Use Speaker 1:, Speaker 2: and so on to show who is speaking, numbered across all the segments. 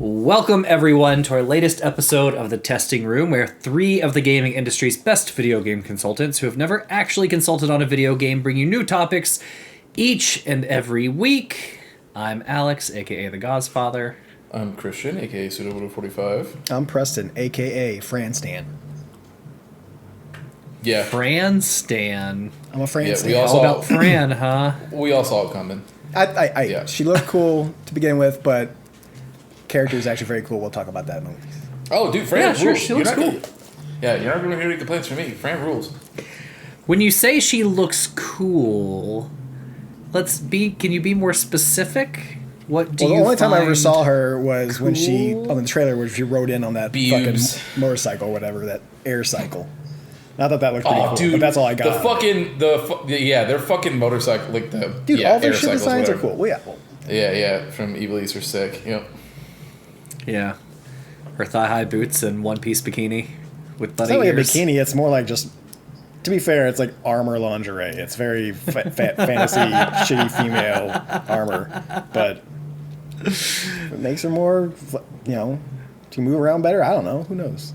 Speaker 1: Welcome, everyone, to our latest episode of The Testing Room, where three of the gaming industry's best video game consultants who have never actually consulted on a video game bring you new topics each and every week. I'm Alex, a.k.a. The Godfather.
Speaker 2: I'm Christian, a.k.a. Pseudo45.
Speaker 3: I'm Preston, a.k.a. Fran Stan.
Speaker 2: Yeah.
Speaker 1: Fran Stan.
Speaker 3: I'm a Fran
Speaker 2: Yeah,
Speaker 3: Stan.
Speaker 2: we
Speaker 1: All about Fran, huh?
Speaker 2: We all saw it coming.
Speaker 3: Yeah. She looked cool to begin with, but character is actually very cool. We'll talk about that in a moment.
Speaker 2: Oh, dude, Fran
Speaker 1: Yeah,
Speaker 2: rules.
Speaker 1: she looks cool.
Speaker 2: Yeah, you're not going to hear any complaints from me. Fran rules.
Speaker 1: When you say she looks cool, can you be more specific? What do you
Speaker 3: The only time I ever
Speaker 1: find
Speaker 3: saw her was
Speaker 1: cool?
Speaker 3: when she, on the trailer, where she rode in on that
Speaker 2: Bubes.
Speaker 3: fucking motorcycle or whatever, that air cycle. I thought that looked pretty
Speaker 2: Oh,
Speaker 3: cool,
Speaker 2: dude.
Speaker 3: but that's all I got.
Speaker 2: Their fucking motorcycle, like the...
Speaker 3: Dude,
Speaker 2: yeah,
Speaker 3: all their
Speaker 2: air
Speaker 3: ship
Speaker 2: cycles,
Speaker 3: designs are
Speaker 2: whatever.
Speaker 3: cool. Well, yeah.
Speaker 2: Yeah, from Evil East are sick. Yep.
Speaker 1: Yeah. Her thigh-high boots and one-piece bikini with
Speaker 3: It's
Speaker 1: bunny
Speaker 3: not like a
Speaker 1: ears.
Speaker 3: bikini. It's more like just, to be fair, it's like armor lingerie. It's very fantasy, shitty female armor. But it makes her more, to move around better. I don't know. Who knows?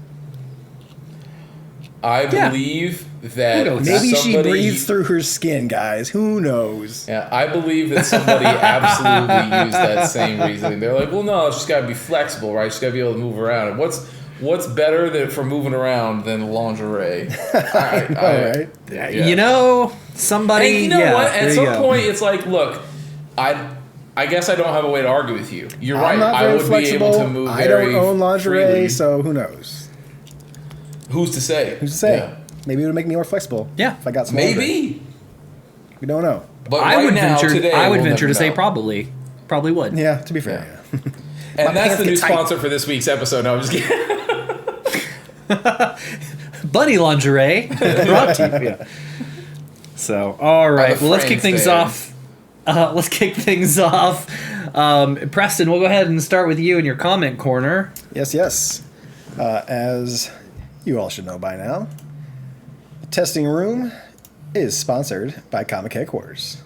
Speaker 2: I
Speaker 1: Yeah.
Speaker 2: believe that
Speaker 3: Maybe she
Speaker 2: somebody-
Speaker 3: breathes through her skin, guys. Who knows?
Speaker 2: Yeah, I believe that somebody absolutely used that same reasoning. They're like, well, no, she's got to be flexible, right? She's got to be able to move around. And what's better for moving around than lingerie?
Speaker 3: Right?
Speaker 2: Yeah.
Speaker 1: You know, somebody...
Speaker 2: And you know
Speaker 1: yeah,
Speaker 2: what?
Speaker 1: there
Speaker 2: At
Speaker 1: you
Speaker 2: some
Speaker 1: go.
Speaker 2: point, it's like, look, I guess I don't have a way to argue with you. You're right.
Speaker 3: I'm not
Speaker 2: I
Speaker 3: very
Speaker 2: would
Speaker 3: flexible.
Speaker 2: be able to move
Speaker 3: I
Speaker 2: very
Speaker 3: don't own lingerie,
Speaker 2: freely.
Speaker 3: so who knows?
Speaker 2: Who's to say?
Speaker 3: Who's to say?
Speaker 2: Yeah.
Speaker 3: Maybe it would make me more flexible.
Speaker 1: Yeah.
Speaker 3: If I got some lingerie.
Speaker 2: Maybe.
Speaker 3: We don't know.
Speaker 2: But
Speaker 1: I
Speaker 2: right
Speaker 1: would
Speaker 2: now,
Speaker 1: venture.
Speaker 2: today,
Speaker 1: I would
Speaker 2: we'll
Speaker 1: venture
Speaker 2: never
Speaker 1: to say
Speaker 2: know.
Speaker 1: probably would.
Speaker 3: Yeah, to be fair. Yeah.
Speaker 2: And that's
Speaker 3: pants
Speaker 2: the new
Speaker 3: get tight.
Speaker 2: sponsor for this week's episode. No, I'm just kidding.
Speaker 1: Bunny lingerie brought to you. Yeah. So, all right.
Speaker 2: the
Speaker 1: Well, let's
Speaker 2: Fran
Speaker 1: kick things
Speaker 2: Stan.
Speaker 1: off. Preston, we'll go ahead and start with you in your comment corner.
Speaker 3: Yes. As you all should know by now, the Testing Room is sponsored by Comic Headquarters.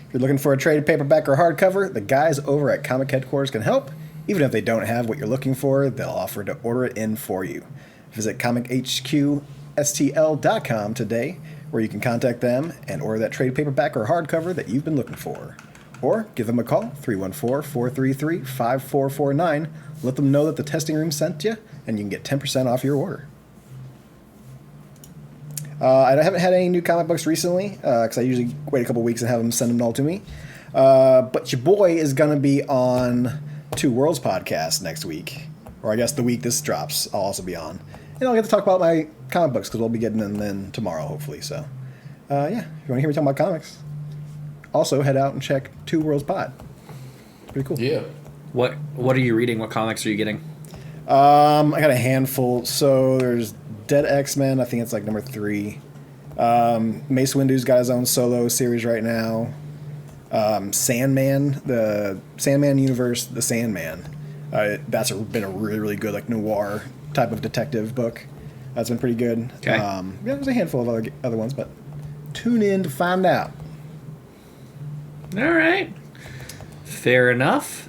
Speaker 3: If you're looking for a trade paperback or hardcover, the guys over at Comic Headquarters can help. Even if they don't have what you're looking for, they'll offer to order it in for you. Visit comichqstl.com today, where you can contact them and order that trade paperback or hardcover that you've been looking for. Or give them a call, 314-433-5449. Let them know that the Testing Room sent you, and you can get 10% off your order. I haven't had any new comic books recently, because I usually wait a couple weeks and have them send them all to me. But your boy is going to be on Two Worlds podcast next week. Or I guess the week this drops, I'll also be on. And I'll get to talk about my comic books, because we'll be getting them then tomorrow, hopefully. So, if you want to hear me talk about comics, also head out and check Two Worlds Pod. Pretty cool.
Speaker 2: Yeah.
Speaker 1: What are you reading? What comics are you getting?
Speaker 3: I got a handful. So there's Dead X-Men. I think it's like number 3. Mace Windu's got his own solo series right now. Sandman, the Sandman universe, the Sandman. That's been a really, really good like noir type of detective book. That's been pretty good.
Speaker 1: Okay.
Speaker 3: There's a handful of other ones, but tune in to find out.
Speaker 1: All right. Fair enough.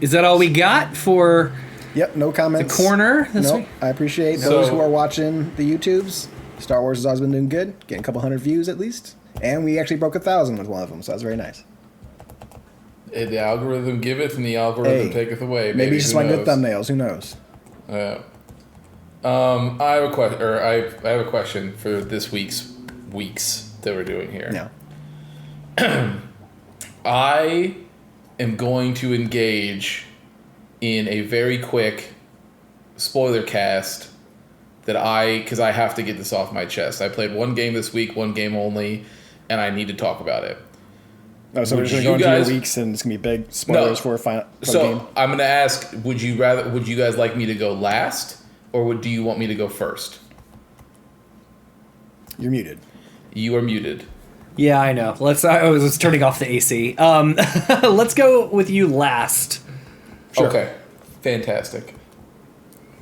Speaker 1: Is that all we got for
Speaker 3: Yep, no
Speaker 1: the
Speaker 3: comments.
Speaker 1: corner this
Speaker 3: Nope.
Speaker 1: week?
Speaker 3: I appreciate those who are watching the YouTubes. Star Wars has always been doing good, getting a couple hundred views at least. And we actually broke 1,000 with one of them, so that's very nice.
Speaker 2: The algorithm giveth and the algorithm
Speaker 3: Hey,
Speaker 2: taketh away.
Speaker 3: Maybe it's just my good
Speaker 2: knows?
Speaker 3: thumbnails, who knows?
Speaker 2: I have a question. I have a question for this week's that we're doing here.
Speaker 3: Yeah.
Speaker 2: I am going to engage in a very quick spoiler cast because I have to get this off my chest. I played one game this week, one game only, and I need to talk about it.
Speaker 3: Oh, so we're
Speaker 2: Would
Speaker 3: just
Speaker 2: you
Speaker 3: going to go into
Speaker 2: guys-
Speaker 3: your weeks and it's going to be big spoilers for the game?
Speaker 2: So I'm going to ask: would you guys like me to go last, or do you want me to go first?
Speaker 3: You're muted.
Speaker 2: You are muted.
Speaker 1: Yeah, I know. I was turning off the AC. Let's go with you last.
Speaker 3: Sure.
Speaker 2: Okay, fantastic.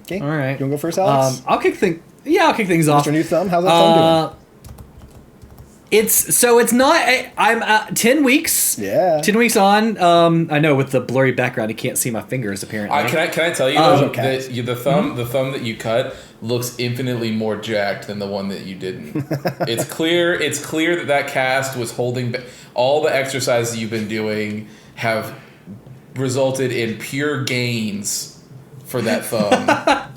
Speaker 3: Okay.
Speaker 1: All right.
Speaker 3: You want to go first, Alex?
Speaker 1: I'll kick things off.
Speaker 3: Mr. New Thumb, how's that thumb
Speaker 1: It's not. I'm 10 weeks.
Speaker 3: Yeah.
Speaker 1: 10 weeks on. I know with the blurry background, you can't see my fingers apparently.
Speaker 2: Can I tell you
Speaker 3: Oh,
Speaker 2: though,
Speaker 3: okay.
Speaker 2: that the thumb that you cut looks infinitely more jacked than the one that you didn't. It's clear that cast was holding all the exercises you've been doing have resulted in pure gains for that thumb.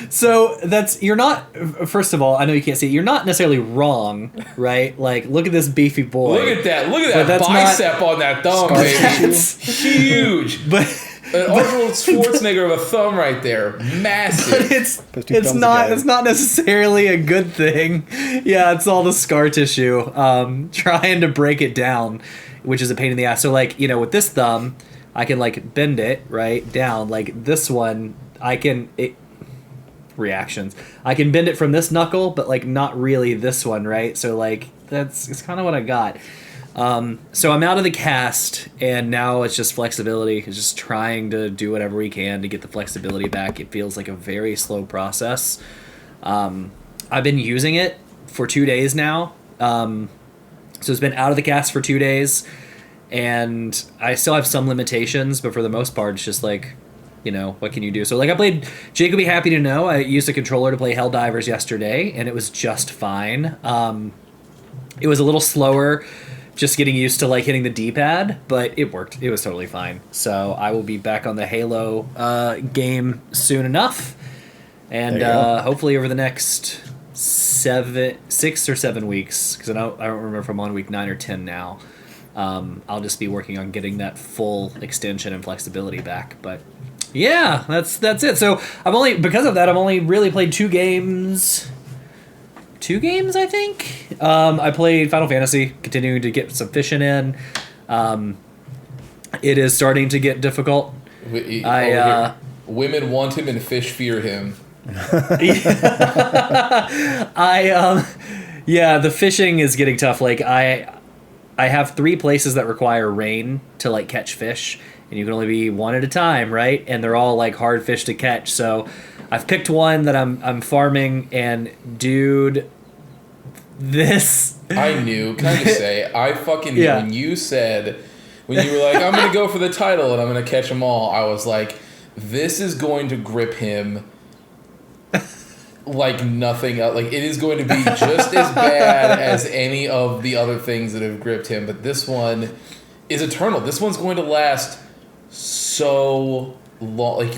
Speaker 1: So you're not. First of all, I know you can't see it. You're not necessarily wrong, right? Like, look at this beefy boy.
Speaker 2: Look at that
Speaker 1: But that's
Speaker 2: bicep on that thumb,
Speaker 3: Scar
Speaker 2: baby.
Speaker 3: tissue.
Speaker 2: Huge.
Speaker 1: But
Speaker 2: An Arnold Schwarzenegger of a thumb right there. Massive.
Speaker 3: Put two
Speaker 1: it's
Speaker 3: thumbs
Speaker 1: not
Speaker 3: together.
Speaker 1: it's not necessarily a good thing. Yeah, it's all the scar tissue. Trying to break it down, which is a pain in the ass. So like, with this thumb, I can like bend it right down. Like this one, reactions. I can bend it from this knuckle, but like not really this one, right? So like it's kind of what I got. So I'm out of the cast, and now it's just flexibility. It's just trying to do whatever we can to get the flexibility back. It feels like a very slow process. I've been using it for 2 days now. So it's been out of the cast for 2 days, and I still have some limitations, but for the most part, it's just like, what can you do? So like I played, Jake will be happy to know, I used a controller to play Helldivers yesterday, and it was just fine. It was a little slower, just getting used to like hitting the D-pad, but it worked. It was totally fine. So I will be back on the Halo game soon enough, and hopefully over the next 6 or 7 weeks, because I don't remember if I'm on week 9 or 10 now. I'll just be working on getting that full extension and flexibility back. But yeah, that's it. So I've only really played 2 games. 2 games, I think. I played Final Fantasy, continuing to get some fishing in. It is starting to get difficult.
Speaker 2: Women want him and fish fear him.
Speaker 1: The fishing is getting tough. Like I have 3 places that require rain to like catch fish, and you can only be one at a time, right? And they're all like hard fish to catch. So I've picked one that I'm farming, and dude, this
Speaker 2: I knew. Can I just say, I fucking knew when you were like, I'm gonna go for the title and I'm gonna catch them all. I was like, this is going to grip him like nothing else. Like, it is going to be just as bad as any of the other things that have gripped him. But this one is eternal. This one's going to last so long. Like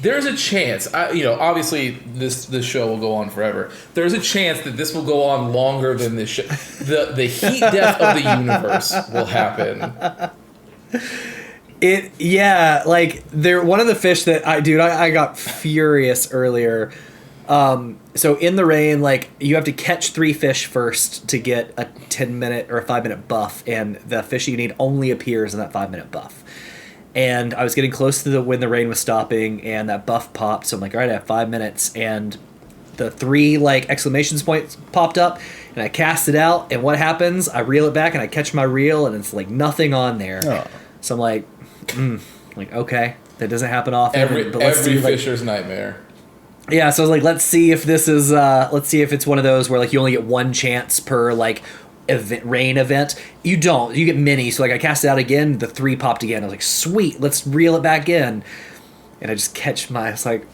Speaker 2: there's a chance. Obviously this show will go on forever. There's a chance that this will go on longer than this show. The heat death of the universe will happen. One of the fish that I got furious earlier. So in the rain, like, you have to catch 3 fish first to get a 10-minute or a 5-minute buff, and the fish you need only appears in that 5-minute buff. And I was getting close to when the rain was stopping, and that buff popped. So I'm like, all right, I have 5 minutes, and the 3 like exclamation points popped up, and I cast it out. And what happens? I reel it back, and I catch my reel, and it's like nothing on there. Oh. So I'm like, okay, that doesn't happen often. Every fisher's nightmare.
Speaker 1: Yeah, so I was like, let's see if it's one of those where like you only get 1 chance per like rain event. You don't. You get many. So like I cast it out again, the 3 popped again. I was like, sweet, let's reel it back in. And I just catch it's like,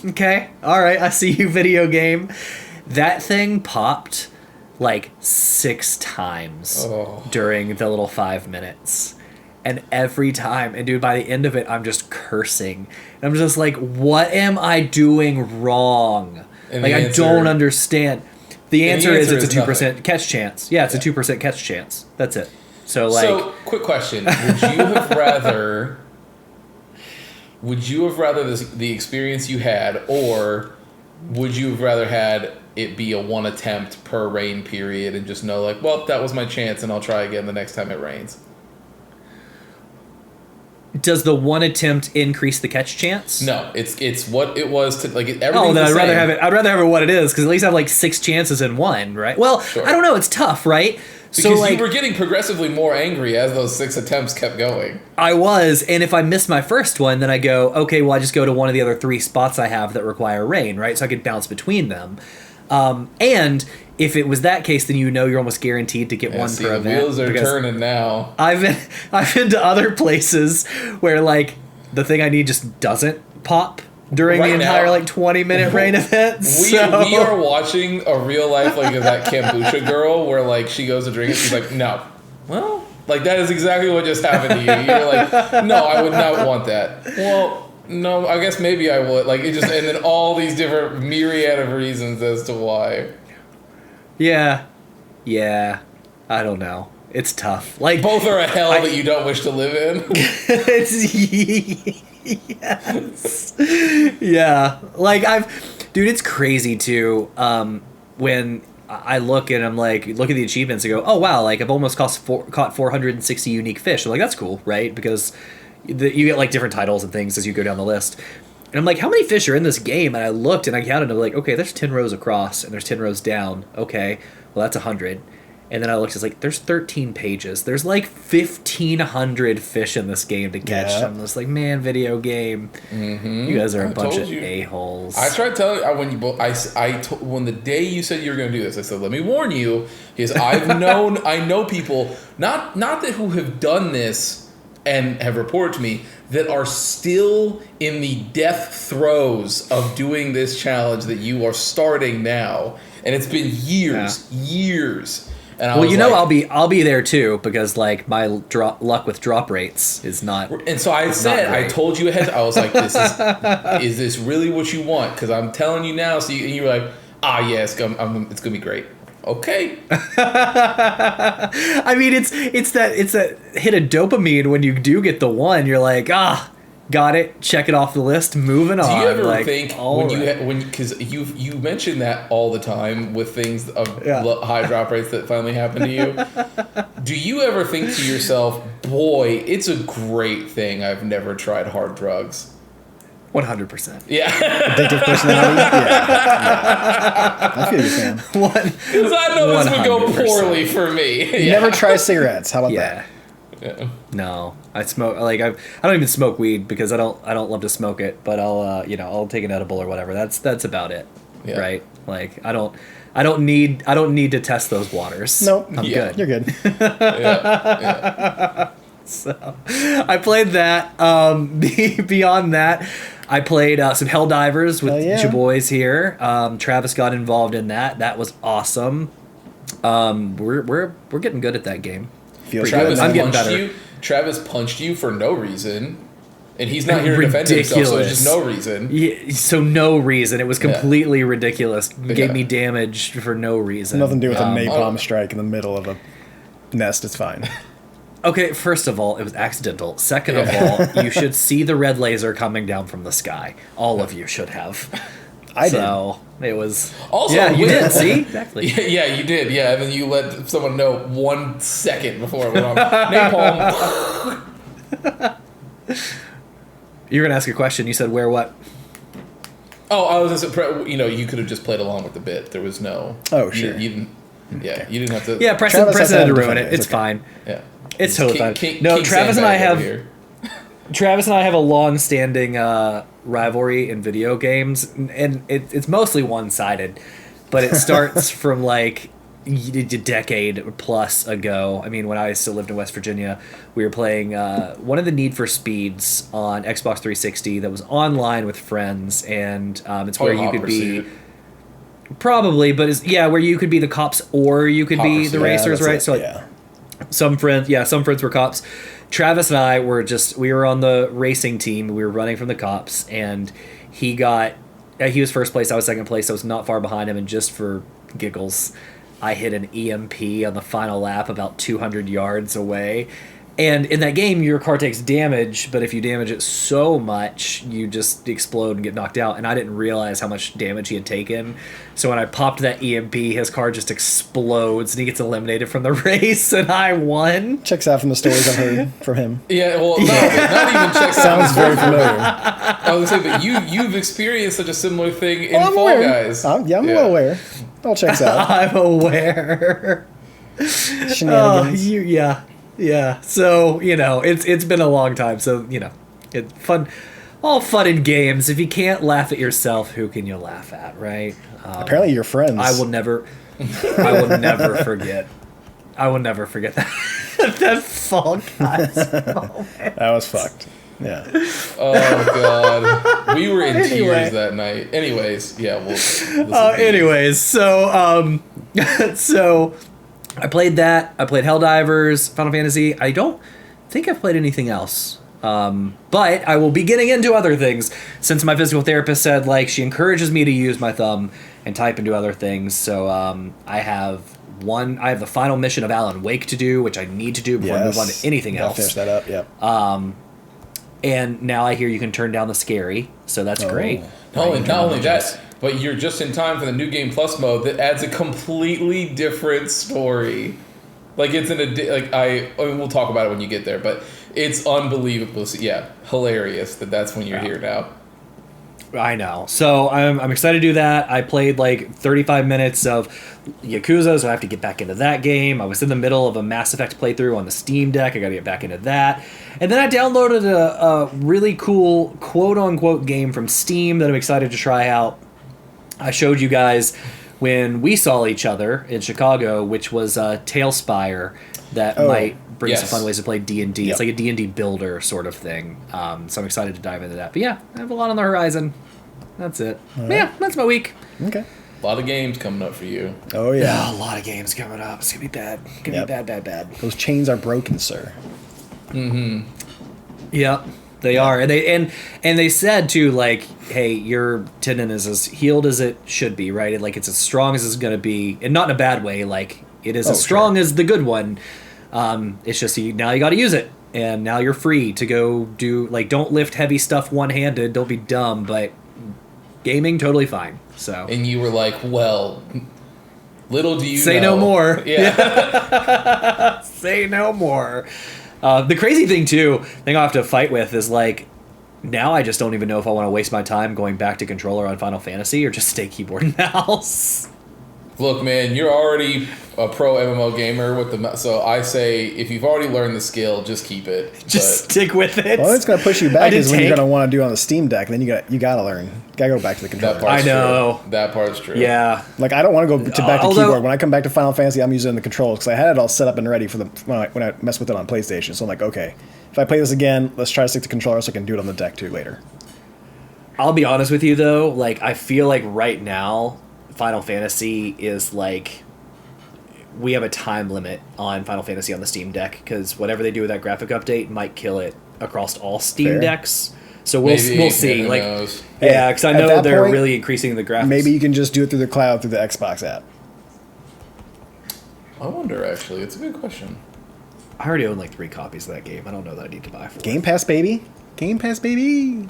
Speaker 1: okay, all right, I see you, video game. That thing popped like 6 times during the little 5 minutes. And every time, and dude, by the end of it, I'm just cursing. And I'm just like, what am I doing wrong?
Speaker 2: And
Speaker 1: like, I don't understand. The answer is it's a 2% nothing. Catch chance. Yeah, it's a 2% catch chance. That's it. So,
Speaker 2: quick question. Would you have rather the experience you had, or would you have rather had it be a 1 attempt per rain period and just know, like, well, that was my chance and I'll try again the next time it rains?
Speaker 1: Does the 1 attempt increase the catch chance?
Speaker 2: No, it's what it was to like everything.
Speaker 1: Oh, then I'd rather have it. I'd rather have it what it is, because at least I have like 6 chances in 1, right? Well, sure. I don't know. It's tough, right?
Speaker 2: Because you were getting progressively more angry as those 6 attempts kept going.
Speaker 1: I was, and if I miss my first one, then I go, okay, well, I just go to one of the other 3 spots I have that require rain, right? So I could bounce between them. And if it was that case, then you're almost guaranteed to get one
Speaker 2: See,
Speaker 1: per
Speaker 2: the
Speaker 1: event.
Speaker 2: wheels are
Speaker 1: because
Speaker 2: turning now.
Speaker 1: I've been to other places where like the thing I need just doesn't pop during
Speaker 2: Right
Speaker 1: the entire
Speaker 2: now,
Speaker 1: like 20-minute rain event.
Speaker 2: We are watching a real life like of that kombucha girl where like she goes to drink it. She's like, no. Well, like that is exactly what just happened to you. You're like, no, I would not want that. Well, no, I guess maybe I would. Like it just, and then all these different myriad of reasons as to why.
Speaker 1: Yeah. I don't know. It's tough. Like
Speaker 2: Both are a hell that you don't wish to live in.
Speaker 1: it's yes. Yeah. Like dude, it's crazy too. When I look and I'm like, look at the achievements and go, oh wow, like I've almost caught 460 unique fish. I'm like, that's cool, right? Because you get like different titles and things as you go down the list. And I'm like, how many fish are in this game? And I looked and I counted. I'm like, okay, there's 10 rows across and there's 10 rows down. Okay, well that's 100. And then I looked, it's like, there's 13 pages. There's like 1,500 fish in this game to catch.
Speaker 3: Yeah.
Speaker 1: I'm just like, man, video game. Mm-hmm. You guys are a bunch of a-holes.
Speaker 2: I tried telling you when the day you said you were going to do this, I said, let me warn you, because I know people, not that who have done this and have reported to me, that are still in the death throes of doing this challenge that you are starting now. And it's been years. And
Speaker 1: well, you know, like, I'll be there too, because like my luck with drop rates is not.
Speaker 2: And so I said, I told you ahead. I was like, is this really what you want? Because I'm telling you now. So you were like, yes, it's gonna be great. Okay.
Speaker 1: I mean, it's that hit of dopamine when you do get the one. You're like, got it, check it off the list, moving on.
Speaker 2: Do you ever
Speaker 1: like,
Speaker 2: think because you mention that all the time with things of high drop rates that finally happen to you? Do you ever think to yourself, boy, it's a great thing I've never tried hard drugs?
Speaker 1: 100%.
Speaker 2: Yeah.
Speaker 3: Addictive personality? Yeah. I feel you, Sam.
Speaker 2: Because I know this would go poorly for me.
Speaker 3: You never try cigarettes. How about that?
Speaker 2: Yeah.
Speaker 1: No, I smoke I don't even smoke weed because I don't love to smoke it, but I'll take an edible or whatever. That's about it.
Speaker 2: Yeah.
Speaker 1: Right? Like I don't need to test those waters.
Speaker 3: Nope.
Speaker 1: I'm good.
Speaker 3: You're good.
Speaker 2: Yeah.
Speaker 1: So I played that. Beyond that, I played some Helldivers with your boys here. Travis got involved in that. That was awesome. We're getting good at that game.
Speaker 2: Travis punched you for no reason, and he's not here to defend himself, so there's just no reason.
Speaker 1: Yeah, so no reason. It was completely ridiculous. Gave me damage for no reason.
Speaker 3: Nothing to do with a napalm strike in the middle of a nest. It's fine.
Speaker 1: Okay, first of all, it was accidental. Second of all, you should see the red laser coming down from the sky. All of you should have.
Speaker 3: I did.
Speaker 1: So it was.
Speaker 2: Also,
Speaker 1: you did. See, exactly.
Speaker 2: Yeah, you did. Yeah, and then you let someone know 1 second before it went on. Napalm.
Speaker 1: You were gonna ask a question. You said where what?
Speaker 2: Oh, I was just, you could have just played along with the bit. There was no.
Speaker 3: Oh, sure.
Speaker 2: You didn't. Yeah, you didn't have to.
Speaker 1: Yeah, Preston had to ruin it. It's fine.
Speaker 2: Yeah,
Speaker 1: it's totally fine.
Speaker 2: King
Speaker 1: Travis and I have.
Speaker 2: here.
Speaker 1: Travis and I have a long-standing rivalry in video games, and it's mostly one-sided, but it starts from like a decade plus ago. I mean, when I still lived in West Virginia, we were playing one of the Need for Speeds on Xbox 360 that was online with friends, and it's where you could be. Probably, but where you could be the cops or you could be the racers, right? So some friends were cops. Travis and I we were on the racing team. We were running from the cops, and he was first place. I was second place. I was not far behind him, and just for giggles, I hit an EMP on the final lap about 200 yards away. And in that game, your car takes damage, but if you damage it so much, you just explode and get knocked out. And I didn't realize how much damage he had taken. So when I popped that EMP, his car just explodes and he gets eliminated from the race, and I won.
Speaker 3: Checks out from the stories I've heard from him.
Speaker 2: Yeah, well, not even checks out.
Speaker 3: Sounds very familiar.
Speaker 2: I was going to say, but you've experienced such a similar thing in
Speaker 3: I'm
Speaker 2: Fall
Speaker 3: aware.
Speaker 2: Guys.
Speaker 3: I'm well aware. All checks out.
Speaker 1: I'm aware.
Speaker 3: Shenanigans.
Speaker 1: Yeah. So, it's been a long time. So, it's all fun and games. If you can't laugh at yourself, who can you laugh at, right?
Speaker 3: Apparently, your friends.
Speaker 1: I will never forget. I will never forget that that Fall Guys moment.
Speaker 3: That was fucked. Yeah.
Speaker 2: Oh god, we were in
Speaker 1: Anyway.
Speaker 2: tears that night. Anyways, yeah.
Speaker 1: Anyways, so so I played that. I played Helldivers, Final Fantasy. I don't think I've played anything else. But I will be getting into other things since my physical therapist said like she encourages me to use my thumb and type into other things. So I have the final mission of Alan Wake to do, which I need to do before I move on to anything
Speaker 3: Gotta
Speaker 1: else.
Speaker 3: Finish that up. Yep.
Speaker 1: And now I hear you can turn down the scary, so that's great.
Speaker 2: Not only that, but you're just in time for the New Game Plus mode that adds a completely different story. Like it's I mean, we'll talk about it when you get there, but it's unbelievable. Yeah, hilarious that's when you're here now.
Speaker 1: I know. So I'm excited to do that. I played like 35 minutes of Yakuza, so I have to get back into that game. I was in the middle of a Mass Effect playthrough on the Steam Deck. I got to get back into that. And then I downloaded a really cool quote-unquote game from Steam that I'm excited to try out. I showed you guys when we saw each other in Chicago, which was Tailspire that might bring some fun ways to play D&D.
Speaker 3: Yep.
Speaker 1: It's like a D&D builder sort of thing. So I'm excited to dive into that. But yeah, I have a lot on the horizon. That's it.
Speaker 3: Right.
Speaker 1: Yeah, that's my week.
Speaker 3: Okay.
Speaker 2: A lot of games coming up for you.
Speaker 3: Oh yeah.
Speaker 1: A lot of games coming up. It's gonna be bad.
Speaker 3: Yep.
Speaker 1: Bad.
Speaker 3: Those chains are broken, sir.
Speaker 1: Yep, they are. And they said too, like, hey, your tendon is as healed as it should be, right? Like it's as strong as it's gonna be, and not in a bad way. Like it is as strong as the good one. It's just now you got to use it, and now you're free to go do like don't lift heavy stuff one-handed. Don't be dumb, but gaming totally fine. So
Speaker 2: And you were like, well, little do you
Speaker 1: say
Speaker 2: know.
Speaker 1: no more.
Speaker 2: Yeah.
Speaker 1: Say no more. The crazy thing too, I'll have to fight with is like now I just don't even know if I want to waste my time going back to controller on Final Fantasy or just stay keyboard and mouse.
Speaker 2: Look, man, you're already a pro MMO gamer so I say if you've already learned the skill, just keep it.
Speaker 1: Just stick with it.
Speaker 3: Well, it's gonna push you
Speaker 1: I
Speaker 3: back
Speaker 1: did
Speaker 3: is when you're
Speaker 1: take-
Speaker 3: gonna want to do it on the Steam Deck, and then you gotta learn. You gotta go back to the controller.
Speaker 2: That part's
Speaker 1: I know.
Speaker 2: True. That part's true.
Speaker 1: Yeah.
Speaker 3: Like I don't want to go back to
Speaker 1: Although-
Speaker 3: keyboard. When I come back to Final Fantasy, I'm using the controls because I had it all set up and ready for when I mess with it on PlayStation. So I'm like, okay, if I play this again, let's try to stick to controller so I can do it on the deck too later.
Speaker 1: I'll be honest with you though, like I feel like right now Final Fantasy is like we have a time limit on Final Fantasy on the Steam Deck because whatever they do with that graphic update might kill it across all Steam
Speaker 3: Fair.
Speaker 1: decks. So we'll
Speaker 2: Maybe,
Speaker 1: see.
Speaker 2: who
Speaker 1: Like
Speaker 2: knows?
Speaker 1: yeah, because I
Speaker 3: At
Speaker 1: know
Speaker 3: that
Speaker 1: they're
Speaker 3: point,
Speaker 1: really increasing the graphics.
Speaker 3: Maybe you can just do it through the cloud through the Xbox app.
Speaker 2: I wonder, actually. It's a good question.
Speaker 1: I already own like 3 copies of that game. I don't know that I need to buy 4.
Speaker 3: Game Pass, baby. Game Pass, baby.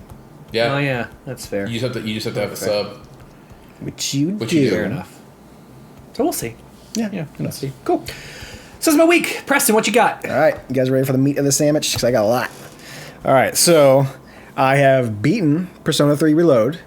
Speaker 2: Yeah.
Speaker 1: Oh yeah, that's fair.
Speaker 2: You just have to have a sub.
Speaker 3: Which you
Speaker 2: Which
Speaker 3: do.
Speaker 2: you do.
Speaker 1: Fair enough. So we'll see.
Speaker 3: Yeah.
Speaker 1: Yeah,
Speaker 3: Who
Speaker 1: we'll
Speaker 3: knows?
Speaker 1: see. Cool. So that's my week. Preston, what you got?
Speaker 3: All right, you guys ready for the meat of the sandwich? Because I got a lot. All right, so I have beaten Persona 3 Reload.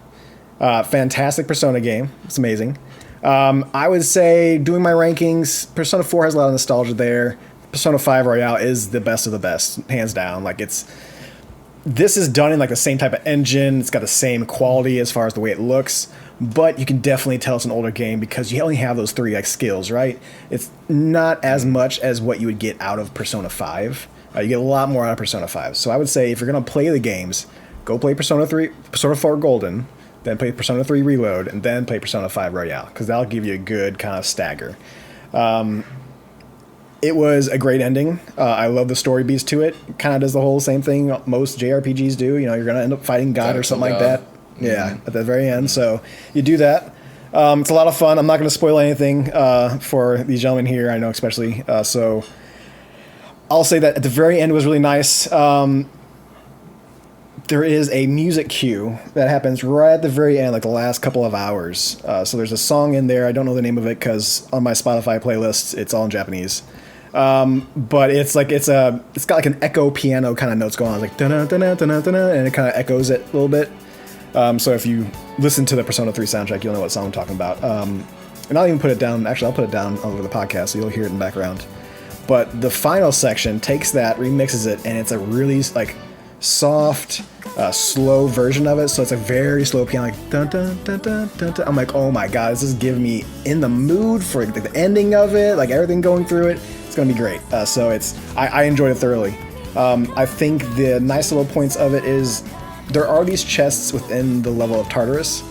Speaker 3: Fantastic Persona game. It's amazing. I would say, doing my rankings, Persona 4 has a lot of nostalgia there. Persona 5 Royale is the best of the best, hands down. Like this is done in like the same type of engine. It's got the same quality as far as the way it looks, but you can definitely tell it's an older game because you only have those 3 like skills, right? It's not as much as what you would get out of Persona 5. You get a lot more out of Persona 5. So I would say if you're gonna play the games, go play Persona 4 Golden, then play Persona 3 Reload, and then play Persona 5 Royale because that'll give you a good kind of stagger. It was a great ending. I love the story beats to it. Kind of does the whole same thing most JRPGs do. You know, you're going to end up fighting God or something like that. Yeah, at the very end. So you do that. It's a lot of fun. I'm not going to spoil anything for these gentlemen here. I know especially. So I'll say that at the very end was really nice. There is a music cue that happens right at the very end, like the last couple of hours. So there's a song in there. I don't know the name of it because on my Spotify playlist, it's all in Japanese. But it's got like an echo piano kind of notes going on, like da-na, da-na, da-na, da-na, and it kind of echoes it a little bit. So if you listen to the Persona 3 soundtrack, you'll know what song I'm talking about. And I'll even put it down. Actually, I'll put it down over the podcast, so you'll hear it in the background. But the final section takes that, remixes it, and it's a really like soft, slow version of it, so it's a very slow piano, like dun dun dun dun dun dun. I'm like, oh my god, this is giving me in the mood for the ending of it, like everything going through it. It's gonna be great. So I enjoyed it thoroughly. I think the nice little points of it is there are these chests within the level of Tartarus,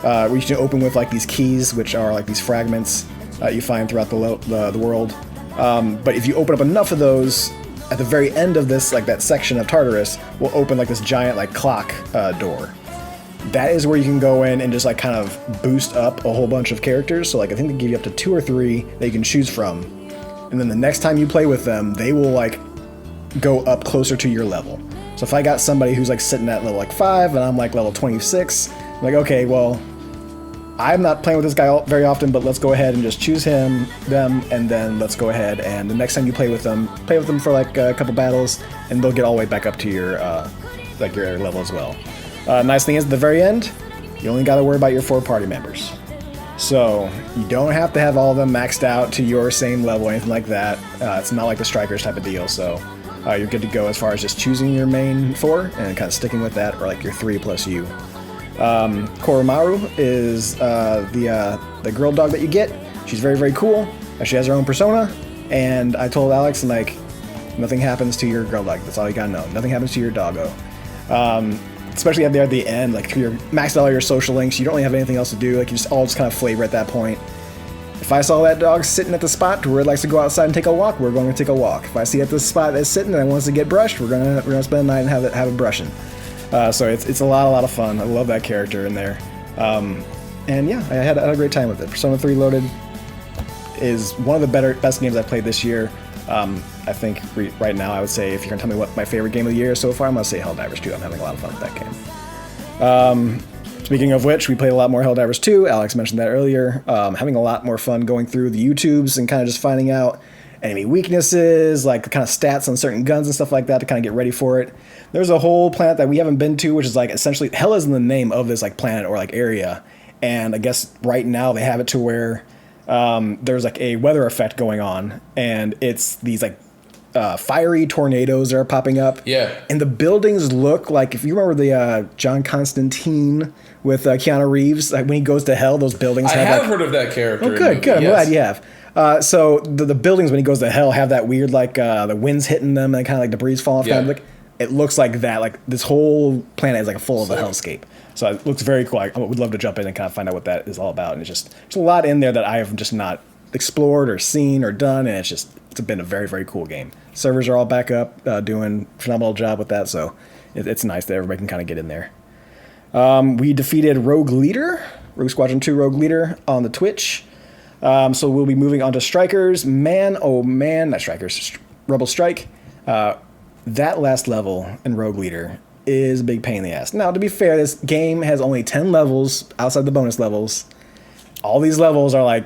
Speaker 3: where you can open with like these keys, which are like these fragments you find throughout the world. But if you open up enough of those, at the very end of this, like that section of Tartarus, will open like this giant like clock door. That is where you can go in and just like kind of boost up a whole bunch of characters. So like I think they give you up to 2 or 3 that you can choose from, and then the next time you play with them, they will like go up closer to your level. So if I got somebody who's like sitting at level like 5 and I'm like level 26, I'm like, okay, well, I'm not playing with this guy very often, but let's go ahead and just choose them, and then let's go ahead and the next time you play with them for like a couple battles, and they'll get all the way back up to your like your level as well. Nice thing is at the very end, you only got to worry about your 4 party members. So you don't have to have all of them maxed out to your same level or anything like that. It's not like the Strikers type of deal, so you're good to go as far as just choosing your main 4 and kind of sticking with that, or like your 3 plus you. Koromaru is the girl dog that you get. She's very, very cool. She has her own persona, and I told Alex, like, nothing happens to your girl dog. That's all you gotta know. Nothing happens to your doggo. Especially at the end, like, you're maxed out all your social links. You don't really have anything else to do. Like, you just all just kind of flavor at that point. If I saw that dog sitting at the spot to where it likes to go outside and take a walk, we're going to take a walk. If I see at the spot that's sitting and it wants to get brushed, we're gonna spend the night and have it brushing. So it's a lot of fun. I love that character in there. And yeah, I had a great time with it. Persona 3 Loaded is one of the best games I've played this year. I think right now I would say, if you're going to tell me what my favorite game of the year is so far, I'm going to say Helldivers 2. I'm having a lot of fun with that game. Speaking of which, we played a lot more Helldivers 2. Alex mentioned that earlier. Having a lot more fun going through the YouTubes and kind of just finding out enemy weaknesses, like the kind of stats on certain guns and stuff like that to kind of get ready for it. There's a whole planet that we haven't been to, which is like essentially, hell is in the name of this like planet or like area. And I guess right now they have it to where there's like a weather effect going on, and it's these like fiery tornadoes that are popping up.
Speaker 2: Yeah.
Speaker 3: And the buildings look like, if you remember the John Constantine with Keanu Reeves, like when he goes to hell, those buildings
Speaker 2: I
Speaker 3: have
Speaker 2: have
Speaker 3: like,
Speaker 2: heard of that character.
Speaker 3: oh, good. I'm
Speaker 2: Yes.
Speaker 3: glad you have. So the buildings when he goes to hell have that weird like the wind's hitting them and kind of like debris falling off.
Speaker 2: Yeah.
Speaker 3: Kind of like, it looks like that. Like this whole planet is like full of a hellscape. So it looks very cool. I would love to jump in and kind of find out what that is all about. And it's just there's a lot in there that I have just not explored or seen or done, and it's been a very, very cool game. Servers are all back up, doing a phenomenal job with that. So it's nice that everybody can kind of get in there. We defeated Rogue Squadron 2 Rogue Leader on the Twitch. So we'll be moving on to Strikers. Man, oh man, not Strikers, Rebel Strike. That last level in Rogue Leader is a big pain in the ass. Now, to be fair, this game has only 10 levels outside the bonus levels. All these levels are like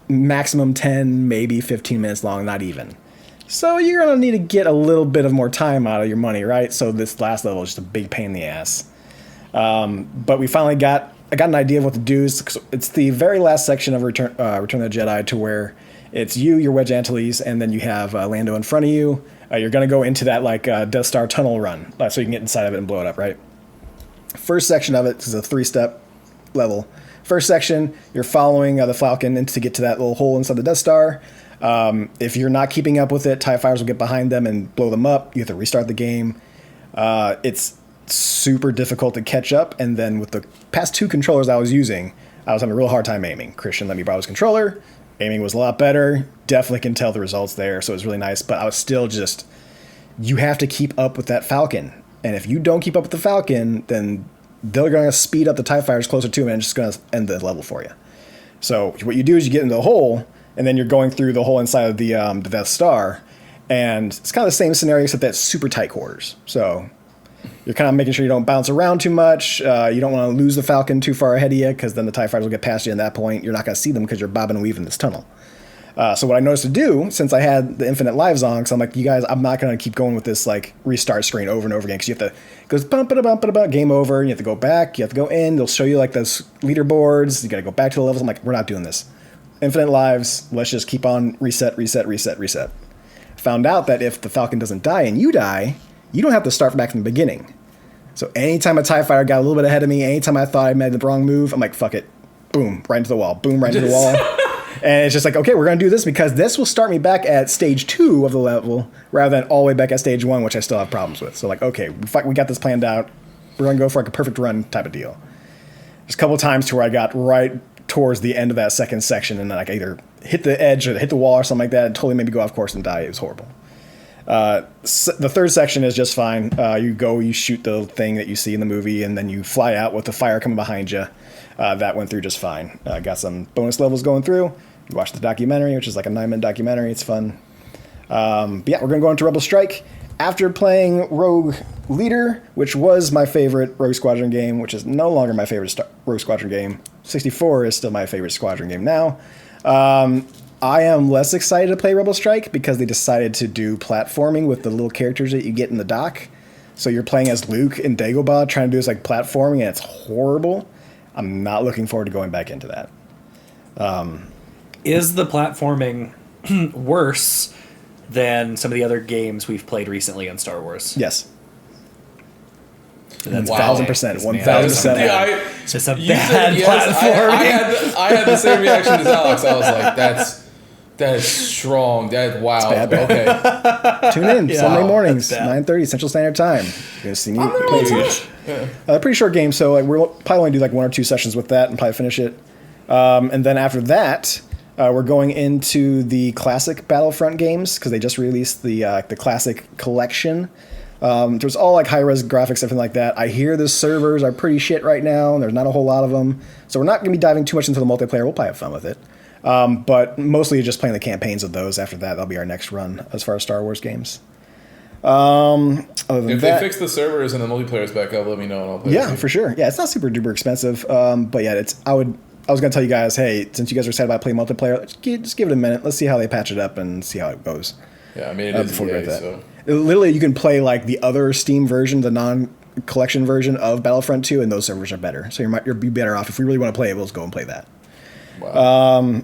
Speaker 3: maximum 10, maybe 15 minutes long, not even. So you're going to need to get a little bit of more time out of your money, right? So this last level is just a big pain in the ass. But we finally got an idea of what to do. It's the very last section of Return of the Jedi, to where it's your Wedge Antilles, and then you have Lando in front of you. You're going to go into that like Death Star tunnel run, so you can get inside of it and blow it up, right? First section of it is a 3-step level. First section, you're following the Falcon to get to that little hole inside the Death Star. If you're not keeping up with it, TIE fighters will get behind them and blow them up. You have to restart the game. It's super difficult to catch up, and then with the past 2 controllers I was using, I was having a real hard time aiming. Christian let me borrow his controller. Aiming was a lot better. Definitely can tell the results there, so it was really nice. But I was still just, you have to keep up with that Falcon. And if you don't keep up with the Falcon, then they're going to speed up the TIE fighters closer to him, and it's just going to end the level for you. So what you do is you get into the hole, and then you're going through the hole inside of the Death Star. And it's kind of the same scenario, except that's super tight quarters. So you're kind of making sure you don't bounce around too much. You don't want to lose the Falcon too far ahead of you, because then the TIE fighters will get past you. At that point, you're not going to see them because you're bobbing and weaving this tunnel. So what I noticed to do, since I had the infinite lives on, because I'm like, you guys, I'm not going to keep going with this like restart screen over and over again, because you have to, it goes bump game over, and you have to go back, you have to go in, they'll show you like those leaderboards, you got to go back to the levels. I'm like, we're not doing this. Infinite lives, let's just keep on reset. Found out that if the Falcon doesn't die and you die, you don't have to start back from the beginning. So anytime a TIE fighter got a little bit ahead of me, anytime I thought I made the wrong move, I'm like, fuck it. Boom, right into the wall. Boom, right into the wall. And it's just like, okay, we're going to do this because this will start me back at stage 2 of the level rather than all the way back at stage 1, which I still have problems with. So like, okay, we got this planned out. We're going to go for like a perfect run type of deal. There's a couple of times to where I got right towards the end of that second section and then like either hit the edge or hit the wall or something like that and totally made me go off course and die. It was horrible. The third section is just fine. You shoot the thing that you see in the movie, and then you fly out with the fire coming behind you. That went through just fine. Got some bonus levels going through. You watch the documentary, which is like a 9-minute documentary. It's fun. But yeah, we're going to go into Rebel Strike. After playing Rogue Leader, which was my favorite Rogue Squadron game, which is no longer my favorite Rogue Squadron game. 64 is still my favorite Squadron game now. I am less excited to play Rebel Strike because they decided to do platforming with the little characters that you get in the dock. So you're playing as Luke and Dagobah trying to do this like platforming, and it's horrible. I'm not looking forward to going back into that.
Speaker 1: Is the platforming worse than some of the other games we've played recently on Star Wars?
Speaker 3: Yes.
Speaker 1: That's
Speaker 3: 1,000%. 1,000%.
Speaker 1: It's a bad platforming.
Speaker 2: I had the same reaction as Alex. I was like, that is strong. Wow.
Speaker 3: Bad.
Speaker 2: Okay.
Speaker 3: Tune in Sunday mornings,
Speaker 1: bad.
Speaker 3: 9:30 Central Standard Time. You're going to see me play this. Pretty short game, so like we'll probably only do like 1 or 2 sessions with that and probably finish it. And then after that, we're going into the classic Battlefront games because they just released the classic collection. There's all like high-res graphics, everything like that. I hear the servers are pretty shit right now, and there's not a whole lot of them. So we're not going to be diving too much into the multiplayer. We'll probably have fun with it. But mostly just playing the campaigns of those. After that, that'll be our next run as far as Star Wars games. Other than
Speaker 2: If
Speaker 3: that,
Speaker 2: they fix the servers and the multiplayer's back up, let me know and I'll play.
Speaker 3: yeah, for sure. Yeah, it's not super duper expensive. But yeah, I was going to tell you guys, hey, since you guys are excited about playing multiplayer, just give it a minute. Let's see how they patch it up and see how it goes.
Speaker 2: Yeah, I mean, it is
Speaker 3: before we
Speaker 2: EA,
Speaker 3: get that.
Speaker 2: so.
Speaker 3: Literally, you can play like the other Steam version, the non-collection version of Battlefront 2, and those servers are better. So you'll be better off if we really want to play it. We'll just go and play that.
Speaker 2: Wow.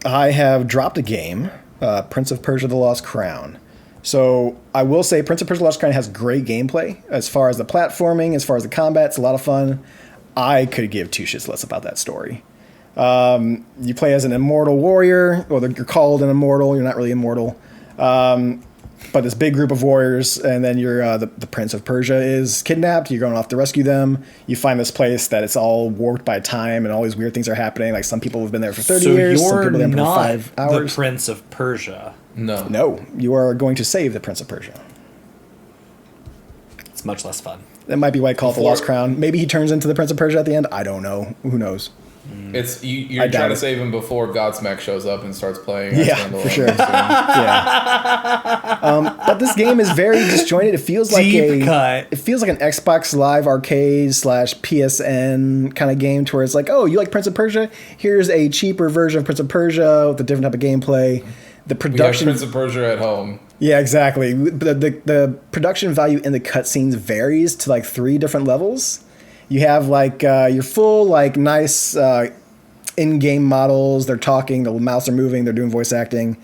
Speaker 3: I have dropped a game, Prince of Persia: The Lost Crown. So I will say Prince of Persia: The Lost Crown has great gameplay as far as the platforming, as far as the combat. It's a lot of fun. I could give two shits less about that story. You play as an immortal warrior. Well, you're called an immortal. You're not really immortal. But this big group of warriors, and then you're the Prince of Persia is kidnapped. You're going off to rescue them. You find this place that it's all warped by time, and all these weird things are happening. Like some people have been there for 30 years. Some people have been there for 5 hours.
Speaker 1: The Prince of Persia.
Speaker 3: No, you are going to save the Prince of Persia.
Speaker 1: It's much less fun.
Speaker 3: That might be why I call it the Lost Crown. Maybe he turns into the Prince of Persia at the end. I don't know. Who knows?
Speaker 2: It's you're trying to save him before Godsmack shows up and starts playing.
Speaker 3: Yeah, for sure. Yeah. But this game is very disjointed. It feels like It feels like an Xbox Live Arcade / PSN kind of game, to where it's like, oh, you like Prince of Persia? Here's a cheaper version of Prince of Persia with a different type of gameplay. The production.
Speaker 2: We have Prince of Persia at home.
Speaker 3: Yeah, exactly. The production value in the cutscenes varies to like 3 different levels. You have like your full like nice in-game models. They're talking, the mouths are moving, they're doing voice acting.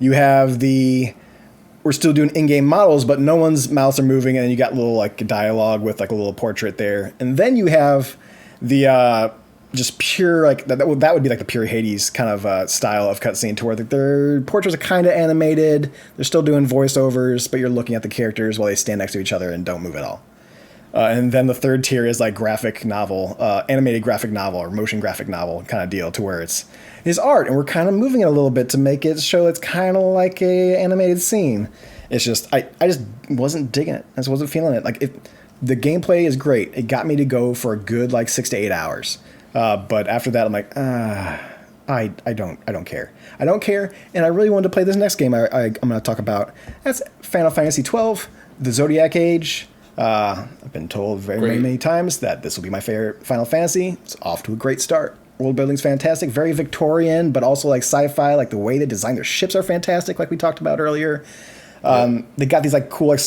Speaker 3: You have we're still doing in-game models, but no one's mouths are moving, and then you got little like dialogue with like a little portrait there. And then you have the just pure like that would be like the pure Hades kind of style of cutscene, to where their portraits are kind of animated. They're still doing voiceovers, but you're looking at the characters while they stand next to each other and don't move at all. And then the third tier is like graphic novel, animated graphic novel or motion graphic novel kind of deal, to where it's art, and we're kind of moving it a little bit to make it show it's kind of like a animated scene. It's just I just wasn't digging it. I just wasn't feeling it. Like the gameplay is great. It got me to go for a good like 6 to 8 hours. But after that, I'm like, I don't care. I don't care, and I really wanted to play this next game I'm going to talk about. That's Final Fantasy XII, the Zodiac Age. I've been told very many times that this will be my favorite Final Fantasy. It's off to a great start. World building's fantastic, very Victorian, but also like sci-fi. Like the way they design their ships are fantastic, like we talked about earlier. They got these like cool, like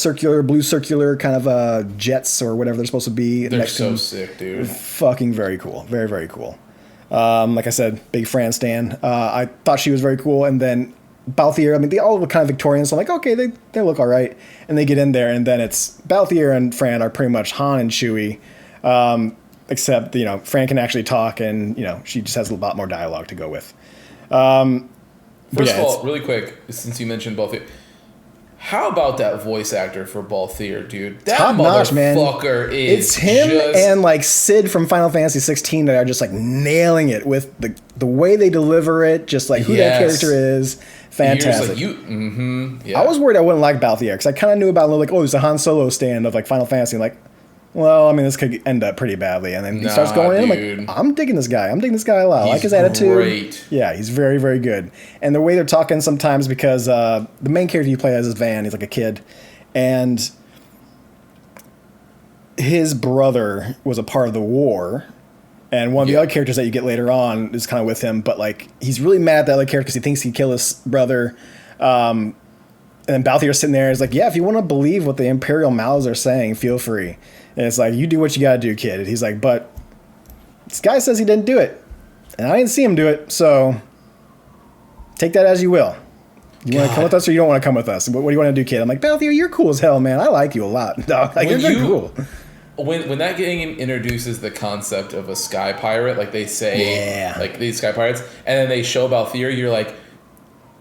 Speaker 3: blue circular kind of jets or whatever they're supposed to be.
Speaker 2: They're so sick, dude.
Speaker 3: Fucking very cool. Very, very cool. Like I said, big Fran stan. I thought she was very cool, and then Balthier, I mean, they all look kind of Victorian, so I'm like, okay, they look all right. And they get in there, and then it's Balthier and Fran are pretty much Han and Chewie, except, you know, Fran can actually talk, and, you know, she just has a lot more dialogue to go with.
Speaker 2: First of all, really quick, since you mentioned Balthier, how about that voice actor for Balthier, dude? That
Speaker 3: top notch, man.
Speaker 2: Motherfucker is
Speaker 3: it's him and like Sid from Final Fantasy 16 that are just like nailing it with the way they deliver it, just like who that character is. Fantastic.
Speaker 2: Yeah.
Speaker 3: I was worried I wouldn't like Balthier because I kind of knew about like, oh, it's a Han Solo stand of like Final Fantasy. Like, well, I mean, this could end up pretty badly. And then he starts going in. I'm like, I'm digging this guy. I'm digging this guy a lot. I like his attitude.
Speaker 2: Great.
Speaker 3: Yeah, he's very, very good. And the way they're talking sometimes, because the main character you play as is Van. He's like a kid. And his brother was a part of the war. And one of the other characters that you get later on is kind of with him. But like, he's really mad at the other character because he thinks he killed his brother. And then Balthier's sitting there. Is like, yeah, if you want to believe what the Imperial mouths are saying, feel free. And it's like, you do what you got to do, kid. And he's like, but this guy says he didn't do it. And I didn't see him do it. So take that as you will. You want to come with us or you don't want to come with us? What do you want to do, kid? I'm like, Balthier, you're cool as hell, man. I like you a lot. No, like, you're cool.
Speaker 2: When that game introduces the concept of a sky pirate, like they say, like these sky pirates, and then they show Balthier, you're like,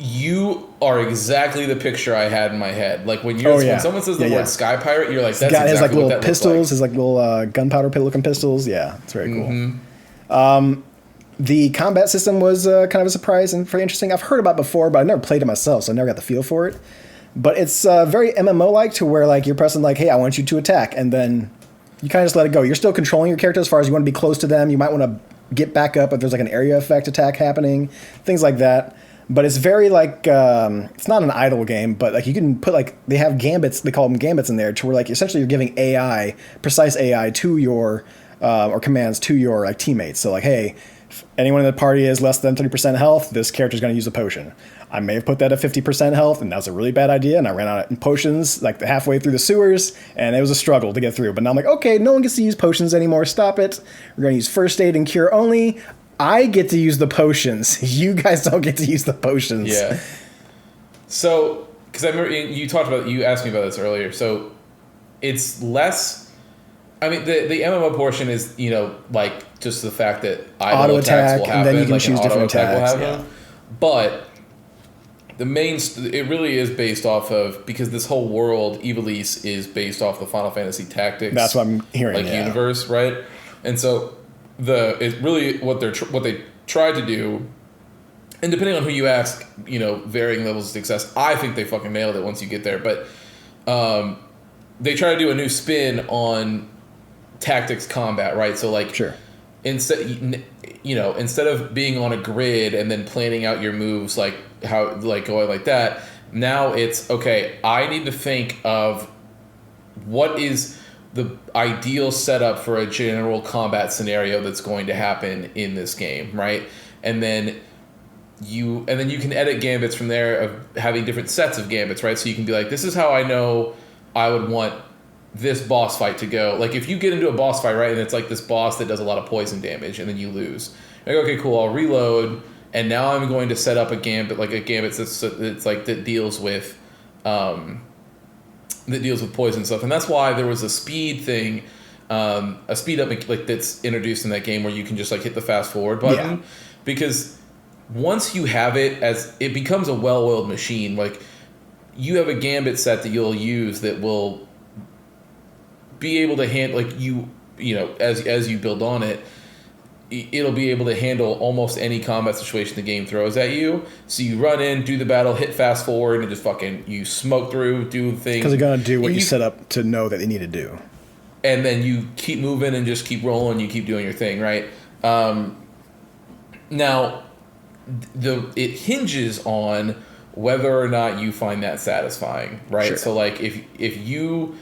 Speaker 2: you are exactly the picture I had in my head. Like when when someone says the word sky pirate, you're like, that's exactly
Speaker 3: his like
Speaker 2: what
Speaker 3: little
Speaker 2: that
Speaker 3: pistols, his like little gunpowder looking pistols. Yeah, it's very cool. The combat system was kind of a surprise and very interesting. I've heard about it before, but I never played it myself, so I never got the feel for it. But it's very MMO-like to where like you're pressing like, hey, I want you to attack, and then you kind of just let it go. You're still controlling your character as far as you want to be close to them. You might want to get back up if there's like an area effect attack happening, things like that. But it's very like, it's not an idle game, but like you can put like, they have gambits, they call them gambits in there, to where like essentially you're giving AI, precise AI to your, or commands to your like teammates. So like, hey, if anyone in the party is less than 30% health, this character's going to use a potion. I may have put that at 50% health, and that was a really bad idea, and I ran out of potions like halfway through the sewers, and it was a struggle to get through. But now I'm like, okay, no one gets to use potions anymore. Stop it. We're going to use first aid and cure only. I get to use the potions. You guys don't get to use the potions.
Speaker 2: Yeah. So, because I remember you asked me about this earlier. So, it's less. I mean, the MMO portion is, you know, like just the fact that auto attacks will happen,
Speaker 3: and then you can
Speaker 2: like
Speaker 3: choose different attacks. Yeah.
Speaker 2: But it really is based off of, because this whole world, Ivalice, is based off the Final Fantasy Tactics.
Speaker 3: That's what I'm hearing.
Speaker 2: Universe, right? And so it's really what they tried to do, and depending on who you ask, you know, varying levels of success. I think they fucking nailed it once you get there, but they try to do a new spin on tactics combat, right? So like, instead of being on a grid and then planning out your moves like going like that, now it's okay, I need to think of what is the ideal setup for a general combat scenario that's going to happen in this game, right? And then you can edit gambits from there of having different sets of gambits, right? So you can be like, this is how I know I would want this boss fight to go. Like if you get into a boss fight, right, and it's like this boss that does a lot of poison damage, and then you lose. Like, okay, cool, I'll reload, and now I'm going to set up a gambit that deals with poison stuff. And that's why there was a speed thing, a speed up like that's introduced in that game where you can just like hit the fast forward button, because once you have it, as it becomes a well-oiled machine, like you have a gambit set that you'll use that will be able to handle, like you know, as you build on it, it'll be able to handle almost any combat situation the game throws at you. So you run in, do the battle, hit fast forward, and just fucking you smoke through, do things.
Speaker 3: Because they're gonna do what you set up to know that they need to do.
Speaker 2: And then you keep moving and just keep rolling. You keep doing your thing, right? Now, it hinges on whether or not you find that satisfying, right? Sure. So like if you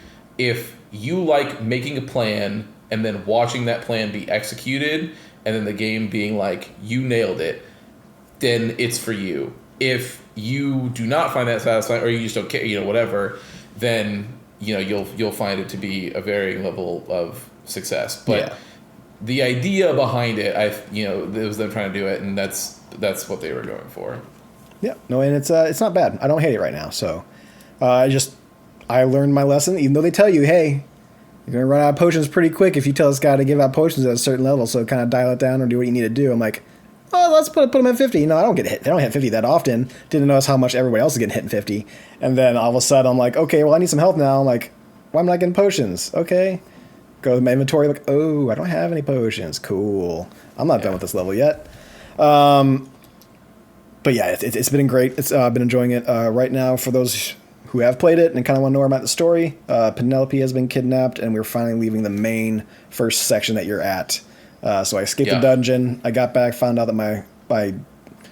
Speaker 2: like making a plan and then watching that plan be executed, and then the game being like, you nailed it, then it's for you. If you do not find that satisfying, or you just don't care, you know, whatever, then you know you'll find it to be a varying level of success. But the idea behind it, it was them trying to do it, and that's what they were going for.
Speaker 3: Yeah, no, and it's not bad. I don't hate it right now. So I learned my lesson. Even though they tell you, hey, you're gonna run out of potions pretty quick if you tell this guy to give out potions at a certain level. So kind of dial it down or do what you need to do. I'm like, oh, let's put them at 50. I don't get hit. They don't hit 50 that often. Didn't notice how much everybody else is getting hit in 50. And then all of a sudden, I'm like, okay, well, I need some health now. I'm like, why am I not getting potions? Okay. Go to my inventory. Like, oh, I don't have any potions. Cool. I'm not done with this level yet. But yeah, it's been great. It's been enjoying it right now. For those who have played it and kind of want to know where I'm at in the story, Penelope has been kidnapped, and we're finally leaving the main first section that you're at. So I escaped the dungeon. I got back, found out that my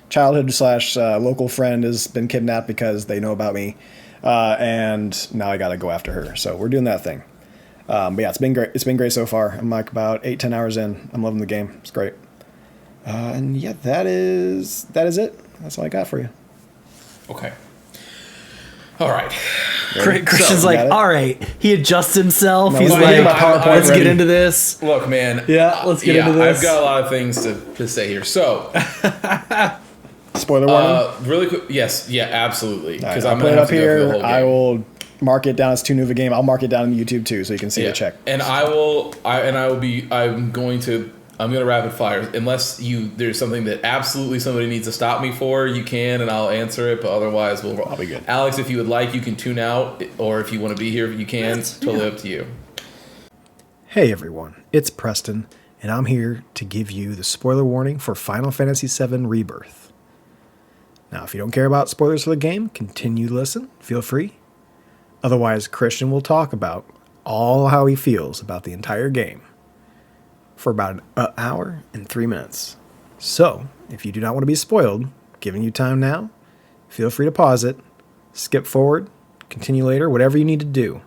Speaker 3: childhood / local friend has been kidnapped because they know about me, and now I got to go after her. So we're doing that thing. But yeah, it's been great. It's been great so far. I'm like about 8-10 hours in. I'm loving the game. It's great. And yeah, that is it. That's all I got for you.
Speaker 2: Okay. All right.
Speaker 1: Christian's
Speaker 3: So,
Speaker 1: like, all right. He adjusts himself.
Speaker 3: No,
Speaker 1: He's
Speaker 3: we're
Speaker 1: like,
Speaker 3: getting my PowerPoint
Speaker 1: let's
Speaker 3: ready.
Speaker 1: get into this.
Speaker 2: Look, man.
Speaker 1: Yeah, let's get into this.
Speaker 2: I've got a lot of things to say here. So,
Speaker 3: Spoiler warning.
Speaker 2: really quick. Yes. Yeah, absolutely.
Speaker 3: Because
Speaker 2: Because I'm
Speaker 3: put
Speaker 2: going
Speaker 3: it
Speaker 2: to
Speaker 3: up
Speaker 2: have to go through the
Speaker 3: here.
Speaker 2: whole game.
Speaker 3: I will mark it down as too new of a game. I'll mark it down on YouTube too, so you can see
Speaker 2: Yeah.
Speaker 3: the check.
Speaker 2: And I'm going to rapid fire unless there's something that absolutely somebody needs to stop me for. You can, and I'll answer it. But otherwise, I'll
Speaker 3: be good.
Speaker 2: Alex, if you would like, you can tune out, or if you want to be here, you can. Totally up to you.
Speaker 3: Hey everyone, it's Preston, and I'm here to give you the spoiler warning for Final Fantasy VII Rebirth. Now, if you don't care about spoilers for the game, continue to listen. Feel free. Otherwise, Christian will talk about all how he feels about the entire game for about an hour and 3 minutes. So, if you do not want to be spoiled, giving you time now, feel free to pause it, skip forward, continue later, whatever you need to do.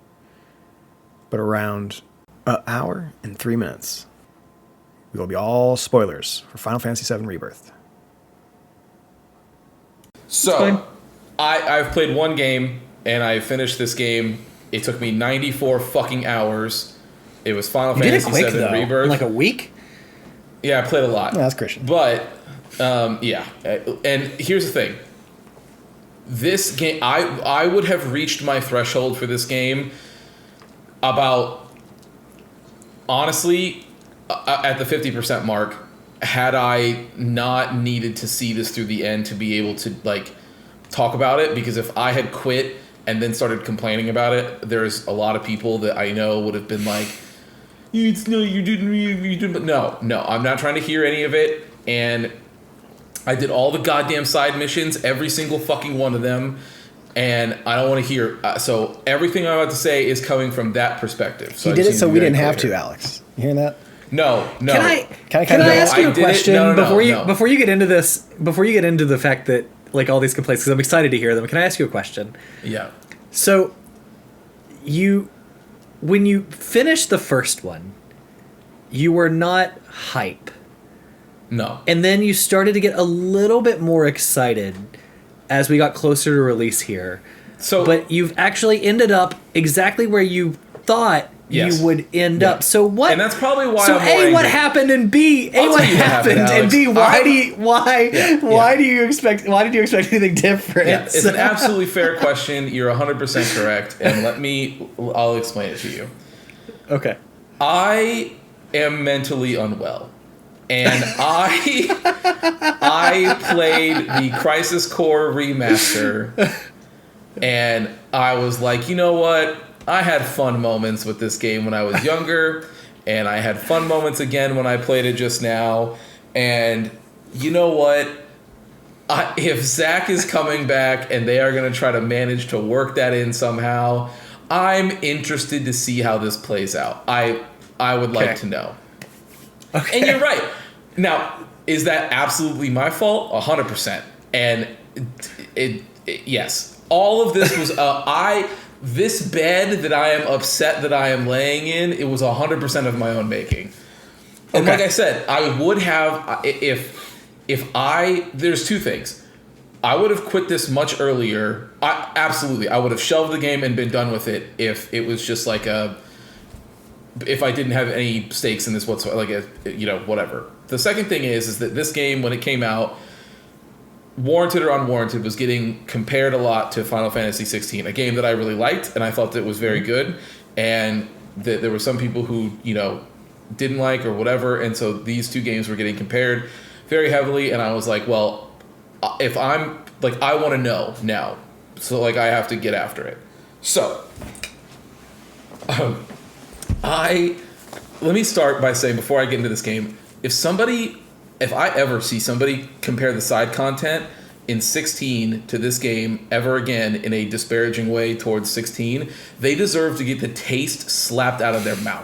Speaker 3: But around an hour and 3 minutes, we will be all spoilers for Final Fantasy VII Rebirth.
Speaker 2: So, I've played one game, and I finished this game. It took me 94 fucking hours. It was Final
Speaker 1: You did it
Speaker 2: Fantasy
Speaker 1: quick,
Speaker 2: VII
Speaker 1: though.
Speaker 2: Rebirth.
Speaker 1: In like a week?
Speaker 2: Yeah, I played a lot.
Speaker 3: No, that's Christian.
Speaker 2: But, yeah. And here's the thing. This game, I would have reached my threshold for this game about, honestly, at the 50% mark, had I not needed to see this through the end to be able to, like, talk about it. Because if I had quit and then started complaining about it, there's a lot of people that I know would have been like, you didn't. But no, I'm not trying to hear any of it. And I did all the goddamn side missions, every single fucking one of them. And I don't want to hear. So everything I'm about to say is coming from that perspective. So
Speaker 3: He did it so we didn't have to, Alex. You hearing that?
Speaker 2: No.
Speaker 1: Can I
Speaker 3: No,
Speaker 1: ask you
Speaker 2: I
Speaker 1: a
Speaker 2: did it.
Speaker 1: question
Speaker 2: No.
Speaker 1: before you get into this? Before you get into the fact that like all these complaints, because I'm excited to hear them. Can I ask you a question?
Speaker 2: Yeah.
Speaker 1: So, when you finished the first one, you were not hype,
Speaker 2: No.
Speaker 1: and then you started to get a little bit more excited as we got closer to release here.
Speaker 2: So,
Speaker 1: But you've actually ended up exactly where you thought
Speaker 2: Yes.
Speaker 1: you would end
Speaker 2: Yeah.
Speaker 1: up. So what?
Speaker 2: And that's probably why
Speaker 1: So
Speaker 2: I'm more
Speaker 1: A, what
Speaker 2: angry.
Speaker 1: happened, and B,
Speaker 2: I'll
Speaker 1: what
Speaker 2: tell you what happened,
Speaker 1: happened, and B,
Speaker 2: Alex.
Speaker 1: why do you expect anything different?
Speaker 2: Yeah, it's an absolutely fair question. You're 100% correct. And I'll explain it to you.
Speaker 1: Okay.
Speaker 2: I am mentally unwell. And I played the Crisis Core remaster, and I was like, you know what? I had fun moments with this game when I was younger, and I had fun moments again when I played it just now. And you know what? If Zach is coming back and they are going to try to manage to work that in somehow, I'm interested to see how this plays out. I would like to know. Okay. And you're right. Now, is that absolutely my fault? 100%. And yes, all of this was this bed that I am upset that I am laying in, it was 100% of my own making. And like I said, I would have there's two things. I would have quit this much earlier. I would have shelved the game and been done with it if it was just like if I didn't have any stakes in this whatsoever, whatever. The second thing is that this game, when it came out, warranted or unwarranted, was getting compared a lot to Final Fantasy 16, a game that I really liked and I thought that was very good, and that there were some people who, you know, didn't like or whatever, and so these two games were getting compared very heavily, and I was like, well, if I'm like, I want to know now, so like I have to get after it. So let me start by saying, before I get into this game, if I ever see somebody compare the side content in 16 to this game ever again in a disparaging way towards 16, they deserve to get the taste slapped out of their mouth.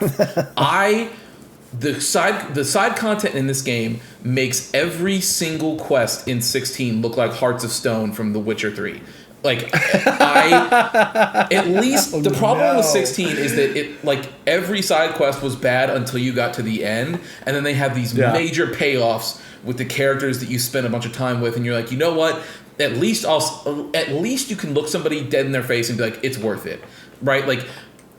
Speaker 2: The side content in this game makes every single quest in 16 look like Hearts of Stone from The Witcher 3. Like, at least the problem with 16 is that it, like, every side quest was bad until you got to the end, and then they have these major payoffs with the characters that you spend a bunch of time with, and you're like, you know what? At least you can look somebody dead in their face and be like, it's worth it, right? Like,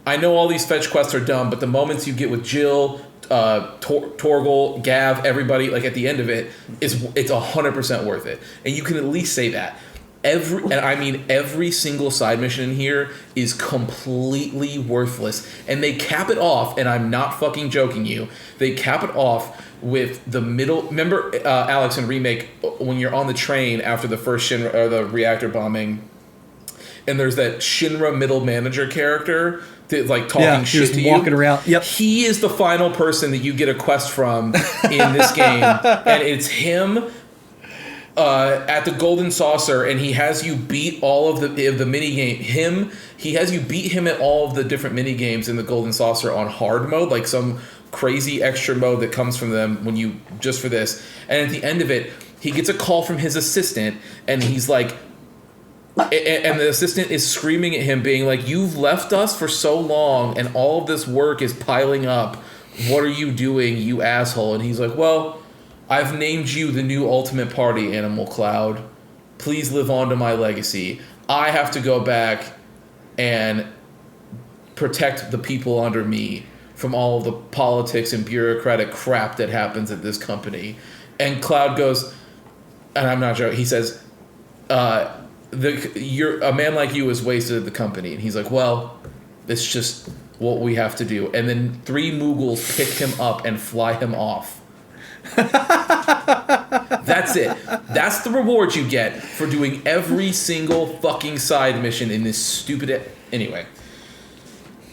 Speaker 2: I know all these fetch quests are dumb, but the moments you get with Jill, Torgal, Gav, everybody, like, at the end of it, it's 100% worth it, and you can at least say that. Every single side mission in here is completely worthless. And they cap it off, and I'm not fucking joking you, they cap it off with the middle... Remember, Alex, in Remake, when you're on the train after the first Shinra, or the reactor bombing, and there's that Shinra middle manager character that's like talking shit to you.
Speaker 1: Walking around. Yep.
Speaker 2: He is the final person that you get a quest from in this game, and it's him... at the Golden Saucer, and he has you beat all of the mini game. He has you beat him at all of the different mini games in the Golden Saucer on hard mode, like some crazy extra mode that comes from them when you just for this. And at the end of it, he gets a call from his assistant, and he's like, and the assistant is screaming at him, being like, "You've left us for so long, and all of this work is piling up. What are you doing, you asshole?" And he's like, "Well, I've named you the new ultimate party animal, Cloud. Please live on to my legacy. I have to go back and protect the people under me from all of the politics and bureaucratic crap that happens at this company." And Cloud goes, and I'm not joking, he says, a man like you is wasted at the company. And he's like, "Well, it's just what we have to do." And then 3 Moogles pick him up and fly him off. That's it. That's the reward you get for doing every single fucking side mission in this stupid... Anyway.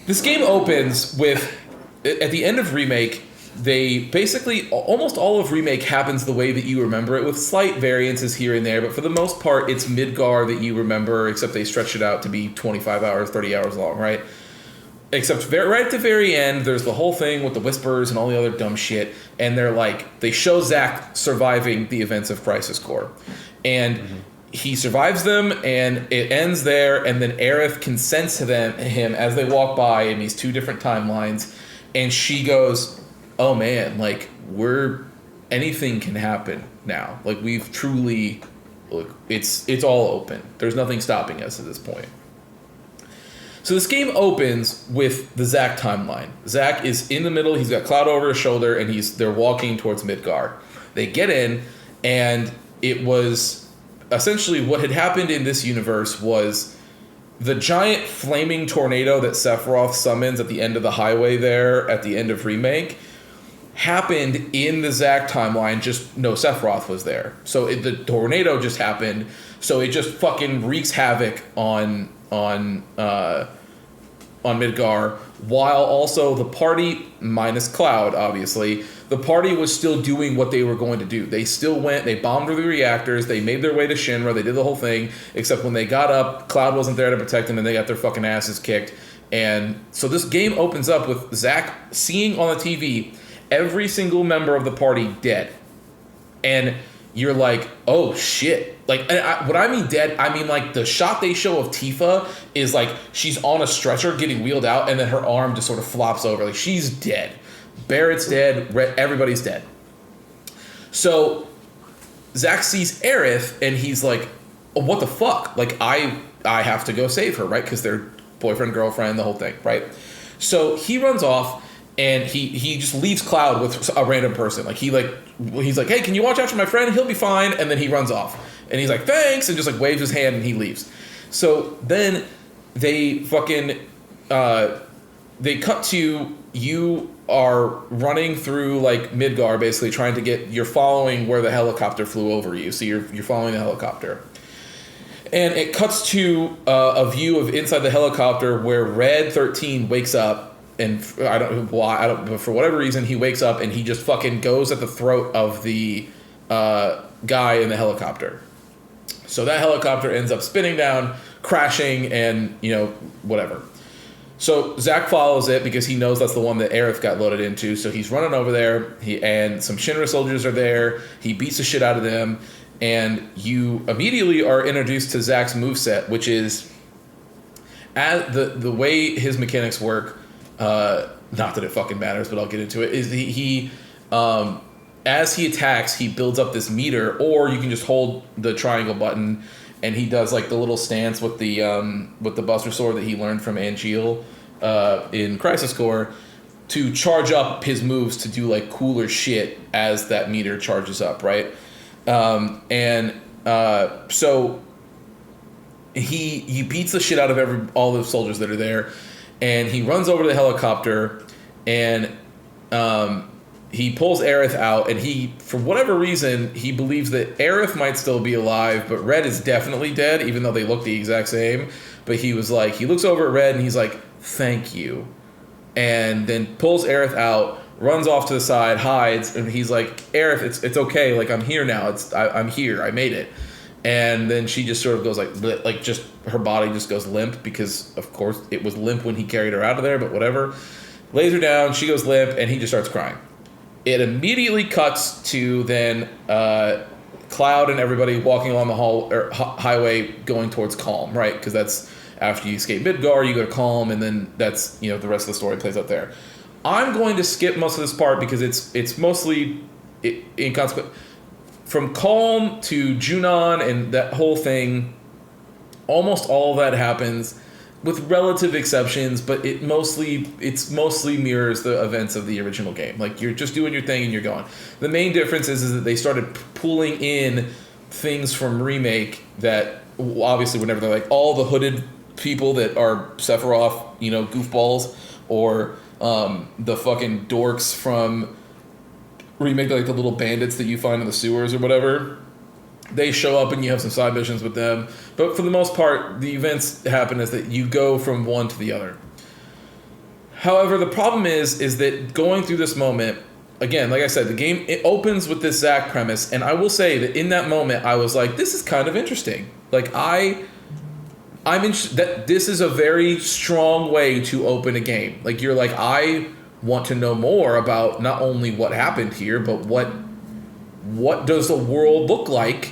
Speaker 2: This game opens with... At the end of Remake, they basically... Almost all of Remake happens the way that you remember it, with slight variances here and there, but for the most part, it's Midgar that you remember, except they stretch it out to be 25 hours, 30 hours long, right? Except right at the very end, there's the whole thing with the Whispers and all the other dumb shit, and they show Zack surviving the events of Crisis Core. And he survives them, and it ends there, and then Aerith consents to him as they walk by in these 2 different timelines, and she goes, "Oh man, like, anything can happen now. Like, we've truly, look, it's all open. There's nothing stopping us at this point." So this game opens with the Zack timeline. Zack is in the middle, he's got Cloud over his shoulder, and they're walking towards Midgar. They get in, and it was essentially what had happened in this universe was the giant flaming tornado that Sephiroth summons at the end of the highway there at the end of Remake happened in the Zack timeline, just no Sephiroth was there. So the tornado just happened, so it just fucking wreaks havoc on Midgar, while also the party, minus Cloud, obviously, the party was still doing what they were going to do. They still went, they bombed the reactors, they made their way to Shinra, they did the whole thing, except when they got up, Cloud wasn't there to protect them, and they got their fucking asses kicked. And so this game opens up with Zack seeing on the TV every single member of the party dead. And you're like, oh shit. Like, when I mean dead, I mean like the shot they show of Tifa is like she's on a stretcher getting wheeled out, and then her arm just sort of flops over. Like, she's dead. Barrett's dead. Everybody's dead. So Zack sees Aerith, and he's like, oh, what the fuck? Like, I have to go save her, right? Because they're boyfriend, girlfriend, the whole thing, right? So he runs off, and he just leaves Cloud with a random person. Like, he's like, hey, can you watch after my friend? He'll be fine. And then he runs off. And he's like, thanks, and just like waves his hand and he leaves. So then they fucking, they cut to you are running through like Midgar, basically trying to you're following where the helicopter flew over you. So you're following the helicopter. And it cuts to a view of inside the helicopter where Red 13 wakes up, and I don't know why, but for whatever reason, he wakes up and he just fucking goes at the throat of the guy in the helicopter. So that helicopter ends up spinning down, crashing, and, whatever. So Zack follows it because he knows that's the one that Aerith got loaded into. So he's running over there, and some Shinra soldiers are there. He beats the shit out of them. And you immediately are introduced to Zack's moveset, which is as the way his mechanics work. Not that it fucking matters, but I'll get into it. Is he as he attacks, he builds up this meter, or you can just hold the triangle button, and he does like the little stance with the Buster Sword that he learned from Angeal in Crisis Core to charge up his moves to do like cooler shit as that meter charges up, right? So he beats the shit out of all the soldiers that are there, and he runs over to the helicopter, and he pulls Aerith out, and he, for whatever reason, he believes that Aerith might still be alive, but Red is definitely dead, even though they look the exact same. But he was like, he looks over at Red and he's like, thank you. And then pulls Aerith out, runs off to the side, hides, and he's like, Aerith, it's okay, like I'm here now, I'm here, I made it. And then she just sort of goes like just her body just goes limp, because of course it was limp when he carried her out of there, but whatever. Lays her down, she goes limp, and he just starts crying. It immediately cuts to then Cloud and everybody walking along the highway going towards Calm, right? Because that's after you escape Midgar, you go to Calm, and then that's, the rest of the story plays out there. I'm going to skip most of this part because it's mostly inconsequential. From Calm to Junon and that whole thing, almost all of that happens with relative exceptions, but it's mostly mirrors the events of the original game. Like, you're just doing your thing and you're going. The main difference is that they started pulling in things from Remake that obviously whenever they're like all the hooded people that are Sephiroth, goofballs, or the fucking dorks from Remake, like the little bandits that you find in the sewers or whatever. They show up and you have some side missions with them. But for the most part, the events happen is that you go from one to the other. However, the problem is that going through this moment, again, like I said, the game, it opens with this Zack premise, and I will say that in that moment, I was like, this is kind of interesting. Like, I'm interested that this is a very strong way to open a game. Like, you're like, I want to know more about not only what happened here, but what does the world look like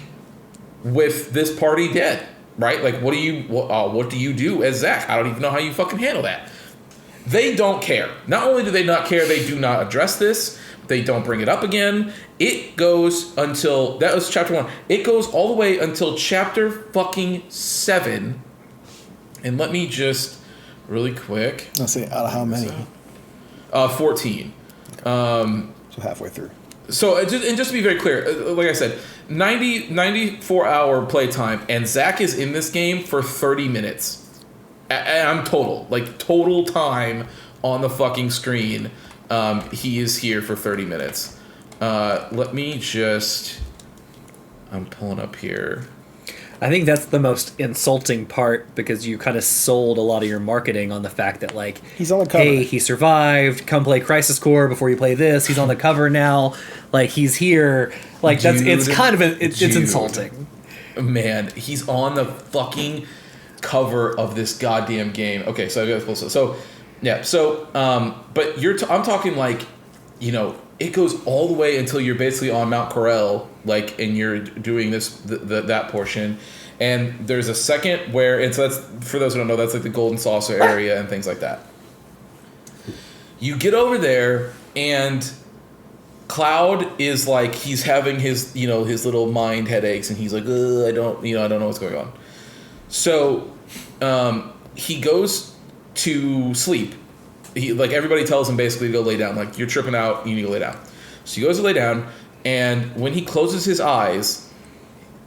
Speaker 2: with this party dead, right? Like, what do you do as Zack? I don't even know how you fucking handle that. They don't care. Not only do they not care, they do not address this. They don't bring it up again. It goes until, that was chapter 1. It goes all the way until chapter fucking 7. And let me just, really quick.
Speaker 3: Let's see, out of how many?
Speaker 2: 14.
Speaker 3: So halfway through.
Speaker 2: So, just to be very clear, like I said, 94-hour playtime, and Zack is in this game for 30 minutes. And I'm total time on the fucking screen. He is here for 30 minutes. Let me just... I'm pulling up here.
Speaker 1: I think that's the most insulting part, because you kind of sold a lot of your marketing on the fact that, like,
Speaker 3: he's on the cover.
Speaker 1: Hey, he survived. Come play Crisis Core before you play this. He's on the cover now. Like, he's here. Like, it's kind of it's insulting.
Speaker 2: Man, he's on the fucking cover of this goddamn game. Okay, so I got to pull so yeah. So but I'm talking like, it goes all the way until you're basically on Mount Corel, like, and you're doing that portion. And there's a second where, and so that's, for those who don't know, that's like the Golden Saucer area and things like that. You get over there, and Cloud is like, he's having his, his little mind headaches, and he's like, I don't know what's going on. So he goes to sleep. Like, everybody tells him basically to go lay down. Like, you're tripping out, you need to lay down. So he goes to lay down, and when he closes his eyes,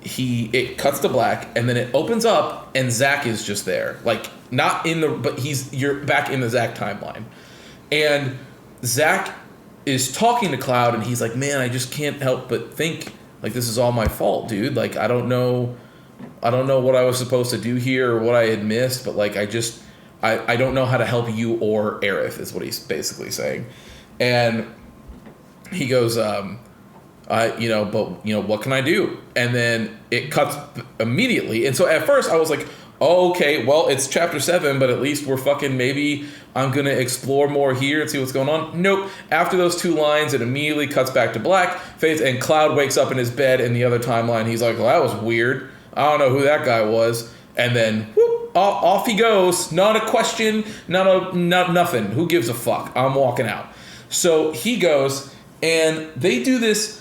Speaker 2: it cuts to black, and then it opens up, and Zack is just there, like not in the, but you're back in the Zack timeline, and Zack is talking to Cloud, and he's like, man, I just can't help but think like this is all my fault, dude. Like I don't know what I was supposed to do here or what I had missed, but like I don't know how to help you or Aerith is what he's basically saying, and he goes, what can I do? And then it cuts immediately. And so at first I was like, oh, okay, well, it's chapter 7, but at least we're maybe I'm going to explore more here and see what's going on. Nope. After those 2 lines, it immediately cuts back to black, fades, and Cloud wakes up in his bed in the other timeline. He's like, well, that was weird. I don't know who that guy was. And then, whoop, off he goes. Not a question, not nothing. Who gives a fuck? I'm walking out. So he goes, and they do this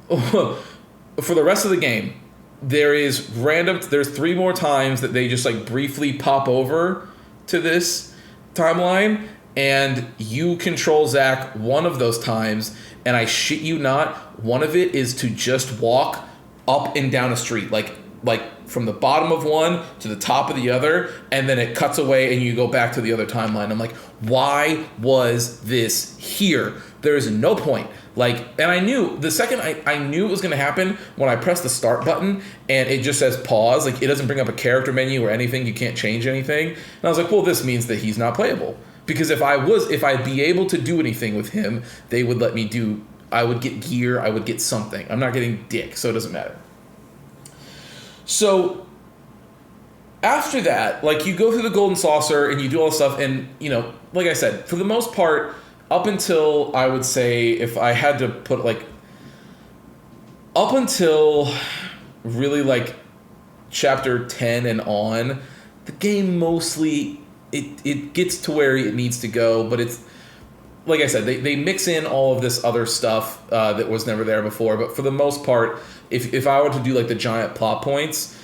Speaker 2: for the rest of the game. There's 3 more times that they just like briefly pop over to this timeline, and you control Zack one of those times, and I shit you not, one of it is to just walk up and down a street, like from the bottom of one to the top of the other, and then it cuts away and you go back to the other timeline. I'm like, why was this here? There is no point. Like, and I knew the second I knew it was going to happen when I pressed the start button and it just says pause. Like, it doesn't bring up a character menu or anything. You can't change anything. And I was like, well, this means that he's not playable, because if I'd be able to do anything with him, they would let me do. I would get gear. I would get something. I'm not getting dick, so it doesn't matter. So after that, like, you go through the Golden Saucer and you do all this stuff, and like I said, for the most part, up until I would say, if I had to put up until really like chapter 10 and on, the game mostly it gets to where it needs to go, but it's like I said, they mix in all of this other stuff that was never there before. But for the most part, if I were to do like the giant plot points,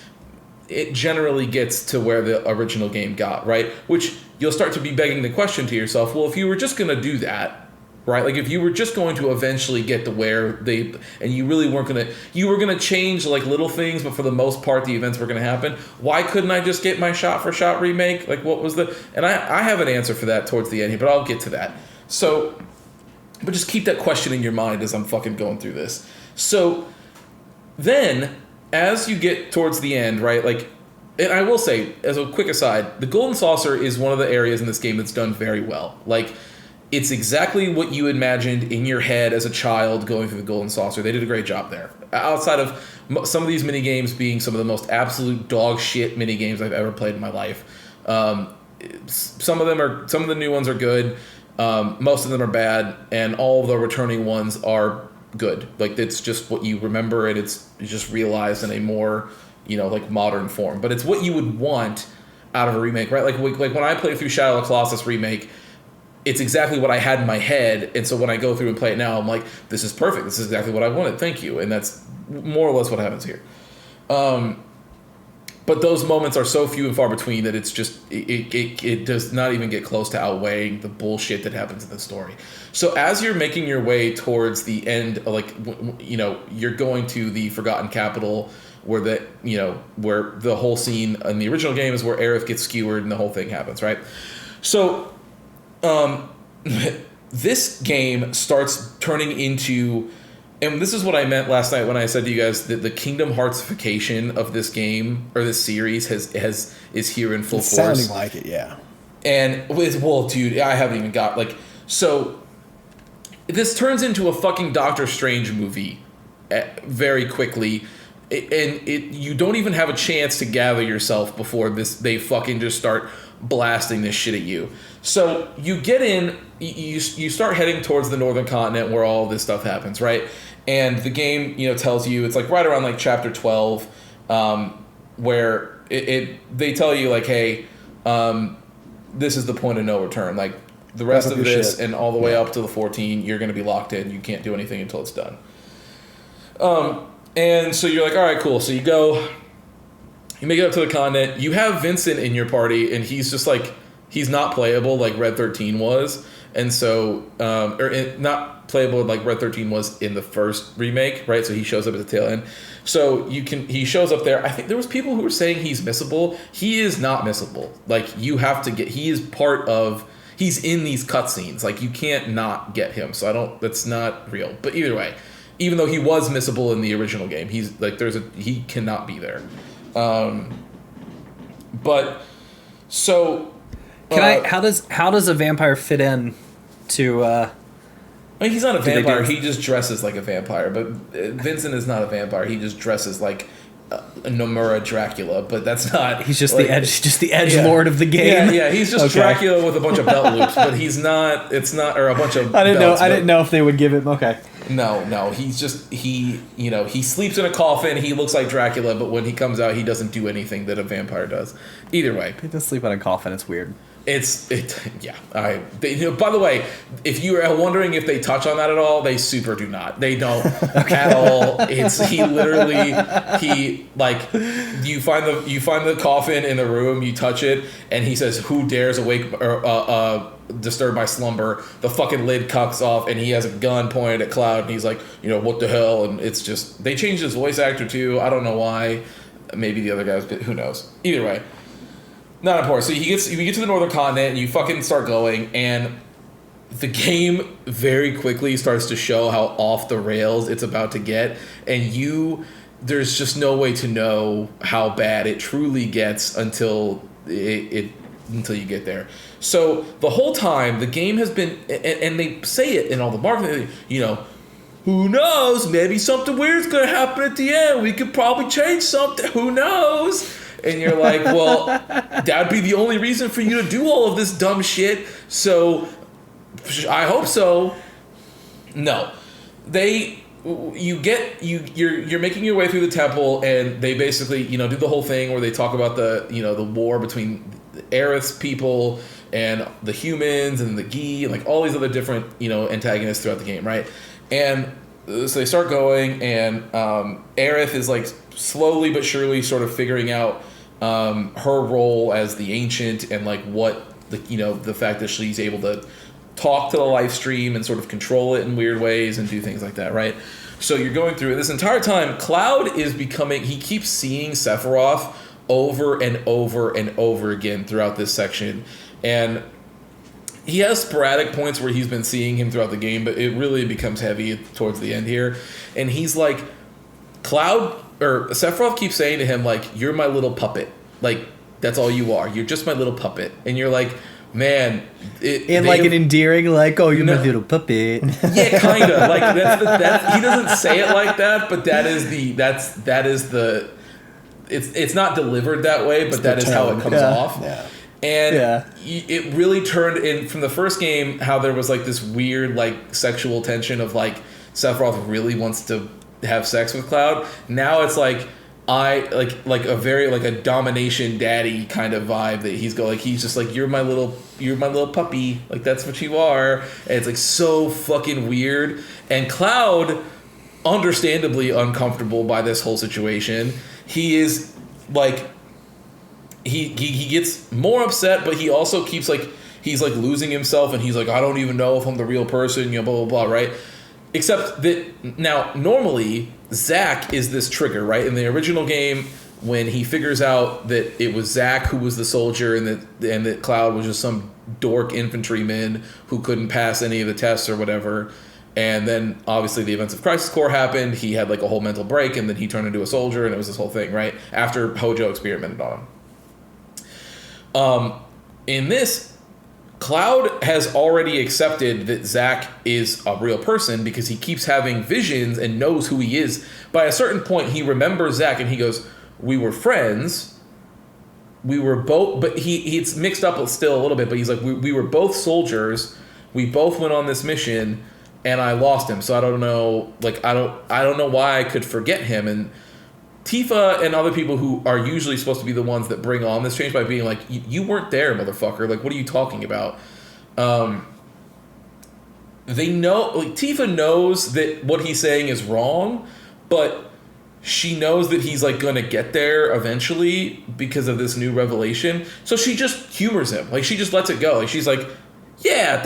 Speaker 2: it generally gets to where the original game got, right? Which you'll start to be begging the question to yourself, well, if you were just going to do that, right? Like if you were just going to eventually get to where and you really weren't going to, you were going to change like little things, but for the most part, the events were going to happen. Why couldn't I just get my shot for shot remake? Like what was and I have an answer for that towards the end here, but I'll get to that. So, but just keep that question in your mind as I'm fucking going through this. So then, as you get towards the end, right, like, and I will say, as a quick aside, the Golden Saucer is one of the areas in this game that's done very well. Like, it's exactly what you imagined in your head as a child going through the Golden Saucer. They did a great job there. Outside of some of these mini games being some of the most absolute dog shit mini games I've ever played in my life. Some of the new ones are good. Most of them are bad, and all of the returning ones are good. Like, it's just what you remember, and it's just realized in a more, like modern form. But it's what you would want out of a remake, right? Like when I played through Shadow of the Colossus remake, it's exactly what I had in my head, and so when I go through and play it now, I'm like, this is perfect. This is exactly what I wanted. Thank you. And that's more or less what happens here. But those moments are so few and far between that it's just it does not even get close to outweighing the bullshit that happens in the story. So as you're making your way towards the end, like you're going to the Forgotten Capital, where where the whole scene in the original game is where Aerith gets skewered and the whole thing happens, right? So this game starts turning into. And this is what I meant last night when I said to you guys that the Kingdom Heartsification of this game or this series is here in full force.
Speaker 3: Sounding like it, yeah.
Speaker 2: And dude, I haven't even got so this turns into a fucking Doctor Strange movie very quickly, and you don't even have a chance to gather yourself before they fucking just start blasting this shit at you. So you get in, you start heading towards the northern continent where all this stuff happens, right? And the game, tells you, it's like right around like chapter 12, where they tell you like, hey, this is the point of no return. Like the rest of this and all the way up to the 14, you're going to be locked in. You can't do anything until it's done. And so you're like, all right, cool. So you make it up to the continent. You have Vincent in your party, and he's just like, He's not playable like Red 13 was, and so not playable like Red 13 was in the first remake, right? So he shows up at the tail end. So he shows up there. I think there was people who were saying he's missable. He is not missable. Like you have to get. He is part of. He's in these cutscenes. Like you can't not get him. So that's not real. But either way, even though he was missable in the original game, he's like he cannot be there. But so
Speaker 1: how does a vampire fit in to
Speaker 2: I mean, he's not a vampire.
Speaker 1: do-
Speaker 2: He just dresses like a vampire. But Vincent is not a vampire. He just dresses like a Nomura Dracula. But that's not.
Speaker 1: he's just
Speaker 2: like,
Speaker 1: the edge lord of the game?
Speaker 2: Yeah. He's just
Speaker 1: Okay.
Speaker 2: Dracula with a bunch of belt loops. But he's not. It's not, or a bunch of.
Speaker 1: I
Speaker 2: belts,
Speaker 1: didn't know if they would give him. Okay.
Speaker 2: No. He's just he sleeps in a coffin. He looks like Dracula, but when he comes out, he doesn't do anything that a vampire does. Either way,
Speaker 1: He does sleep on a coffin. It's weird.
Speaker 2: By the way, if you are wondering if they touch on that at all, they super do not. They don't at all. You find the coffin in the room, you touch it, and he says, "Who dares awake or disturb my slumber?" The fucking lid cocks off, and he has a gun pointed at Cloud, and he's like, "What the hell?" And it's just they changed his voice actor too. I don't know why. Maybe the other guys, who knows? Either way. Not important. So you get to the northern continent and you fucking start going, and the game very quickly starts to show how off the rails it's about to get, and there's just no way to know how bad it truly gets until you get there. So the whole time the game has been, and they say it in all the marketing, who knows? Maybe something weird's gonna happen at the end. We could probably change something. Who knows? And you're like, well, that'd be the only reason for you to do all of this dumb shit. So, I hope so. No, you're making your way through the temple, and they basically, do the whole thing where they talk about the war between Aerith's people and the humans and the Gi and like all these other different antagonists throughout the game, right? And so they start going, and Aerith is like slowly but surely sort of figuring out her role as the ancient, and like what the fact that she's able to talk to the live stream and sort of control it in weird ways and do things like that, right? So you're going through it. This entire time, Cloud is he keeps seeing Sephiroth over and over and over again throughout this section, and he has sporadic points where he's been seeing him throughout the game, but it really becomes heavy towards the end here. And he's like, Sephiroth keeps saying to him, like, "You're my little puppet. Like, that's all you are. You're just my little puppet." And you're like, man.
Speaker 1: An endearing, like, "Oh, you're my little puppet."
Speaker 2: Yeah, kind of. Like, that's he doesn't say it like that, but it's not delivered that way, but that is how it comes off.
Speaker 3: Yeah.
Speaker 2: And it really turned in from the first game how there was like this weird like sexual tension of like Sephiroth really wants to have sex with Cloud. Now it's like like a very like a domination daddy kind of vibe that he's just like, you're my little puppy, like that's what you are. And it's like so fucking weird. And Cloud, understandably uncomfortable by this whole situation. He is like he gets more upset, but he also keeps like he's like losing himself, and he's like, I don't even know if I'm the real person, blah blah blah, right? Except that now normally Zack is this trigger, right? In the original game, when he figures out that it was Zack who was the soldier and that Cloud was just some dork infantryman who couldn't pass any of the tests or whatever. And then obviously the events of Crisis Core happened. He had like a whole mental break, and then he turned into a soldier, and it was this whole thing, right? After Hojo experimented on him. In this, Cloud has already accepted that Zack is a real person because he keeps having visions and knows who he is. By a certain point, he remembers Zack, and he goes, "We were friends. We were both," but it's mixed up still a little bit, but he's like, we were both soldiers. We both went on this mission, and I lost him. So I don't know, like, I don't know why I could forget him. And Tifa and other people who are usually supposed to be the ones that bring on this change by being like, you weren't there, motherfucker. Like, what are you talking about? They know, like, Tifa knows that what he's saying is wrong, but she knows that he's like gonna get there eventually because of this new revelation. So she just humors him. Like she just lets it go. Like she's like, yeah,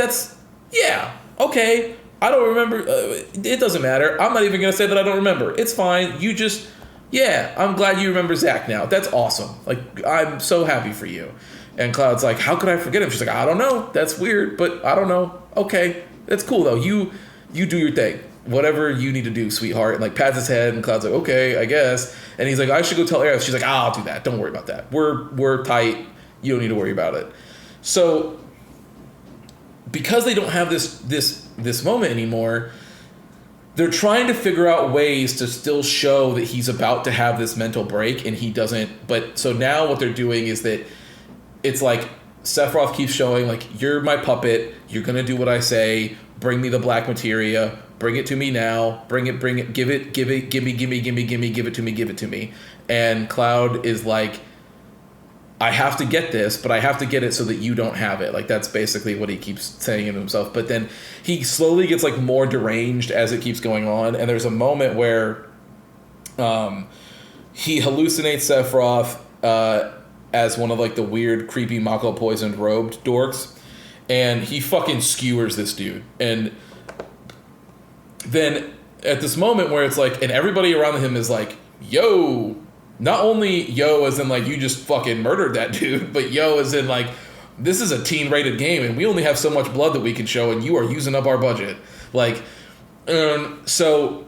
Speaker 2: okay. I don't remember. It doesn't matter. I'm not even gonna say that I don't remember. It's fine. You just, yeah. I'm glad you remember Zach now. That's awesome. Like I'm so happy for you. And Cloud's like, how could I forget him? She's like, I don't know. That's weird, but I don't know. Okay, that's cool though. You do your thing. Whatever you need to do, sweetheart. And like pats his head, and Cloud's like, okay, I guess. And he's like, I should go tell Aerith. She's like, I'll do that. Don't worry about that. We're tight. You don't need to worry about it. So because they don't have this moment anymore, they're trying to figure out ways to still show that he's about to have this mental break, and he doesn't. But so now what they're doing is that it's like Sephiroth keeps showing like, you're my puppet. You're gonna do what I say. Bring me the black materia. Bring it to me now. Bring it. Give it. Give me. Give it to me. And Cloud is like, I have to get this, but I have to get it so that you don't have it. Like that's basically what he keeps saying to himself. But then he slowly gets like more deranged as it keeps going on. And there's a moment where he hallucinates Sephiroth as one of like the weird, creepy Mako poisoned robed dorks. And he fucking skewers this dude. And then at this moment where it's like, and everybody around him is like, yo, not only yo as in like you just fucking murdered that dude, but yo as in like this is a teen rated game and we only have so much blood that we can show and you are using up our budget. Like, so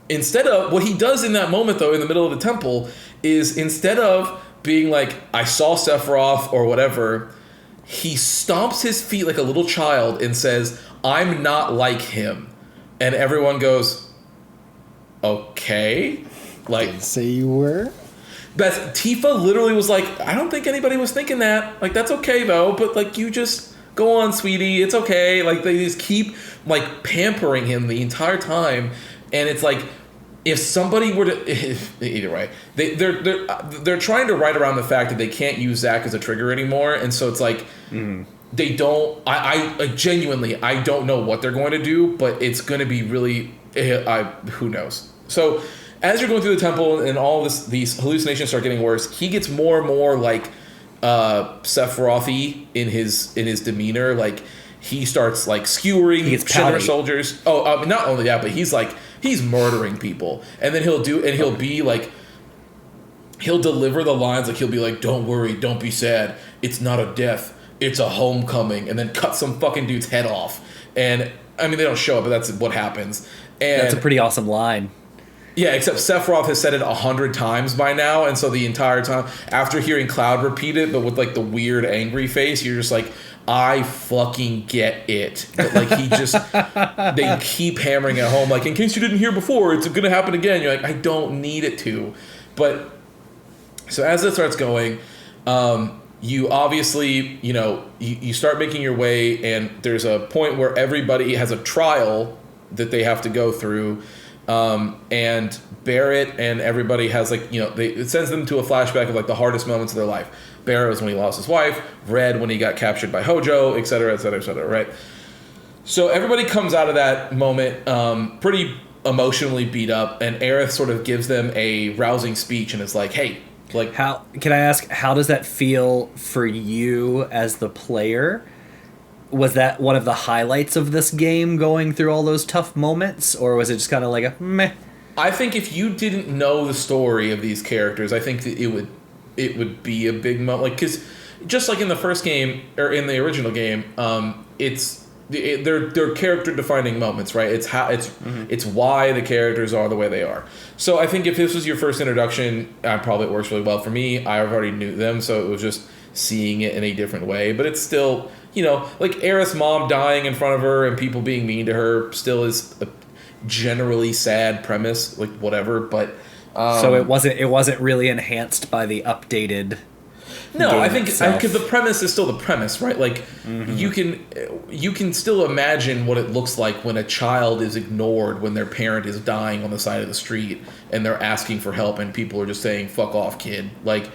Speaker 2: instead of what he does in that moment though in the middle of the temple is instead of being like, I saw Sephiroth or whatever, he stomps his feet like a little child and says, I'm not like him. And everyone goes, okay. Like,
Speaker 3: Didn't say you were.
Speaker 2: Beth, Tifa literally was like, I don't think anybody was thinking that. Like, that's okay though, but like, you just go on, sweetie. It's okay. Like, they just keep like pampering him the entire time. And it's like, if somebody were to, either way, they're trying to write around the fact that they can't use Zack as a trigger anymore, and so it's like they don't. I genuinely I don't know what they're going to do, but it's going to be really who knows. So as you're going through the temple and all these hallucinations start getting worse, he gets more and more like Sephiroth-y in his demeanor. Like he starts like skewering Shinra soldiers. Not only that, but he's murdering people, and then he'll deliver the lines like he'll be like, don't worry, don't be sad, it's not a death, it's a homecoming, and then cut some fucking dude's head off. And I mean, they don't show it, but that's what happens. And
Speaker 1: that's a pretty awesome line.
Speaker 2: Yeah, except Sephiroth has said it 100 times by now, and so the entire time after hearing Cloud repeat it, but with like the weird angry face, you're just like, I fucking get it. But like he just, they keep hammering it home. Like, in case you didn't hear before, it's gonna happen again. You're like, I don't need it to. But so as it starts going, you obviously, you start making your way, and there's a point where everybody has a trial that they have to go through. And Barrett and everybody has like, it sends them to a flashback of like the hardest moments of their life. Barrett was when he lost his wife, Red when he got captured by Hojo, et cetera, right? So everybody comes out of that moment pretty emotionally beat up, and Aerith sort of gives them a rousing speech and is like, hey, like...
Speaker 1: How can I ask, how does that feel for you as the player? Was that one of the highlights of this game, going through all those tough moments, or was it just kind of like a meh?
Speaker 2: I think if you didn't know the story of these characters, I think that it would be a big moment. Like, because just like in the first game or in the original game, they're character defining moments, right? It's how it's why the characters are the way they are. So I think if this was your first introduction, probably it works really well for me. I already knew them, so it was just seeing it in a different way. But it's still, like Aerith's mom dying in front of her and people being mean to her still is a generally sad premise, like whatever. But
Speaker 1: so it wasn't really enhanced by the updated.
Speaker 2: No, I think because the premise is still the premise, right? Like you can still imagine what it looks like when a child is ignored when their parent is dying on the side of the street and they're asking for help and people are just saying "fuck off, kid." Like,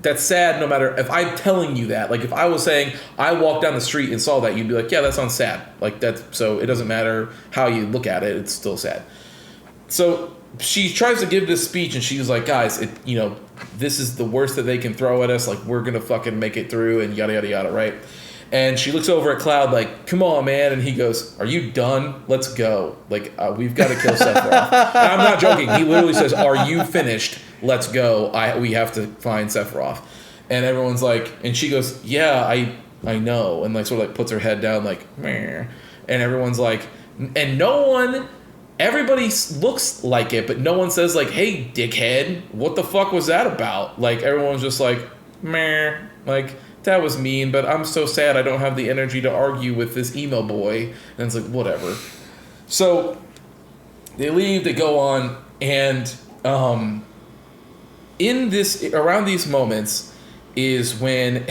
Speaker 2: that's sad no matter if I'm telling you that. Like, if I was saying I walked down the street and saw that, you'd be like, yeah, that sounds sad. Like, so it doesn't matter how you look at it, it's still sad. So she tries to give this speech, and she's like, guys, this is the worst that they can throw at us. Like, we're going to fucking make it through, and yada, yada, yada, right? And she looks over at Cloud like, come on, man. And he goes, are you done? Let's go. Like, we've got to kill Sephiroth. And I'm not joking. He literally says, are you finished? Let's go. We have to find Sephiroth. And everyone's like, and she goes, yeah, I know. And like sort of like puts her head down like, meh. And everyone's like, and everybody looks like it, but no one says like, hey, dickhead, what the fuck was that about? Like, everyone's just like, meh. Like, that was mean, but I'm so sad I don't have the energy to argue with this emo boy. And it's like, whatever. So they leave, they go on, and around these moments is when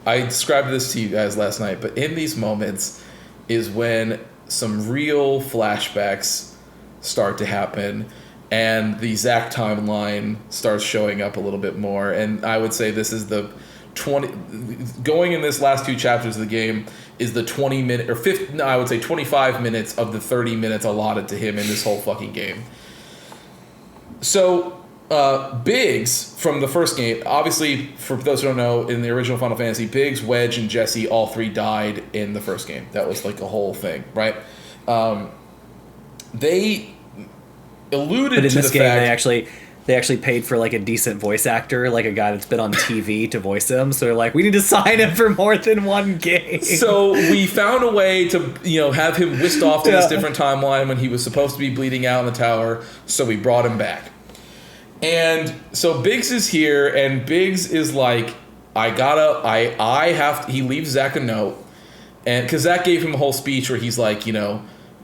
Speaker 2: I described this to you guys last night, but in these moments is when some real flashbacks start to happen, and the Zack timeline starts showing up a little bit more. And I would say this is the going in this last two chapters of the game is the 20-minute, or 50, no, I would say 25 minutes of the 30 minutes allotted to him in this whole fucking game. So, Biggs from the first game, obviously, for those who don't know, in the original Final Fantasy, Biggs, Wedge, and Jesse, all three died in the first game. That was like a whole thing, right? They alluded
Speaker 1: but in
Speaker 2: to
Speaker 1: this
Speaker 2: the
Speaker 1: game,
Speaker 2: fact
Speaker 1: they actually paid for like a decent voice actor, like a guy that's been on TV to voice him. So they're like, we need to sign him for more than one game.
Speaker 2: So we found a way to, have him whisked off to this different timeline when he was supposed to be bleeding out in the tower. So we brought him back. And so Biggs is here, and Biggs is like, he leaves Zack a note. And because Zack gave him a whole speech where he's like,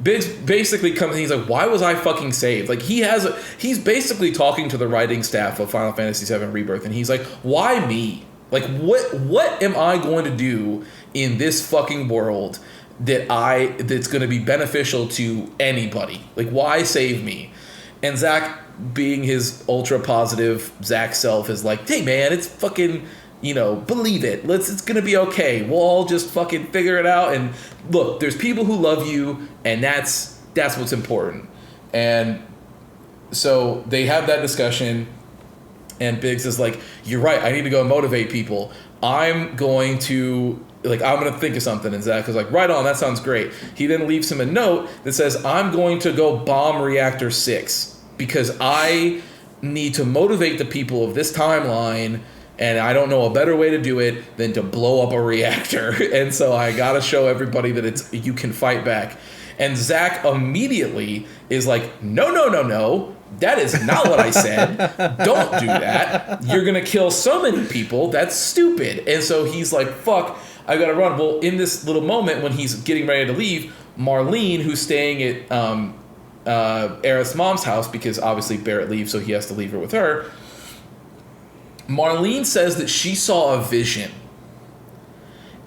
Speaker 2: Biggs basically comes and he's like, why was I fucking saved? Like, he's basically talking to the writing staff of Final Fantasy VII Rebirth, and he's like, why me? Like, what am I going to do in this fucking world that's going to be beneficial to anybody? Like, why save me? And Zack, being his ultra positive Zack self, is like, hey man, it's fucking, believe it. It's gonna be okay. We'll all just fucking figure it out. And look, there's people who love you, and that's what's important. And so they have that discussion, and Biggs is like, you're right, I need to go motivate people. I'm going to think of something. And Zack is like, right on, that sounds great. He then leaves him a note that says, I'm going to go bomb Reactor 6 because I need to motivate the people of this timeline, and I don't know a better way to do it than to blow up a reactor. And so I gotta show everybody that you can fight back. And Zack immediately is like, no, that is not what I said. Don't do that. You're gonna kill so many people. That's stupid. And so he's like, fuck, I gotta run. Well, in this little moment when he's getting ready to leave, Marlene, who's staying at Aerith's mom's house, because obviously Barrett leaves, so he has to leave her with her. Marlene says that she saw a vision,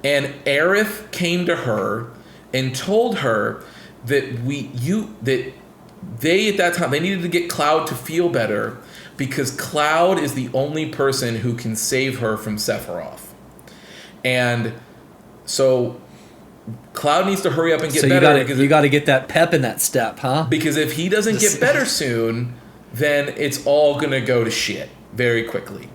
Speaker 2: and Aerith came to her and told her that they at that time, they needed to get Cloud to feel better because Cloud is the only person who can save her from Sephiroth. And so Cloud needs to hurry up and get better.
Speaker 1: You got to get that pep in that step, huh?
Speaker 2: Because if he doesn't get better soon, then it's all going to go to shit very quickly.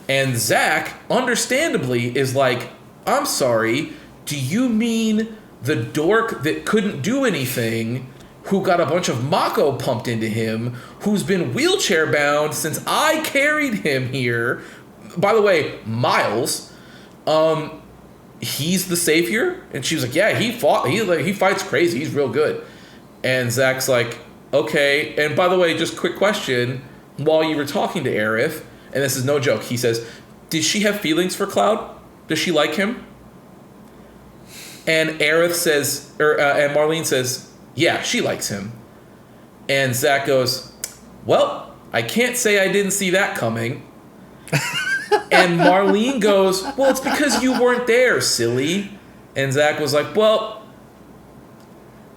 Speaker 2: And Zack, understandably, is like, I'm sorry, do you mean the dork that couldn't do anything, who got a bunch of Mako pumped into him, who's been wheelchair bound since I carried him here? By the way, Miles, he's the savior? And she was like, yeah, he fights crazy, he's real good. And Zack's like, okay. And by the way, just quick question, while you were talking to Aerith, and this is no joke, he says, did she have feelings for Cloud? Does she like him? And Aerith says, and Marlene says, yeah, she likes him. And Zack goes, well, I can't say I didn't see that coming. And Marlene goes, well, it's because you weren't there, silly. And Zack was like, well,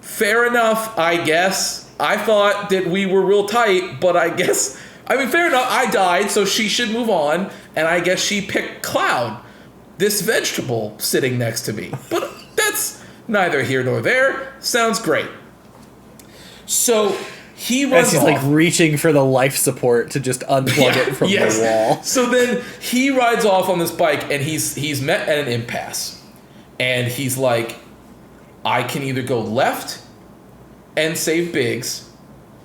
Speaker 2: fair enough, I guess. I thought that we were real tight, but I guess, fair enough, I died, so she should move on. And I guess she picked Cloud, this vegetable sitting next to me. But that's neither here nor there. Sounds great. So he
Speaker 1: As
Speaker 2: runs
Speaker 1: he's
Speaker 2: off.
Speaker 1: like reaching for the life support to just unplug it from the wall.
Speaker 2: So then he rides off on this bike, and he's met at an impasse, and he's like, I can either go left and save Biggs,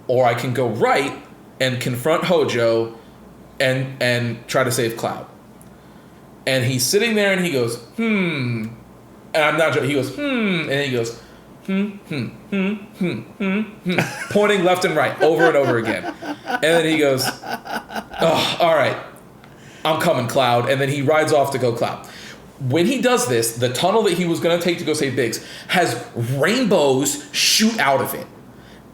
Speaker 2: or I can go right and confront Hojo and try to save Cloud. And he's sitting there and he goes, and I'm not joking, he goes, and then he goes, pointing left and right over and over again. And then he goes, oh, all right, I'm coming, Cloud. And then he rides off to go Cloud. When he does this, the tunnel that he was going to take to go save Biggs has rainbows shoot out of it.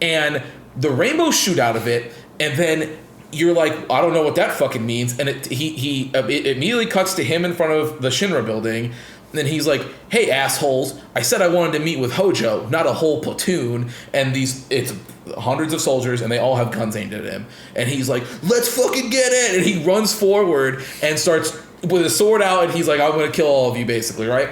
Speaker 2: And the rainbows shoot out of it, and then you're like, I don't know what that fucking means. And it immediately cuts to him in front of the Shinra building. And then he's like, hey, assholes, I said I wanted to meet with Hojo, not a whole platoon. And it's hundreds of soldiers, and they all have guns aimed at him. And he's like, let's fucking get it. And he runs forward and starts with his sword out, and he's like, I'm going to kill all of you, basically, right?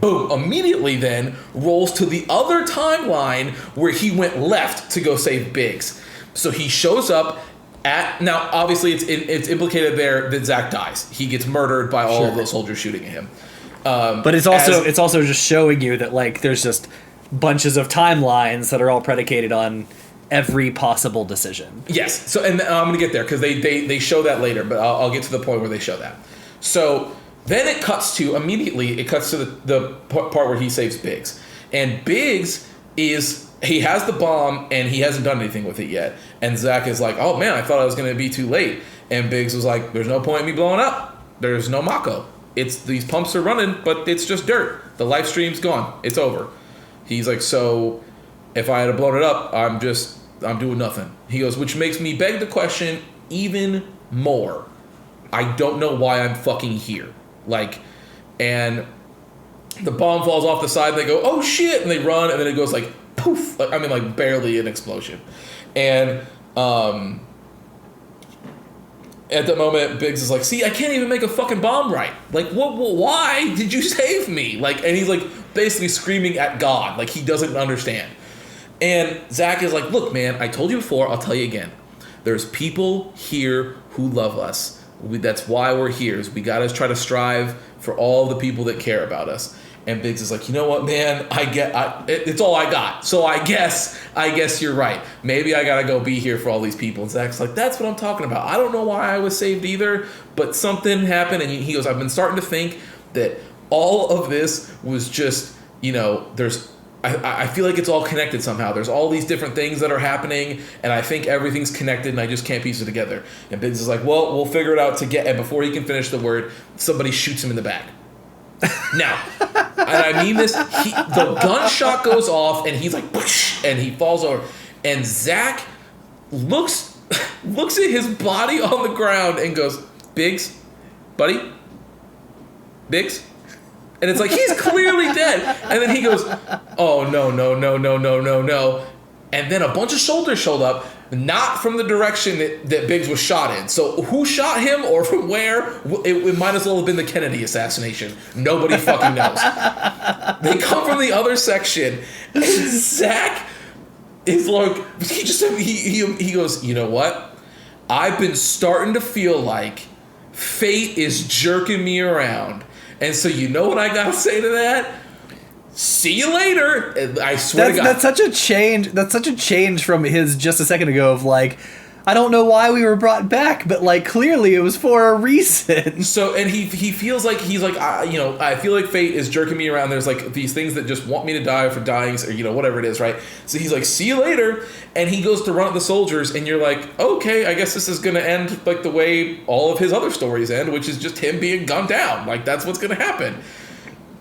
Speaker 2: Boom. Immediately then rolls to the other timeline where he went left to go save Biggs. So he shows up now obviously it's implicated there that Zack dies. He gets murdered by all of those soldiers shooting at him.
Speaker 1: But it's also just showing you that like there's just bunches of timelines that are all predicated on every possible decision.
Speaker 2: Yes. So and I'm going to get there because they show that later, but I'll get to the point where they show that. So then it cuts to the part where he saves Biggs. And Biggs he has the bomb and he hasn't done anything with it yet. And Zack is like, oh man, I thought I was going to be too late. And Biggs was like, there's no point in me blowing up. There's no Mako. These pumps are running, but it's just dirt. The live stream's gone. It's over. He's like, so if I had blown it up, I'm doing nothing. He goes, which makes me beg the question even more. I don't know why I'm fucking here. And the bomb falls off the side and they go, oh shit, and they run, and then it goes like poof, like barely an explosion. And at that moment, Biggs is like, see, I can't even make a fucking bomb right. Like, why did you save me? And he's like basically screaming at God, like he doesn't understand. And Zack is like, look, man, I told you before, I'll tell you again. There's people here who love us. That's why we're here. Is we gotta try to strive for all the people that care about us. And Biggs is like, you know what, man? It's all I got. So I guess you're right. Maybe I gotta go be here for all these people. And Zack's like, that's what I'm talking about. I don't know why I was saved either, but something happened. And he goes, I've been starting to think that all of this was just, I feel like it's all connected somehow. There's all these different things that are happening, and I think everything's connected, and I just can't piece it together. And Biggs is like, well, we'll figure it out and before he can finish the word, somebody shoots him in the back. Now, and I mean this, the gunshot goes off, and he's like, whoosh, and he falls over. And Zack looks at his body on the ground and goes, Biggs, buddy? Biggs? And it's like, he's clearly dead. And then he goes, oh, no. And then a bunch of soldiers showed up, not from the direction that Biggs was shot in. So who shot him or from where? It might as well have been the Kennedy assassination. Nobody fucking knows. They come from the other section. And Zack is like, he goes, you know what? I've been starting to feel like fate is jerking me around. And so you know what I gotta say to that? See you later. I swear to God.
Speaker 1: That's such a change. That's such a change from his just a second ago of like, I don't know why we were brought back, but like clearly it was for a reason.
Speaker 2: So and he feels like he's like I feel like fate is jerking me around. There's like these things that just want me to die for dying, or whatever it is, right? So he's like, see you later, and he goes to run at the soldiers, and you're like, okay, I guess this is gonna end like the way all of his other stories end, which is just him being gunned down. Like that's what's gonna happen.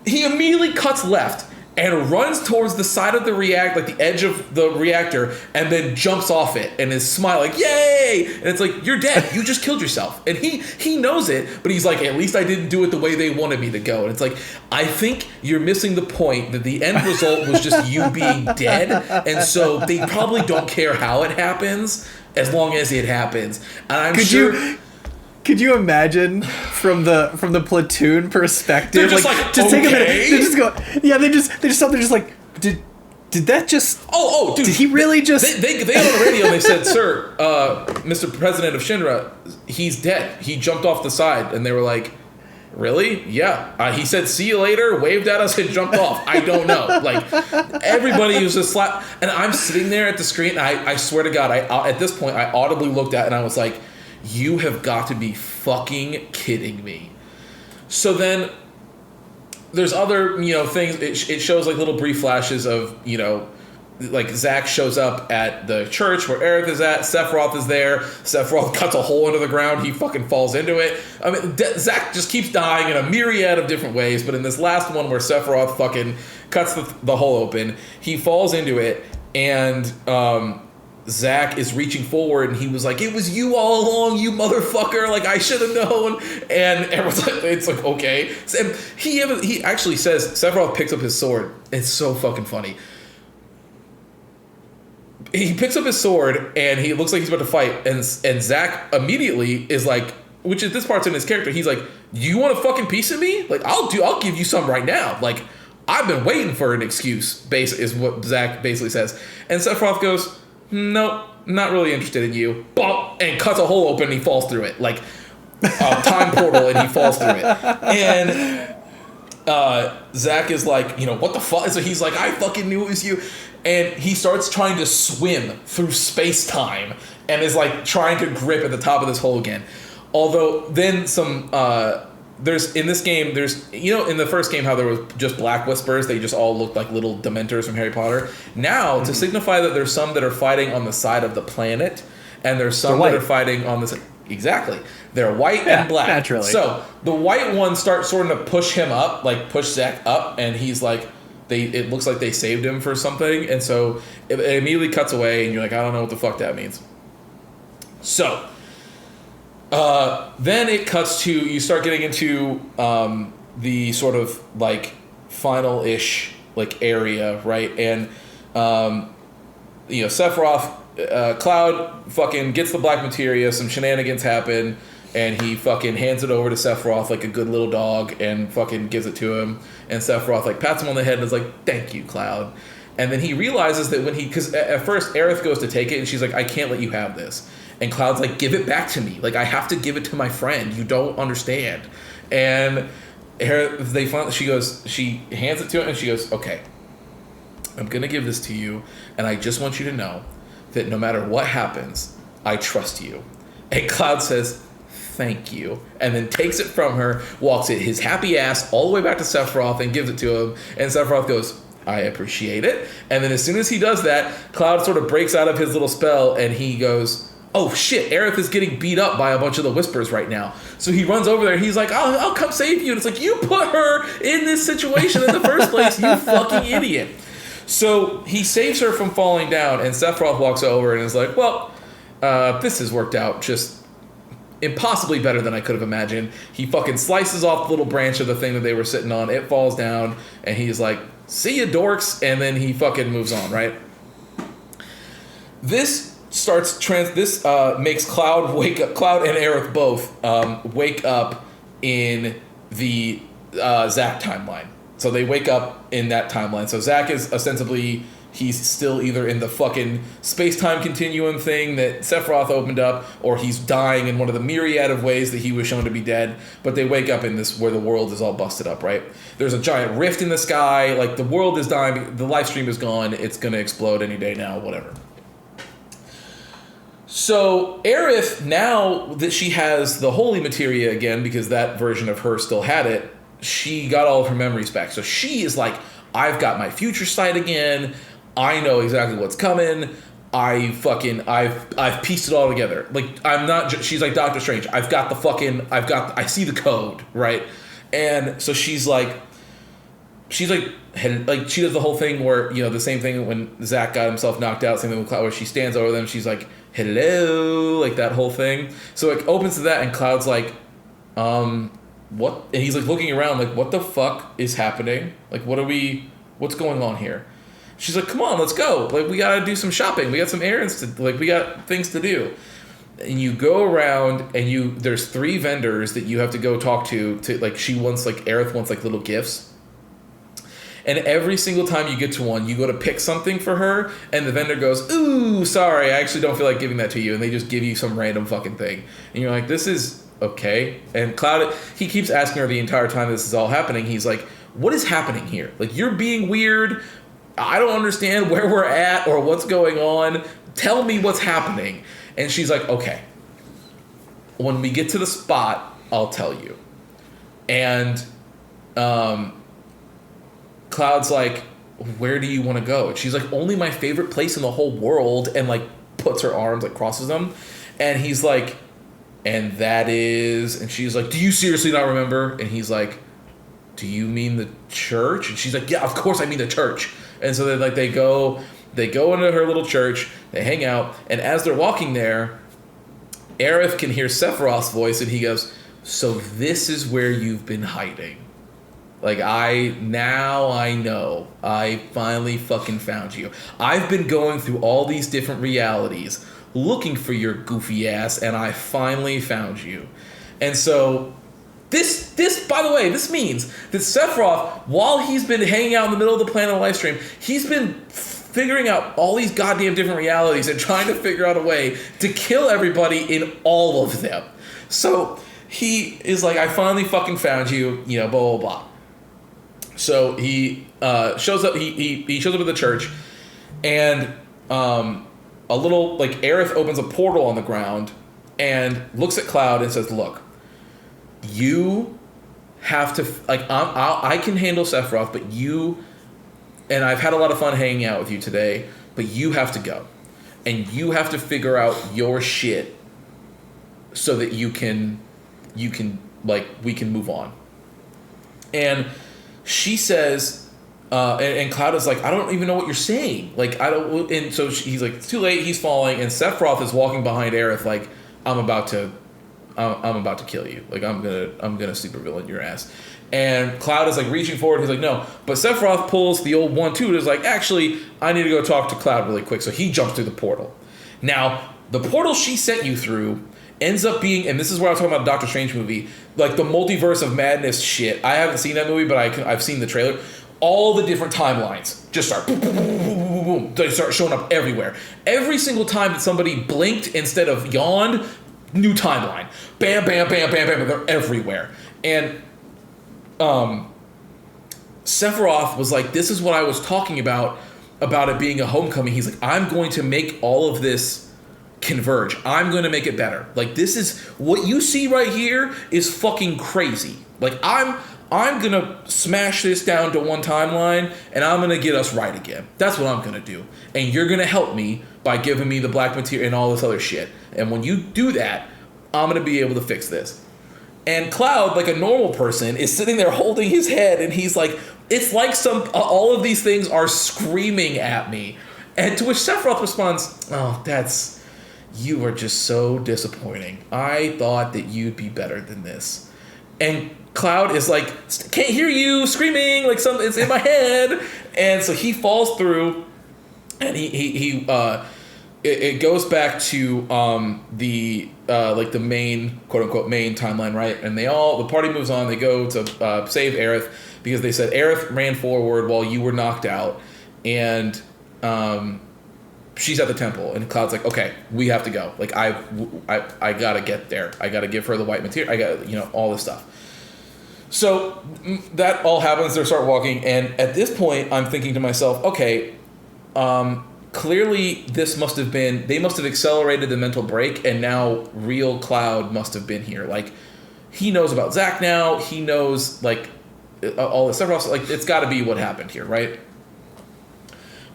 Speaker 2: He immediately cuts left and runs towards the side of the the edge of the reactor, and then jumps off it and is smiling, yay! And it's like, you're dead. You just killed yourself. And he knows it, but he's like, at least I didn't do it the way they wanted me to go. And it's like, I think you're missing the point that the end result was just you being dead, and so they probably don't care how it happens as long as it happens. And I'm sure...
Speaker 1: Could you imagine from the platoon perspective?
Speaker 2: They're just like
Speaker 1: just
Speaker 2: okay.
Speaker 1: Take a minute. They just go. Yeah, they just stop. They're just like, Did that just...
Speaker 2: Oh, dude.
Speaker 1: Did he really just...
Speaker 2: They got on the radio and they said, "Sir, Mr. President of Shinra, he's dead. He jumped off the side." And they were like, "Really? Yeah." He said, "See you later," waved at us and jumped off. I don't know. Like, everybody was just slap. And I'm sitting there at the screen. I swear to God, at this point, I audibly looked at it and I was like, you have got to be fucking kidding me. So then there's other, things. It shows like little brief flashes of, like Zack shows up at the church where Aerith is at. Sephiroth is there. Sephiroth cuts a hole into the ground. He fucking falls into it. I mean, Zack just keeps dying in a myriad of different ways. But in this last one where Sephiroth fucking cuts the hole open, he falls into it, and Zack is reaching forward, and he was like, "It was you all along, you motherfucker! Like, I should have known." And everyone's like, "It's like, okay." And he actually says, Sephiroth picks up his sword. It's so fucking funny. He picks up his sword and he looks like he's about to fight, and Zack immediately is like, which is this part's in his character, he's like, "You want a fucking piece of me? Like, I'll give you some right now. Like, I've been waiting for an excuse," is what Zack basically says. And Sephiroth goes, "Nope, not really interested in you." Bump, and cuts a hole open and he falls through it. Like a time portal, and he falls through it. And Zack is like, "What the fuck?" So he's like, "I fucking knew it was you." And he starts trying to swim through space-time and is like trying to grip at the top of this hole again. Although then there's in this game, in the first game how there was just black whispers, they just all looked like little Dementors from Harry Potter. Now, to signify that there's some that are fighting on the side of the planet, and there's some that are fighting on this. Exactly. They're white and black.
Speaker 1: Naturally.
Speaker 2: So the white ones start sort of push him up, like push Zack up, and he's like, it looks like they saved him for something, and so it immediately cuts away, and you're like, I don't know what the fuck that means. So then it cuts to, you start getting into the sort of like final-ish like area, right? And Sephiroth, Cloud fucking gets the black materia, some shenanigans happen, and he fucking hands it over to Sephiroth like a good little dog and fucking gives it to him. And Sephiroth like pats him on the head and is like, "Thank you, Cloud." And then he realizes that because at first Aerith goes to take it and she's like, "I can't let you have this." And Cloud's like, "Give it back to me. Like, I have to give it to my friend. You don't understand." And she hands it to him and she goes, "Okay, I'm going to give this to you. And I just want you to know that no matter what happens, I trust you." And Cloud says, "Thank you," and then takes it from her, walks it his happy ass all the way back to Sephiroth and gives it to him. And Sephiroth goes, "I appreciate it." And then as soon as he does that, Cloud sort of breaks out of his little spell and he goes, "Oh shit, Aerith is getting beat up by a bunch of the Whispers right now." So he runs over there. He's like, I'll come save you. And it's like, you put her in this situation in the first place, you fucking idiot. So he saves her from falling down, and Sephiroth walks over and is like, "Well, this has worked out just impossibly better than I could have imagined." He fucking slices off the little branch of the thing that they were sitting on. It falls down, and he's like, "See ya, dorks," and then he fucking moves on, right? This makes Cloud wake up. Cloud and Aerith both wake up in the Zack timeline. So they wake up in that timeline. So Zack is ostensibly, he's still either in the fucking space-time continuum thing that Sephiroth opened up, or he's dying in one of the myriad of ways that he was shown to be dead. But they wake up in this where the world is all busted up, right? There's a giant rift in the sky. Like, the world is dying. The live stream is gone. It's going to explode any day now, whatever. So Aerith, now that she has the holy materia again, because that version of her still had it, she got all of her memories back. So she is like, "I've got my future sight again. I know exactly what's coming. I've pieced it all together." Like, I'm not, she's like Doctor Strange. I see the code, right? And so she's like, she does the whole thing where, the same thing when Zack got himself knocked out, same thing with Cloud, where she stands over them, she's like, "Hello," like that whole thing. So it opens to that, and Cloud's like, what? And he's like looking around like, what the fuck is happening? Like, what's going on here? She's like, "Come on, let's go. Like, we gotta do some shopping. We got some errands we got things to do." And you go around and there's 3 vendors that you have to go talk to like, Aerith wants like little gifts. And every single time you get to one, you go to pick something for her, and the vendor goes, ooh, sorry, I actually don't feel like giving that to you. And they just give you some random fucking thing. And you're like, this is okay. And Cloud, he keeps asking her the entire time this is all happening. He's like, what is happening here? Like, you're being weird. I don't understand where we're at or what's going on. Tell me what's happening. And she's like, okay. When we get to the spot, I'll tell you. And Cloud's like, where do you want to go? And she's like, only my favorite place in the whole world. And like puts her arms, like crosses them. And he's like, and that is, and she's like, do you seriously not remember? And he's like, do you mean the church? And she's like, yeah, of course I mean the church. And so then like they go into her little church, they hang out, and as they're walking there, Aerith can hear Sephiroth's voice, and he goes, so this is where you've been hiding. Like, I know. I finally fucking found you. I've been going through all these different realities looking for your goofy ass, and I finally found you. And so this by the way, this means that Sephiroth, while he's been hanging out in the middle of the planet live stream, he's been figuring out all these goddamn different realities and trying to figure out a way to kill everybody in all of them. So he is like, I finally fucking found you, you know, blah, blah, blah. So he shows up, he shows up at the church, and a little, like, Aerith opens a portal on the ground and looks at Cloud and says, look, you have to, like, I can handle Sephiroth, but you, and I've had a lot of fun hanging out with you today, but you have to go. And you have to figure out your shit so that you can, like, we can move on. And she says, and Cloud is like, I don't even know what you're saying. Like, I don't, and so he's like, it's too late, he's falling, and Sephiroth is walking behind Aerith like, I'm about to kill you. Like, I'm gonna supervillain your ass. And Cloud is like reaching forward, he's like, no. But Sephiroth pulls the old 1-2 and is like, actually, I need to go talk to Cloud really quick. So he jumps through the portal. Now, the portal she sent you through ends up being, and this is where I was talking about the Doctor Strange movie, like the multiverse of madness shit. I haven't seen that movie, but I've seen the trailer. All the different timelines just start boom, boom, boom, boom, boom, boom. They start showing up everywhere. Every single time that somebody blinked instead of yawned, new timeline. Bam, bam, bam, bam, bam. They're everywhere. And Sephiroth was like, this is what I was talking about it being a homecoming. He's like, I'm going to make all of this converge. I'm going to make it better. Like, this is what you see right here is fucking crazy. Like, I'm going to smash this down to one timeline, and I'm going to get us right again. That's what I'm going to do. And you're going to help me by giving me the black material and all this other shit. And when you do that, I'm going to be able to fix this. And Cloud, like a normal person, is sitting there holding his head, and he's like, it's like all of these things are screaming at me. And to which Sephiroth responds, oh, you are just so disappointing. I thought that you'd be better than this. And Cloud is like, can't hear you screaming, like something, it's in my head. And so he falls through, and it goes back to the main, quote unquote, main timeline, right? And the party moves on. They go to save Aerith because they said Aerith ran forward while you were knocked out, and she's at the temple. And Cloud's like, okay, we have to go. Like, I gotta get there. I gotta give her the white material. I got, all this stuff. So that all happens. They start walking, and at this point, I'm thinking to myself, okay, clearly they must have accelerated the mental break, and now real Cloud must have been here. Like, he knows about Zack now. He knows, like, all this stuff. Like, it's got to be what happened here, right?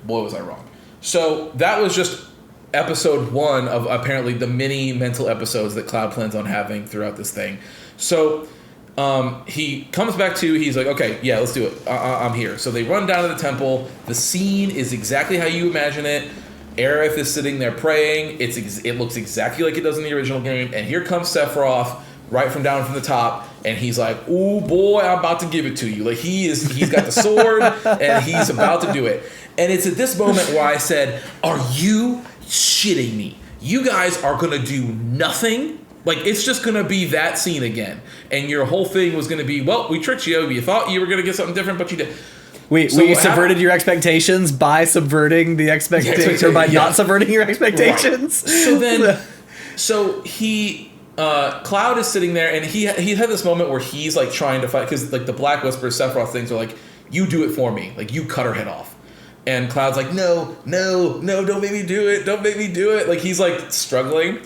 Speaker 2: Boy, was I wrong. So that was just episode 1 of apparently the many mental episodes that Cloud plans on having throughout this thing. So he comes back to, he's like, okay, yeah, let's do it. I'm here. So they run down to the temple. The scene is exactly how you imagine it. Aerith is sitting there praying. It looks exactly like it does in the original game. And here comes Sephiroth right from down from the top. And he's like, oh boy, I'm about to give it to you. Like, he's got the sword and he's about to do it. And it's at this moment where I said, are you shitting me? You guys are going to do nothing? Like, it's just going to be that scene again. And your whole thing was going to be, well, we tricked you. You thought you were going to get something different, but you did.
Speaker 1: We subverted your expectations by subverting the expectations, or by not subverting your expectations.
Speaker 2: Right. So he Cloud is sitting there, and he had this moment where he's like trying to fight, because like the Black Whisper Sephiroth things are like, you do it for me, like you cut her head off, and Cloud's like, no, don't make me do it, like he's like struggling.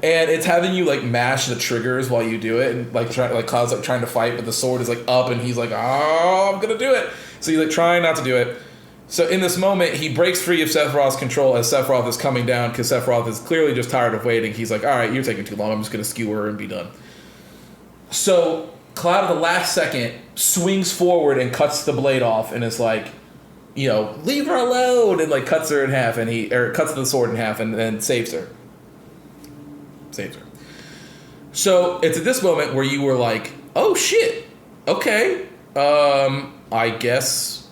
Speaker 2: And it's having you like mash the triggers while you do it, and like Cloud's like trying to fight, but the sword is like up, and he's like, oh, I'm gonna do it. So he's like trying not to do it. So in this moment, he breaks free of Sephiroth's control as Sephiroth is coming down, because Sephiroth is clearly just tired of waiting. He's like, all right, you're taking too long. I'm just gonna skewer and be done. So Cloud at the last second swings forward and cuts the blade off, and is like, you know, leave her alone, and like cuts her in half, and cuts the sword in half, and then saves her. So it's at this moment where you were like, oh shit, okay, I guess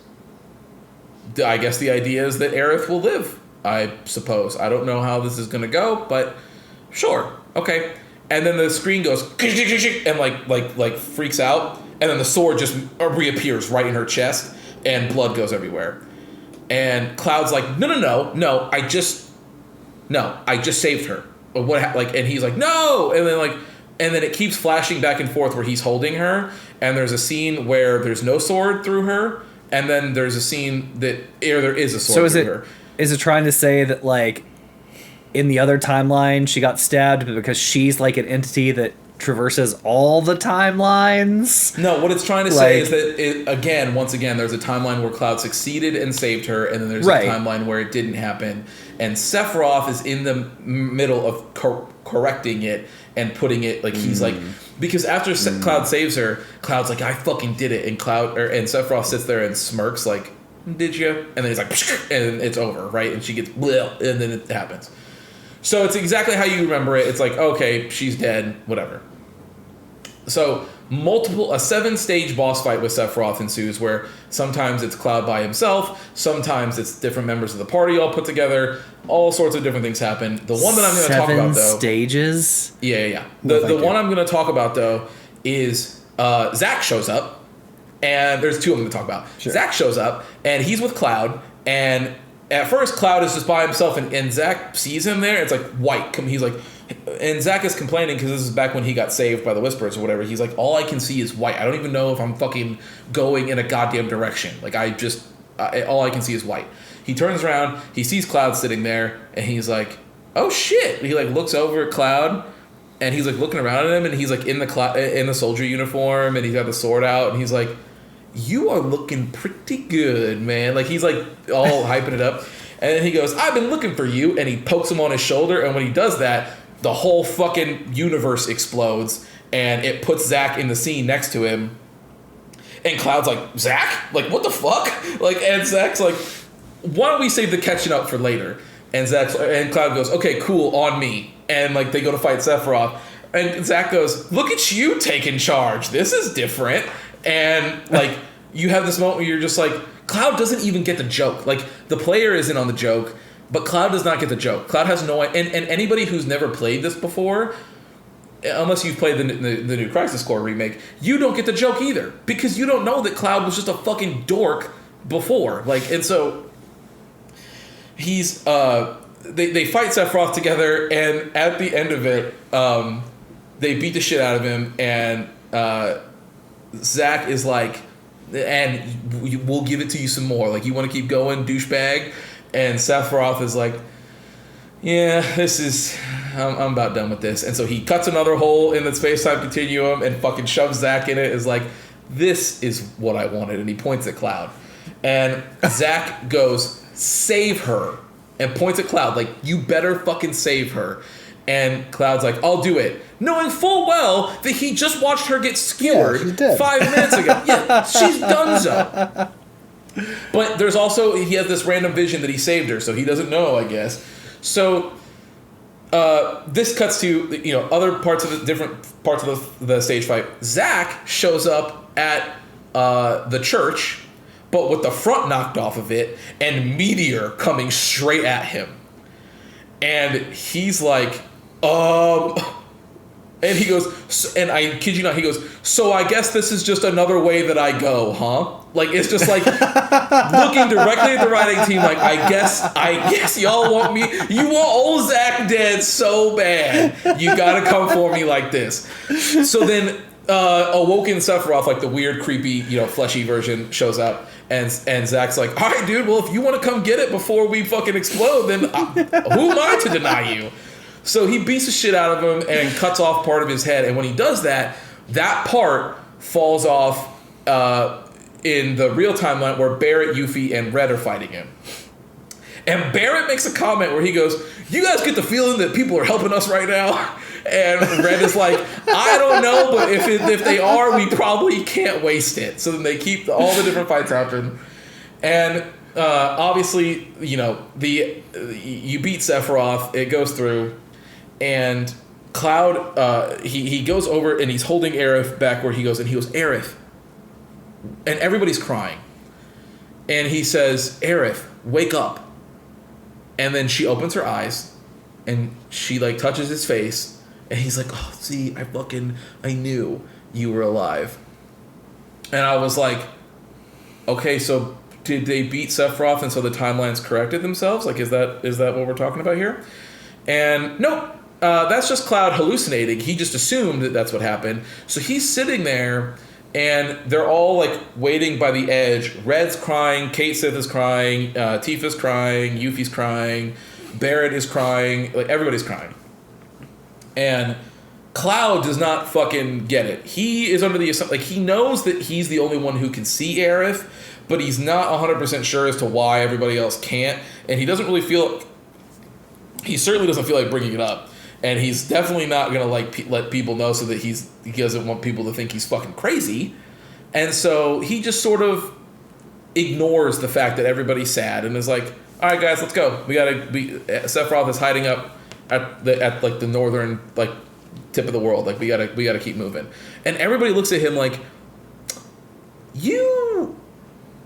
Speaker 2: the idea is that Aerith will live, I suppose. I don't know how this is gonna go, but sure, okay. And then the screen goes and like freaks out, and then the sword just reappears right in her chest, and blood goes everywhere. And Cloud's like, no, I just saved her. And he's like, no, and then it keeps flashing back and forth where he's holding her, and there's a scene where there's no sword through her, and then there's a scene that there is a sword through her.
Speaker 1: Is it trying to say that like in the other timeline she got stabbed because she's like an entity that traverses all the timelines?
Speaker 2: No, what it's trying to say is that once again, there's a timeline where Cloud succeeded and saved her, and then there's a timeline where it didn't happen, and Sephiroth is in the middle of correcting it and putting it like he's like, because after Cloud saves her, Cloud's like, I fucking did it, and and Sephiroth sits there and smirks like, did you? And then he's like, and it's over, right? And she gets bleh, and then it happens. So it's exactly how you remember it. It's like, okay, she's dead, whatever. So a 7-stage boss fight with Sephiroth ensues, where sometimes it's Cloud by himself, sometimes it's different members of the party all put together, all sorts of different things happen. The one that I'm going to talk about, though...
Speaker 1: 7 stages?
Speaker 2: Yeah. The one I'm going to talk about, though, is Zack shows up, and there's two of them to talk about. Sure. Zack shows up, and he's with Cloud, and at first Cloud is just by himself, and Zack sees him there. It's like white. He's like, and Zack is complaining because this is back when he got saved by the Whispers or whatever. He's like, all I can see is white. I don't even know if I'm fucking going in a goddamn direction. Like all I can see is white. He turns around, he sees Cloud sitting there, and he's like, oh shit. And he like looks over at Cloud, and he's like looking around at him, and he's like in the soldier uniform, and he's got the sword out, and he's like, you are looking pretty good, man. Like, he's like all hyping it up. And then he goes, I've been looking for you. And he pokes him on his shoulder. And when he does that, the whole fucking universe explodes. And it puts Zack in the scene next to him. And Cloud's like, Zack? Like, what the fuck? Like, and Zack's like, why don't we save the catching up for later? And Cloud goes, okay, cool, on me. And like, they go to fight Sephiroth. And Zack goes, look at you taking charge. This is different. And like, you have this moment where you're just like, Cloud doesn't even get the joke. Like, the player isn't on the joke, but Cloud does not get the joke. Cloud has no... And anybody who's never played this before, unless you've played the new Crisis Core remake, you don't get the joke either. Because you don't know that Cloud was just a fucking dork before. Like, and so... He's... They fight Sephiroth together, and at the end of it, they beat the shit out of him, and... Zack is like, and we'll give it to you some more. Like, you want to keep going, douchebag? And Sephiroth is like, yeah, I'm about done with this. And so he cuts another hole in the space-time continuum and fucking shoves Zack in it. Is like, this is what I wanted. And he points at Cloud. And Zack goes, save her. And points at Cloud, like, you better fucking save her. And Cloud's like, I'll do it. Knowing full well that he just watched her get skewered 5 minutes ago. Yeah, she's donezo. But there's also, he has this random vision that he saved her, so he doesn't know, I guess. So this cuts to, other parts of the different parts of the stage fight. Zack shows up at the church, but with the front knocked off of it, and Meteor coming straight at him. And he's like, And he goes, and I kid you not, he goes, so I guess this is just another way that I go, huh? Like, it's just like looking directly at the writing team, like, I guess y'all want me, you want old Zach dead so bad, you gotta come for me like this. So then, Awoken Sephiroth, like the weird, creepy, fleshy version, shows up, and Zach's like, all right, dude, well, if you want to come get it before we fucking explode, then who am I to deny you? So he beats the shit out of him and cuts off part of his head. And when he does that, that part falls off in the real timeline where Barrett, Yuffie, and Red are fighting him. And Barrett makes a comment where he goes, you guys get the feeling that people are helping us right now? And Red is like, I don't know, but if they are, we probably can't waste it. So then they keep all the different fights happen. And obviously, you beat Sephiroth, it goes through. And Cloud, he goes over and he's holding Aerith back where he goes, Aerith. And everybody's crying. And he says, Aerith, wake up. And then she opens her eyes and she like touches his face. And he's like, oh, see, I knew you were alive. And I was like, okay, so did they beat Sephiroth and so the timelines corrected themselves? Like, is that what we're talking about here? And nope. That's just Cloud hallucinating. He just assumed that that's what happened. So he's sitting there, and they're all like waiting by the edge. Red's crying, Kate Sith is crying, Tifa's crying, Yuffie's crying, Barrett is crying, like everybody's crying. And Cloud does not fucking get it. He is under the assumption, like he knows that he's the only one who can see Aerith, but he's not 100% sure as to why everybody else can't, and he doesn't really feel. He certainly doesn't feel like bringing it up. And he's definitely not going to let people know so that he doesn't want people to think he's fucking crazy. And so he just sort of ignores the fact that everybody's sad and is like, all right, guys, let's go. Sephiroth is hiding up at the northern like tip of the world. Like we gotta keep moving. And everybody looks at him like,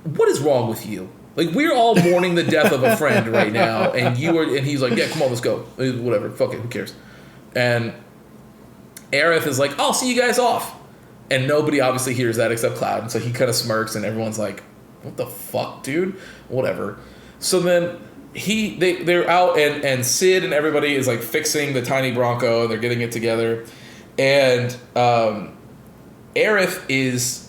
Speaker 2: what is wrong with you? Like, we're all mourning the death of a friend right now, and he's like, yeah, come on, let's go. Whatever, fuck it, who cares? And Aerith is like, I'll see you guys off. And nobody obviously hears that except Cloud, and so he kind of smirks, and everyone's like, what the fuck, dude? Whatever. So then they're out, and Sid and everybody is like fixing the tiny Bronco, and they're getting it together. And Aerith is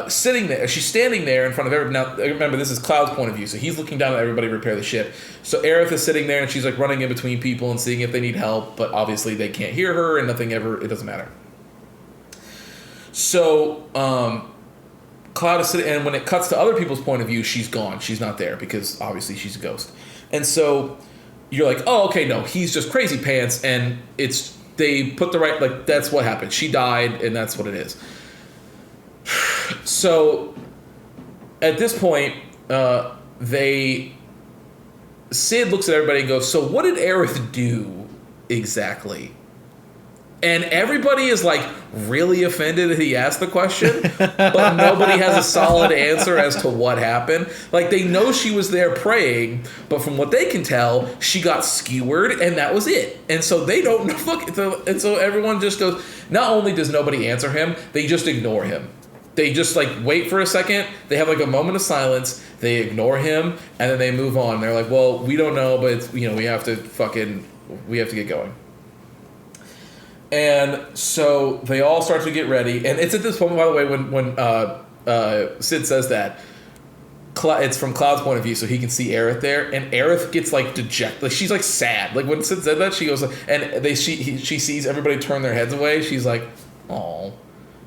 Speaker 2: sitting there. She's standing there in front of everybody. Now, remember, this is Cloud's point of view, so he's looking down at everybody repair the ship. So Aerith is sitting there, and she's like running in between people and seeing if they need help, but obviously they can't hear her, and it doesn't matter. So Cloud is sitting, and when it cuts to other people's point of view, she's gone. She's not there because obviously she's a ghost. And so you're like, oh, okay, no, he's just crazy pants, and they put the right, like, that's what happened. She died, and that's what it is. So at this point, Sid looks at everybody and goes, so what did Aerith do exactly? And everybody is like really offended that he asked the question, but nobody has a solid answer as to what happened. Like, they know she was there praying, but from what they can tell, she got skewered and that was it. And so they don't know. And so everyone just goes, not only does nobody answer him, they just ignore him. They just like wait for a second. They have like a moment of silence. They ignore him and then they move on. They're like, well, we don't know, but it's, we have to get going. And so they all start to get ready. And it's at this point, by the way, when Sid says that, it's from Cloud's point of view, so he can see Aerith there. And Aerith gets like dejected. Like, she's like sad. Like when Sid said that, she goes, and she sees everybody turn their heads away. She's like, oh,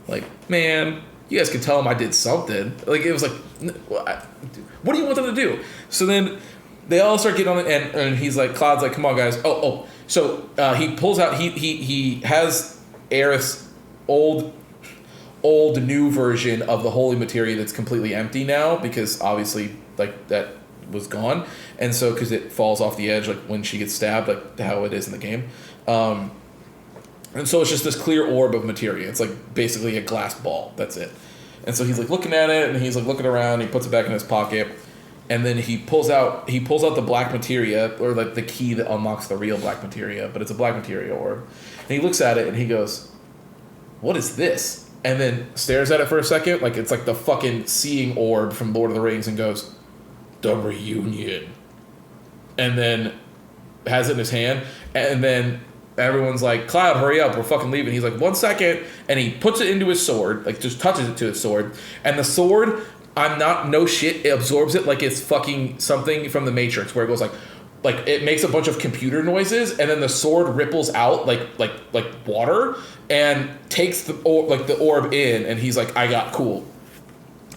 Speaker 2: like, man, you guys can tell him I did something. Like, it was like, what do you want them to do? So then they all start getting on it, and he's like, Cloud's like, come on, guys. So he pulls out, he has Aerith's old new version of the holy materia that's completely empty now, because obviously, like, that was gone. And so, because it falls off the edge, like, when she gets stabbed, like, how it is in the game. And so it's just this clear orb of materia. It's like basically a glass ball. That's it. And so he's like looking at it, and he's like looking around. He puts it back in his pocket, and then he pulls out the black materia, or like the key that unlocks the real black materia, but it's a black materia orb. And he looks at it and he goes, "What is this?" And then stares at it for a second, like it's like the fucking seeing orb from Lord of the Rings, and goes, "The reunion." And then has it in his hand, and then everyone's like, "Cloud, hurry up, we're fucking leaving." He's like, "1 second," and he puts it into his sword, like just touches it to his sword, and the sword, it absorbs it like it's fucking something from the Matrix, where it goes like it makes a bunch of computer noises, and then the sword ripples out like water and takes the orb in, and he's like, "I got cool."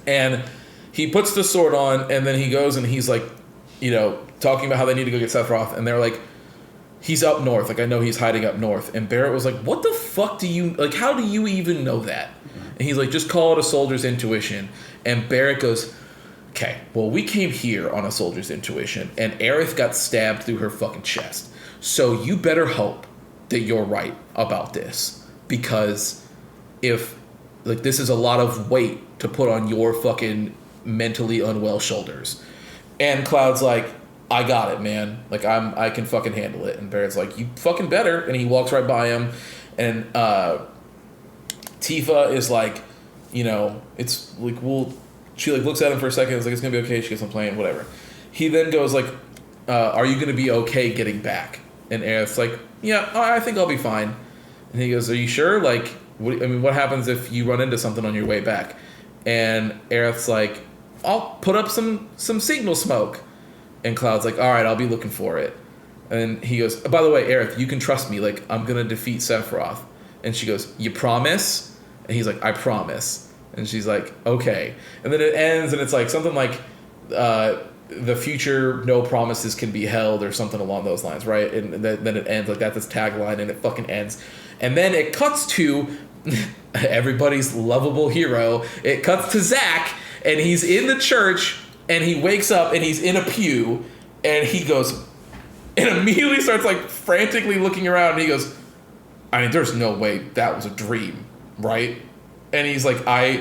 Speaker 2: And he puts the sword on, and then he goes and he's like, talking about how they need to go get Sephiroth, and they're like, "He's up north. Like, I know he's hiding up north." And Barrett was like, "What the fuck do you, like, how do you even know that?" And he's like, "Just call it a soldier's intuition." And Barrett goes, "Okay, well, we came here on a soldier's intuition, and Aerith got stabbed through her fucking chest. So you better hope that you're right about this. Because if, like, this is a lot of weight to put on your fucking mentally unwell shoulders." And Cloud's like, "I got it, man. Like, I can fucking handle it." And Barrett's like, "You fucking better." And he walks right by him. And Tifa is like, it's like, she like looks at him for a second. It's like, "It's gonna be okay." She gets on plane, whatever. He then goes like, "Are you gonna be okay getting back?" And Aerith's like, "Yeah, I think I'll be fine." And he goes, "Are you sure? Like, what happens if you run into something on your way back?" And Aerith's like, "I'll put up some signal smoke." And Cloud's like, "All right, I'll be looking for it." And he goes, "By the way, Aerith, you can trust me. Like, I'm going to defeat Sephiroth." And she goes, "You promise?" And he's like, "I promise." And she's like, "Okay." And then it ends, and it's like something like, "The future, no promises can be held," or something along those lines, right? And then it ends like that's its tagline, and it fucking ends. And then it cuts to everybody's lovable hero. It cuts to Zack, and he's in the church, and he wakes up, and he's in a pew, and he goes, and immediately starts like frantically looking around, and he goes, "I mean, there's no way that was a dream, right?" And he's like, no,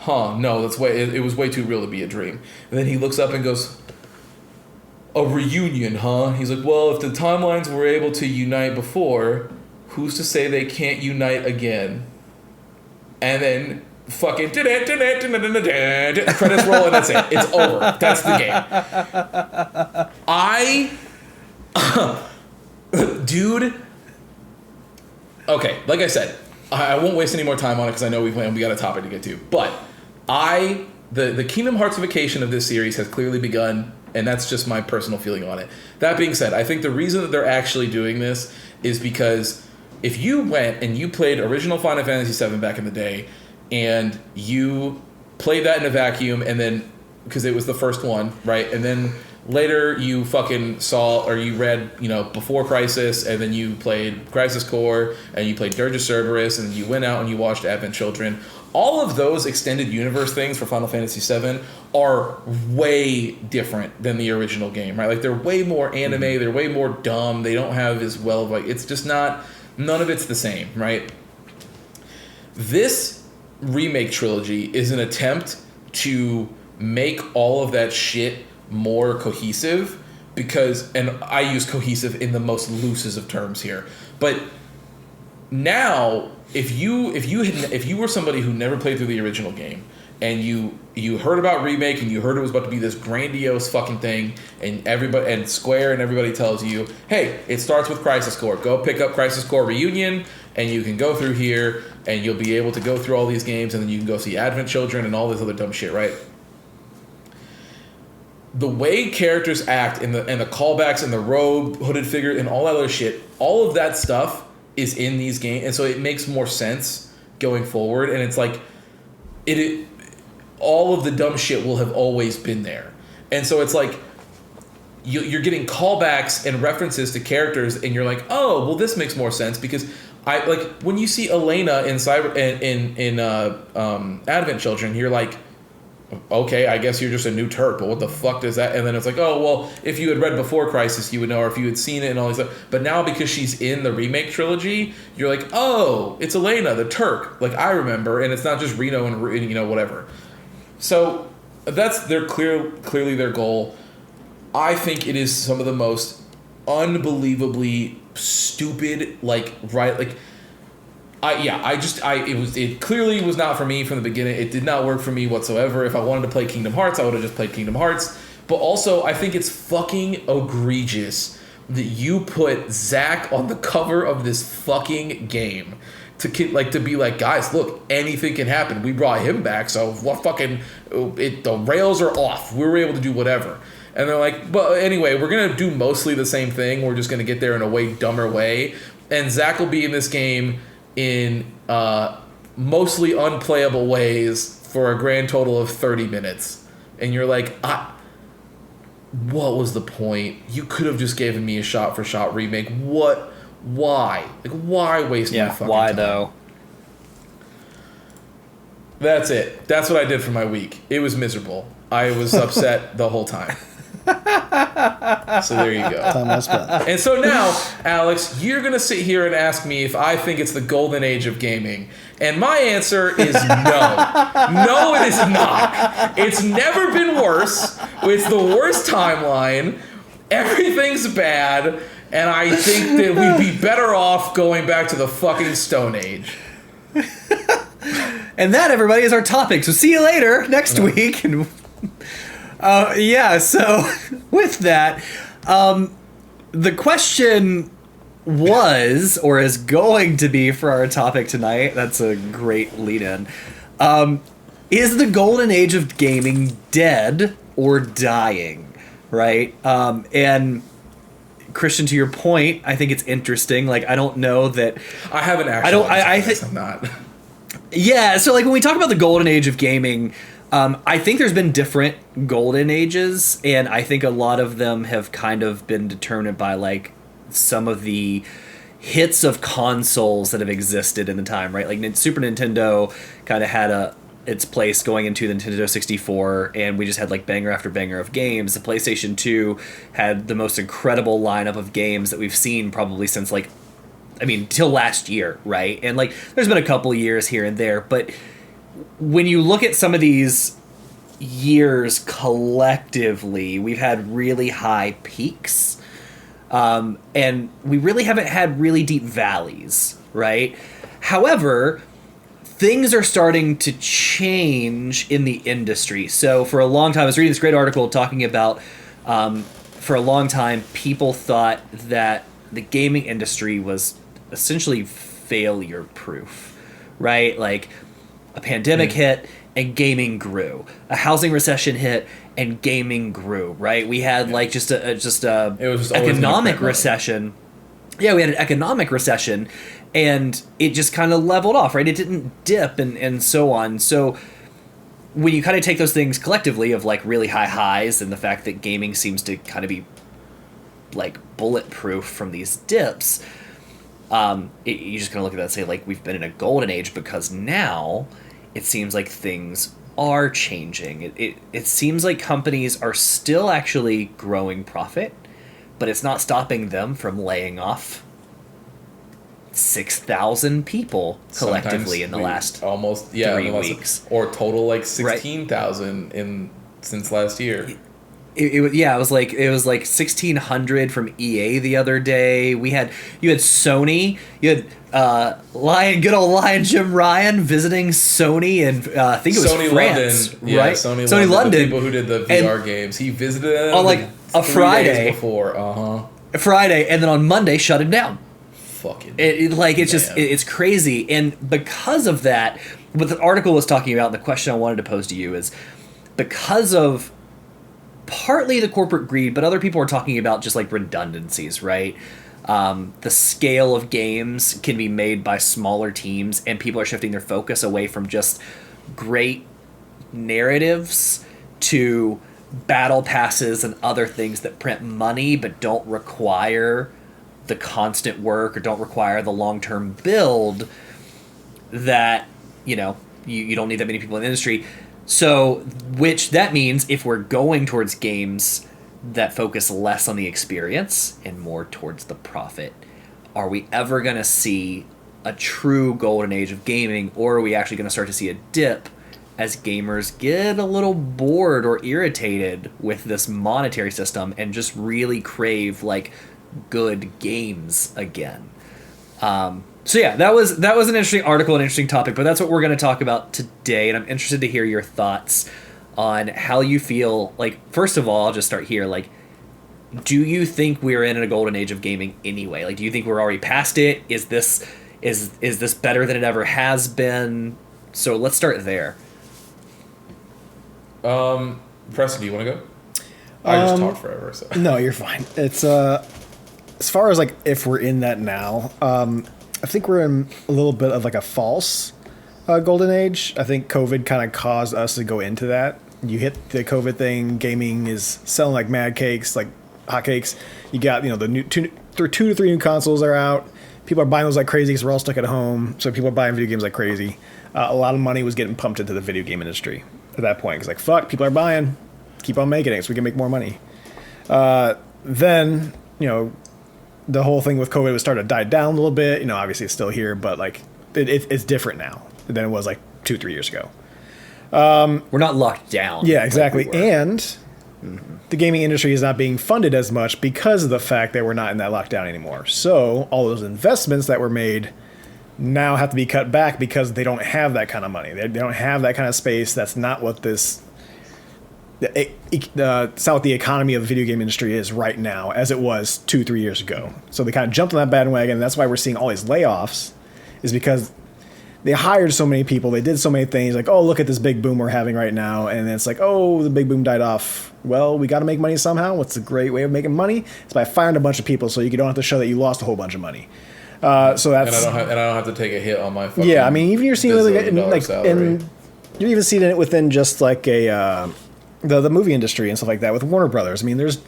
Speaker 2: it was way too real to be a dream." And then he looks up and goes, "A reunion, huh?" He's like, "Well, if the timelines were able to unite before, who's to say they can't unite again?" And then fucking credits roll, and that's it. It's over. That's the game. Dude. Okay, like I said, I won't waste any more time on it because I know we got a topic to get to. But the Kingdom Heartsification of this series has clearly begun, and that's just my personal feeling on it. That being said, I think the reason that they're actually doing this is because if you went and you played original Final Fantasy VII back in the day, and you played that in a vacuum, and then because it was the first one, right? And then later you fucking saw, or you read, Before Crisis, and then you played Crisis Core, and you played Dirge of Cerberus, and you went out and you watched Advent Children. All of those extended universe things for Final Fantasy VII are way different than the original game, right? Like, they're way more anime, they're way more dumb, they don't have as well, like, it's just not, none of it's the same, right? This remake trilogy is an attempt to make all of that shit more cohesive, because, and I use cohesive in the most loosest of terms here, but now if you were somebody who never played through the original game, and you heard about remake, and you heard it was about to be this grandiose fucking thing, and Square and everybody tells you, "Hey, it starts with Crisis Core. Go pick up Crisis Core Reunion, and you can go through here, and you'll be able to go through all these games, and then you can go see Advent Children and all this other dumb shit," right? The way characters act, and the callbacks, and the robe, hooded figure, and all that other shit, all of that stuff is in these games, and so it makes more sense going forward. And it's like all of the dumb shit will have always been there, and so it's like you're getting callbacks and references to characters, and you're like, "Oh, well, this makes more sense," because I like when you see Elena in Advent Children, you're like, "Okay, I guess you're just a new Turk, but what the fuck does that?" And then it's like, "Oh, well, if you had read Before Crisis, you would know, or if you had seen it and all this stuff." But now, because she's in the remake trilogy, you're like, "Oh, it's Elena, the Turk, like I remember," and it's not just Reno and whatever. So they're clearly their goal. I think it is some of the most unbelievably stupid, it clearly was not for me from the beginning. It did not work for me whatsoever. If I wanted to play Kingdom Hearts, I would have just played Kingdom Hearts. But also, I think it's fucking egregious that you put Zach on the cover of this fucking game to be like, guys, look, anything can happen. We brought him back, so what the rails are off. We were able to do whatever. And they're like, but anyway, we're going to do mostly the same thing. We're just going to get there in a way dumber way. And Zach will be in this game in mostly unplayable ways for a grand total of 30 minutes. And you're like, what was the point? You could have just given me a shot-for-shot remake. What? Why? Why waste my fucking
Speaker 1: why
Speaker 2: time?
Speaker 1: though?
Speaker 2: That's it. That's what I did for my week. It was miserable. I was upset the whole time. So there you go.
Speaker 3: Time well spent.
Speaker 2: And so now, Alex, you're going to sit here and ask me if I think it's the golden age of gaming. And my answer is no. No, it is not. It's never been worse. It's the worst timeline. Everything's bad. And I think that we'd be better off going back to the fucking Stone Age.
Speaker 1: And that, everybody, is our topic. So see you later next week. And so with that, the question was, or is going to be for our topic tonight, that's a great lead-in, is the golden age of gaming dead or dying, right? And Christian, to your point, I think it's interesting. I don't know that...
Speaker 2: I haven't actually... I'm not...
Speaker 1: Yeah, so when we talk about the golden age of gaming... I think there's been different golden ages, and I think a lot of them have kind of been determined by some of the hits of consoles that have existed in the time, right? Super Nintendo kind of had its place going into the Nintendo 64, and we just had banger after banger of games. The PlayStation 2 had the most incredible lineup of games that we've seen probably since till last year, right? And there's been a couple years here and there, but when you look at some of these years collectively, we've had really high peaks, and we really haven't had really deep valleys, right? However, things are starting to change in the industry. So for a long time, I was reading this great article talking about, for a long time, people thought that the gaming industry was essentially failure-proof, right? A pandemic hit and gaming grew. A housing recession hit and gaming grew. Right? We had just a
Speaker 2: It was just
Speaker 1: economic recession. Yeah, we had an economic recession, and it just kind of leveled off. Right? It didn't dip and so on. So when you kind of take those things collectively of really high highs and the fact that gaming seems to kind of be bulletproof from these dips, you're just gonna look at that and say we've been in a golden age, because now it seems like things are changing. It seems like companies are still actually growing profit, but it's not stopping them from laying off 6,000 people collectively in the last 3 weeks.
Speaker 2: Or total 16,000 since last year.
Speaker 1: It was 1,600 from EA the other day. You had Sony, you had good old Lion Jim Ryan visiting Sony, and I think it was
Speaker 2: Sony
Speaker 1: France,
Speaker 2: London,
Speaker 1: right?
Speaker 2: Sony
Speaker 1: London,
Speaker 2: the people who did the VR games. He visited them
Speaker 1: on a
Speaker 2: 3
Speaker 1: Friday
Speaker 2: days before.
Speaker 1: A Friday, and then on Monday shut it down.
Speaker 2: Fucking
Speaker 1: it's crazy, and because of that, what the article was talking about, and the question I wanted to pose to you is, because of partly the corporate greed, but other people are talking about just redundancies, right? The scale of games can be made by smaller teams, and people are shifting their focus away from just great narratives to battle passes and other things that print money but don't require the constant work or don't require the long-term build that, you don't need that many people in the industry. So, which that means if we're going towards games that focus less on the experience and more towards the profit, are we ever going to see a true golden age of gaming, or are we actually going to start to see a dip as gamers get a little bored or irritated with this monetary system and just really crave like good games again. So yeah, that was an interesting article, an interesting topic, but that's what we're going to talk about today, and I'm interested to hear your thoughts on how you feel. Like, first of all, I'll just start here. Like, do you think we're in a golden age of gaming anyway? Like, do you think we're already past it? Is this better than it ever has been? So let's start there.
Speaker 2: Preston, do you want to go? I just talked forever. So.
Speaker 3: No, you're fine. It's as far as like if we're in that now, I think we're in a little bit of like a false golden age. I think COVID kind of caused us to go into that. You hit the COVID thing, gaming is selling like mad cakes, like hotcakes. You got, you know, the new two to three new consoles are out. People are buying those like crazy because we're all stuck at home. So people are buying video games like crazy. A lot of money was getting pumped into the video game industry at that point. It's like, fuck, people are buying. Keep on making it so we can make more money. Then, you know, the whole thing with COVID was starting to die down a little bit. You know, obviously it's still here, but like it's different now than it was like 2-3 years ago.
Speaker 1: We're not locked down.
Speaker 3: Yeah, exactly.
Speaker 1: Like we were.
Speaker 3: And the gaming industry is not being funded as much because of the fact that we're not in that lockdown anymore. So all those investments that were made now have to be cut back because they don't have that kind of money. They don't have that kind of space. That's not what it's not what the economy of the video game industry is right now as it was 2-3 years ago. So they kind of jumped on that bandwagon, and that's why we're seeing all these layoffs, is because they hired so many people, they did so many things, like, oh, look at this big boom we're having right now, and it's like, oh, the big boom died off. Well, we got to make money somehow. What's a great way of making money? It's by firing a bunch of people so you don't have to show that you lost a whole bunch of money. So that's
Speaker 2: and I don't have to take a hit on my fucking
Speaker 3: yeah. I mean, even you're seeing and you're even seeing it within just like the movie industry and stuff like that with Warner Brothers. I mean, there's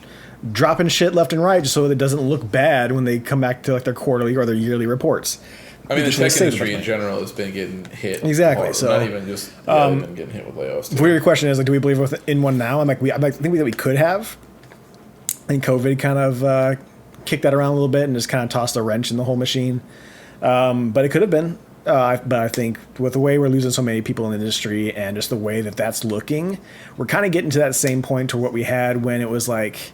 Speaker 3: dropping shit left and right just so that it doesn't look bad when they come back to like their quarterly or their yearly reports.
Speaker 2: I mean, the tech industry in general has been getting hit
Speaker 3: exactly.
Speaker 2: hard.
Speaker 3: So
Speaker 2: not even just been getting hit with layoffs.
Speaker 3: The weird question is, like, do we believe in one now? I think that we could have. I think COVID kind of kicked that around a little bit and just kind of tossed a wrench in the whole machine. But it could have been. But I think with the way we're losing so many people in the industry and just the way that that's looking, we're kind of getting to that same point to what we had when it was like,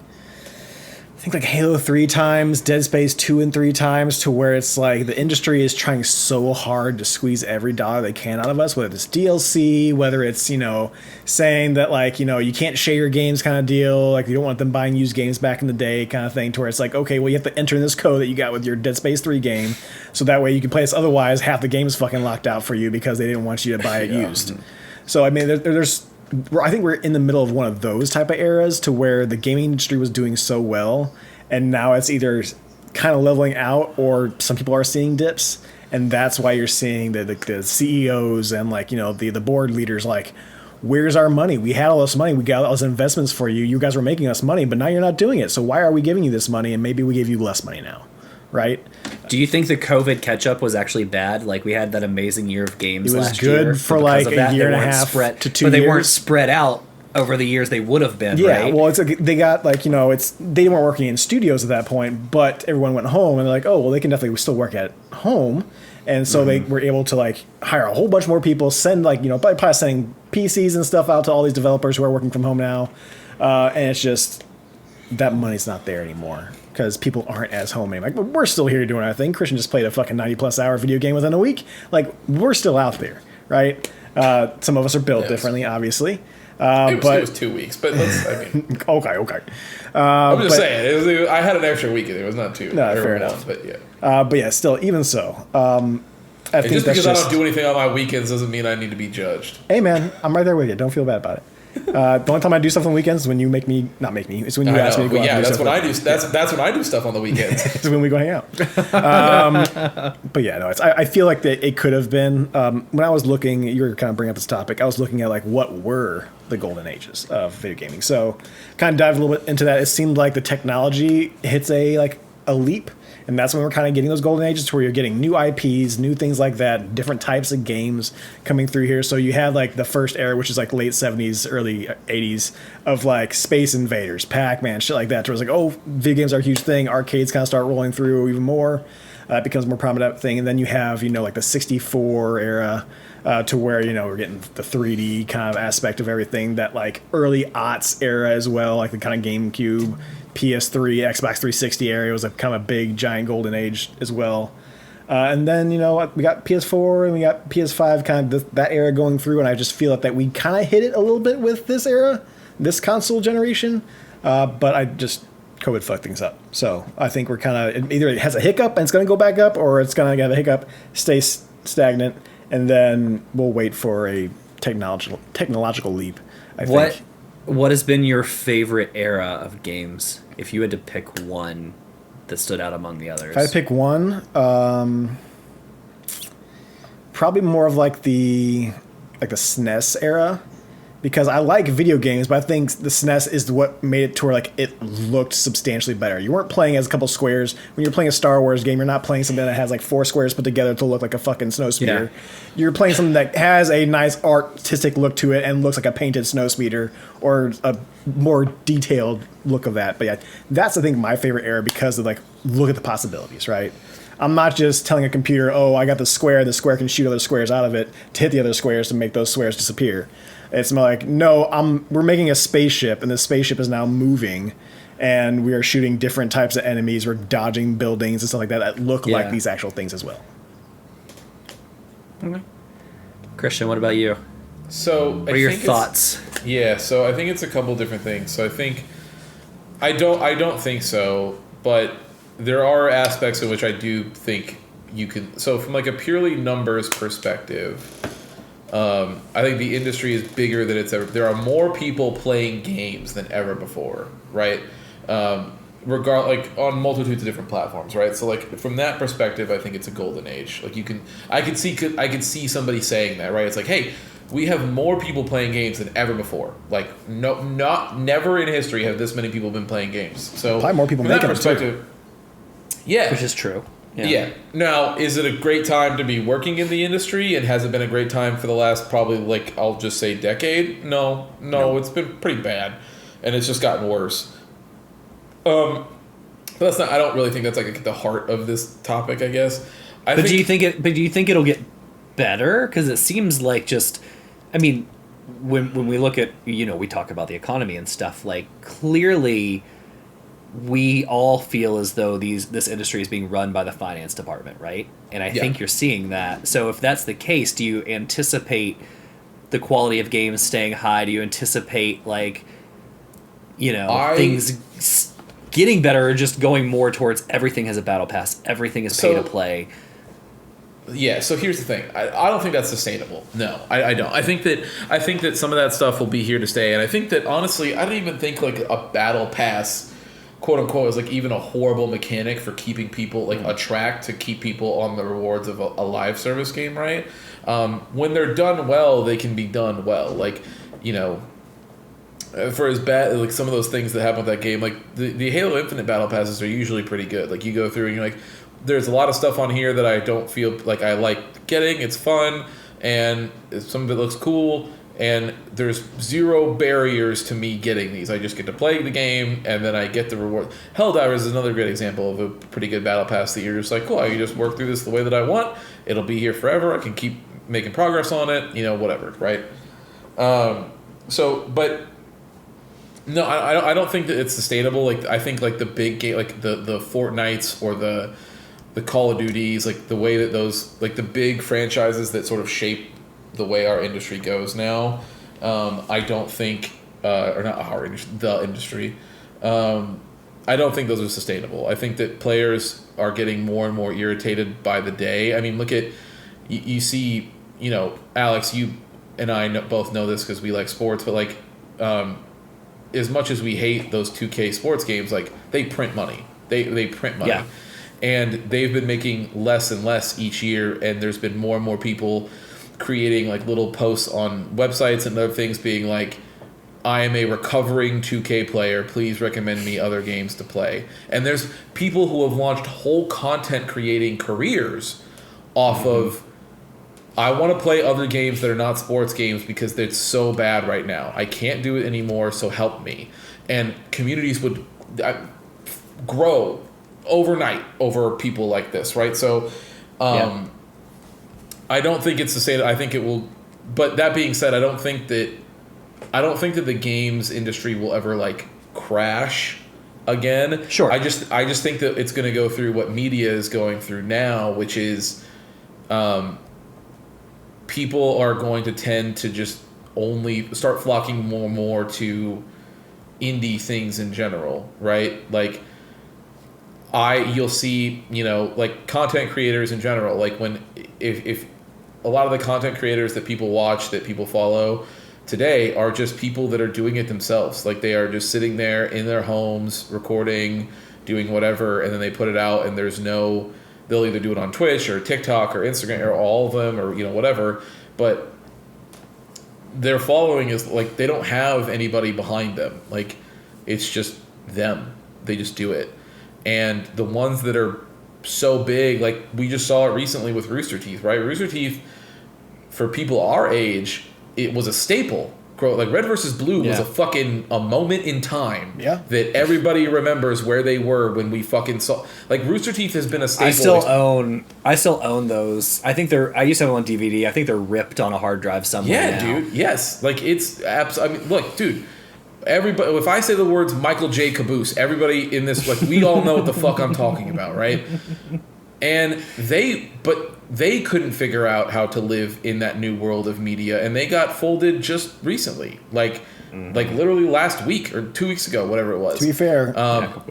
Speaker 3: I think like Halo 3 times, Dead Space 2 and 3 times, to where it's like the industry is trying so hard to squeeze every dollar they can out of us, whether it's DLC, whether it's, you know, saying that like, you know, you can't share your games kind of deal, like you don't want them buying used games back in the day kind of thing, to where it's like, okay, well, you have to enter in this code that you got with your Dead Space 3 game, so that way you can play this, otherwise half the game's fucking locked out for you because they didn't want you to buy it used. So, I mean, I think we're in the middle of one of those type of eras to where the gaming industry was doing so well, and now it's either kind of leveling out or some people are seeing dips, and that's why you're seeing the CEOs and like, you know, the board leaders like, where's our money? We had all this money, we got all those investments for you. You guys were making us money, but now you're not doing it. So why are we giving you this money? And maybe we give you less money now, right?
Speaker 1: Do you think the COVID catch-up was actually bad? Like, we had that amazing year of games last year.
Speaker 3: It was good for like a year and a half to 2 years.
Speaker 1: But they weren't spread out over the years they would have been, right?
Speaker 3: Yeah, well, it's like they got like, you know, they weren't working in studios at that point, but everyone went home and they're like, oh, well, they can definitely still work at home. And so they were able to like hire a whole bunch more people, send like, you know, probably sending PCs and stuff out to all these developers who are working from home now. And it's just that money's not there anymore because people aren't as home anymore. Like, we're still here doing our thing. Christian just played a fucking 90+ hour video game within a week. Like, we're still out there, right? Some of us are built differently, obviously.
Speaker 2: It was 2 weeks, but I mean...
Speaker 3: okay.
Speaker 2: I'm just saying, I had an extra week. It was not 2.
Speaker 3: No, fair enough.
Speaker 2: But yeah.
Speaker 3: But yeah, still, even so... I think
Speaker 2: just because I don't do anything on my weekends doesn't mean I need to be judged.
Speaker 3: Hey, man, I'm right there with you. Don't feel bad about it. The only time I do stuff on the weekends is when you make me... Not make me. It's when you ask me to go out and do
Speaker 2: that's
Speaker 3: stuff.
Speaker 2: when I do. That's when I do stuff on the weekends.
Speaker 3: It's when we go hang out. But yeah, no, I feel like that it could have been... when I was looking... You were kind of bringing up this topic. I was looking at like what were the golden ages of video gaming. So kind of dived a little bit into that. It seemed like the technology hits a leap. And that's when we're kind of getting those golden ages to where you're getting new IPs, new things like that, different types of games coming through here. So you had like the first era, which is like late 70s, early 80s, of like Space Invaders, Pac-Man, shit like that. Where it's like, oh, video games are a huge thing. Arcades kind of start rolling through even more. It becomes a more prominent thing, and then you have like the 64 era. To where we're getting the 3D kind of aspect of everything, that like early aughts era as well, like the kind of GameCube, PS3, Xbox 360 area was a kind of a big giant golden age as well. And then we got PS4 and we got PS5, kind of that era going through, and I just feel that we kind of hit it a little bit with this era, this console generation. But I just COVID fucked things up, so I think we're kind of either it has a hiccup and it's going to go back up, or it's going to have a hiccup, stay stagnant. And then we'll wait for a technological leap, I think.
Speaker 1: What has been your favorite era of games, if you had to pick one that stood out among the others?
Speaker 3: If I had to pick one, probably more of like the SNES era. Because I like video games, but I think the SNES is what made it to where like it looked substantially better. You weren't playing as a couple squares. When you're playing a Star Wars game, you're not playing something that has like 4 squares put together to look like a fucking snow speeder.
Speaker 1: Yeah.
Speaker 3: You're playing something that has a nice artistic look to it and looks like a painted snow speeder, or a more detailed look of that. But yeah, that's I think my favorite era, because of like, look at the possibilities, right? I'm not just telling a computer, oh, I got the square can shoot other squares out of it to hit the other squares to make those squares disappear. It's more like, no, we're making a spaceship, and the spaceship is now moving, and we are shooting different types of enemies. We're dodging buildings and stuff like that look like these actual things as well.
Speaker 1: Okay. Christian, what about you?
Speaker 2: So
Speaker 1: what are your thoughts?
Speaker 2: Yeah, so I think it's a couple different things. So I don't think so, but there are aspects in which I do think you can. So from like a purely numbers perspective, I think the industry is bigger than it's ever. There are more people playing games than ever before, right? Like on multitudes of different platforms, right? So like from that perspective, I think it's a golden age. Like I could see somebody saying that, right? It's like, hey, we have more people playing games than ever before. Like never in history have this many people been playing games. So
Speaker 3: probably more people making them too.
Speaker 2: Yeah,
Speaker 1: which is true.
Speaker 2: Yeah. Now, is it a great time to be working in the industry? And has it been a great time for the last probably, like, I'll just say decade? No, it's been pretty bad. And it's just gotten worse. But that's not, I don't really think that's like the heart of this topic, I guess.
Speaker 1: Do you think it'll get better? Because it seems like just, I mean, when we look at, we talk about the economy and stuff, like clearly we all feel as though this industry is being run by the finance department, right? And I think you're seeing that. So if that's the case, do you anticipate the quality of games staying high? Do you anticipate things getting better, or just going more towards everything has a battle pass, everything is pay to play?
Speaker 2: Yeah, so here's the thing. I don't think that's sustainable. No, I don't. I think that some of that stuff will be here to stay, and I think that honestly, I don't even think like a battle pass, quote unquote, is like even a horrible mechanic for keeping people, like a track to keep people on the rewards of a live service game, right? When they're done well, they can be done well. Like, for as bad, like some of those things that happen with that game, like the Halo Infinite battle passes are usually pretty good. Like you go through and you're like, there's a lot of stuff on here that I don't feel like I like getting. It's fun, and some of it looks cool, and there's zero barriers to me getting these. I just get to play the game, and then I get the reward. Helldivers is another great example of a pretty good battle pass that you're just like, cool, I can just work through this the way that I want. It'll be here forever. I can keep making progress on it, whatever, right? But no, I don't think that it's sustainable. Like I think like the big game, like the Fortnites or the Call of Duties, like the way that those, like the big franchises that sort of shape the way our industry goes now, I don't think, or not our industry, the industry, I don't think those are sustainable. I think that players are getting more and more irritated by the day. I mean, look at, you see, Alex, you and I both know this because we like sports, but like, as much as we hate those 2K sports games, like they print money. They print money. Yeah. And they've been making less and less each year, and there's been more and more people creating like little posts on websites and other things being like, I am a recovering 2K player, please recommend me other games to play. And there's people who have launched whole content creating careers off of, I want to play other games that are not sports games because it's so bad right now. I can't do it anymore, so help me. And communities would grow overnight over people like this, right? So I don't think it's to say that I think it will, but that being said, I don't think that the games industry will ever like crash again.
Speaker 1: Sure.
Speaker 2: I just think that it's going to go through what media is going through now, which is people are going to tend to just only start flocking more and more to indie things in general, right? Like you'll see, like content creators in general, like if a lot of the content creators that people watch, that people follow today are just people that are doing it themselves. Like they are just sitting there in their homes, recording, doing whatever, and then they put it out, and they'll either do it on Twitch or TikTok or Instagram or all of them or, whatever, but their following is like, they don't have anybody behind them. Like it's just them. They just do it. And the ones that are so big, like we just saw it recently with Rooster Teeth, right? Rooster Teeth, for people our age, it was a staple. Like Red versus Blue was a moment in time that everybody remembers where they were when we fucking saw. Like Rooster Teeth has been a staple.
Speaker 1: I still own those. I think I used to have them on DVD. I think they're ripped on a hard drive somewhere.
Speaker 2: Yeah,
Speaker 1: now.
Speaker 2: dude. Yes, like it's I mean, look, dude. Everybody, if I say the words Michael J. Caboose, everybody in this, like, we all know what the fuck I'm talking about, right? And they couldn't figure out how to live in that new world of media, and they got folded just recently, like literally last week or 2 weeks ago, whatever it was.
Speaker 3: To be fair,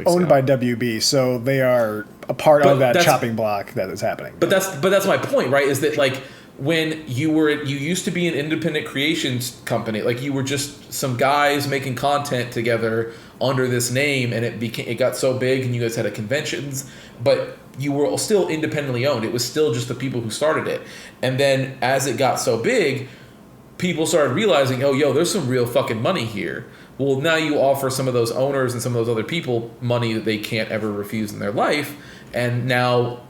Speaker 3: owned by WB, so they are a part of that chopping block that is happening.
Speaker 2: But that's my point, right? Is that like when you used to be an independent creations company, like you were just some guys making content together under this name, and it got so big, and you guys had conventions, but you were still independently owned. It was still just the people who started it. And then as it got so big, people started realizing, oh, yo, there's some real fucking money here. Well, now you offer some of those owners and some of those other people money that they can't ever refuse in their life. And now,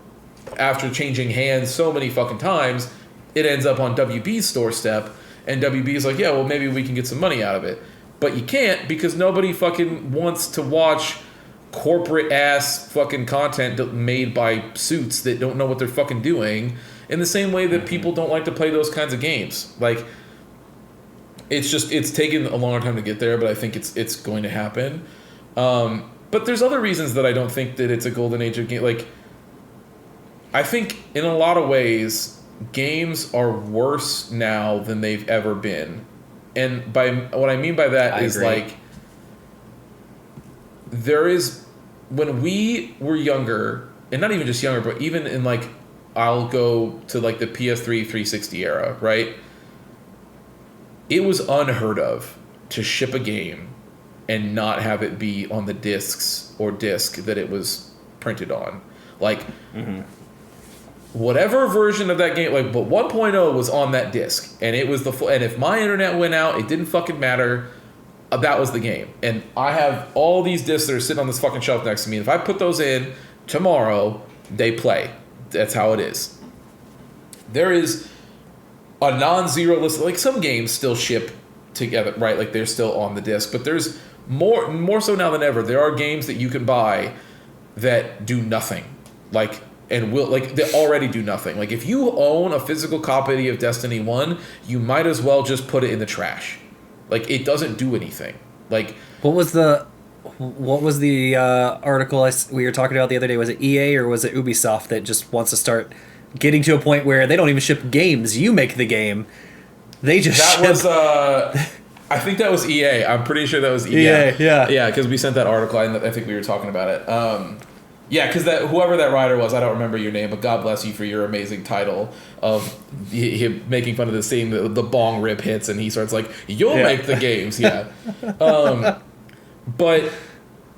Speaker 2: after changing hands so many fucking times, it ends up on WB's doorstep. And WB's like, yeah, well, maybe we can get some money out of it. But you can't, because nobody fucking wants to watch corporate ass fucking content made by suits that don't know what they're fucking doing, in the same way that people don't like to play those kinds of games. Like it's taken a long time to get there, but I think it's going to happen. But there's other reasons that I don't think that it's a golden age of game. Like I think in a lot of ways games are worse now than they've ever been. And by what I mean by that is like there is, when we were younger, and not even just younger, but even in like, I'll go to like the PS3 360 era, right? It was unheard of to ship a game and not have it be on the discs or disc that it was printed on. Like, whatever version of that game, like, but 1.0 was on that disc, and it was and if my internet went out, it didn't fucking matter. That was the game. And I have all these discs that are sitting on this fucking shelf next to me. If I put those in tomorrow, they play. That's how it is. There is a non-zero list. Like some games still ship together, right? Like they're still on the disc. But there's more so now than ever. There are games that you can buy that do nothing. Like, and will, like, they already do nothing. Like if you own a physical copy of Destiny 1, you might as well just put it in the trash. Like it doesn't do anything. Like
Speaker 1: what was the article we were talking about the other day? Was it EA or was it Ubisoft that just wants to start getting to a point where they don't even ship games? You make the game. They just
Speaker 2: I think that was EA. I'm pretty sure that was EA. Yeah, because we sent that article. I think we were talking about it. Yeah, because whoever that writer was, I don't remember your name, but God bless you for your amazing title of him making fun of this scene, the bong rip hits, and he starts like, you'll make the games, but,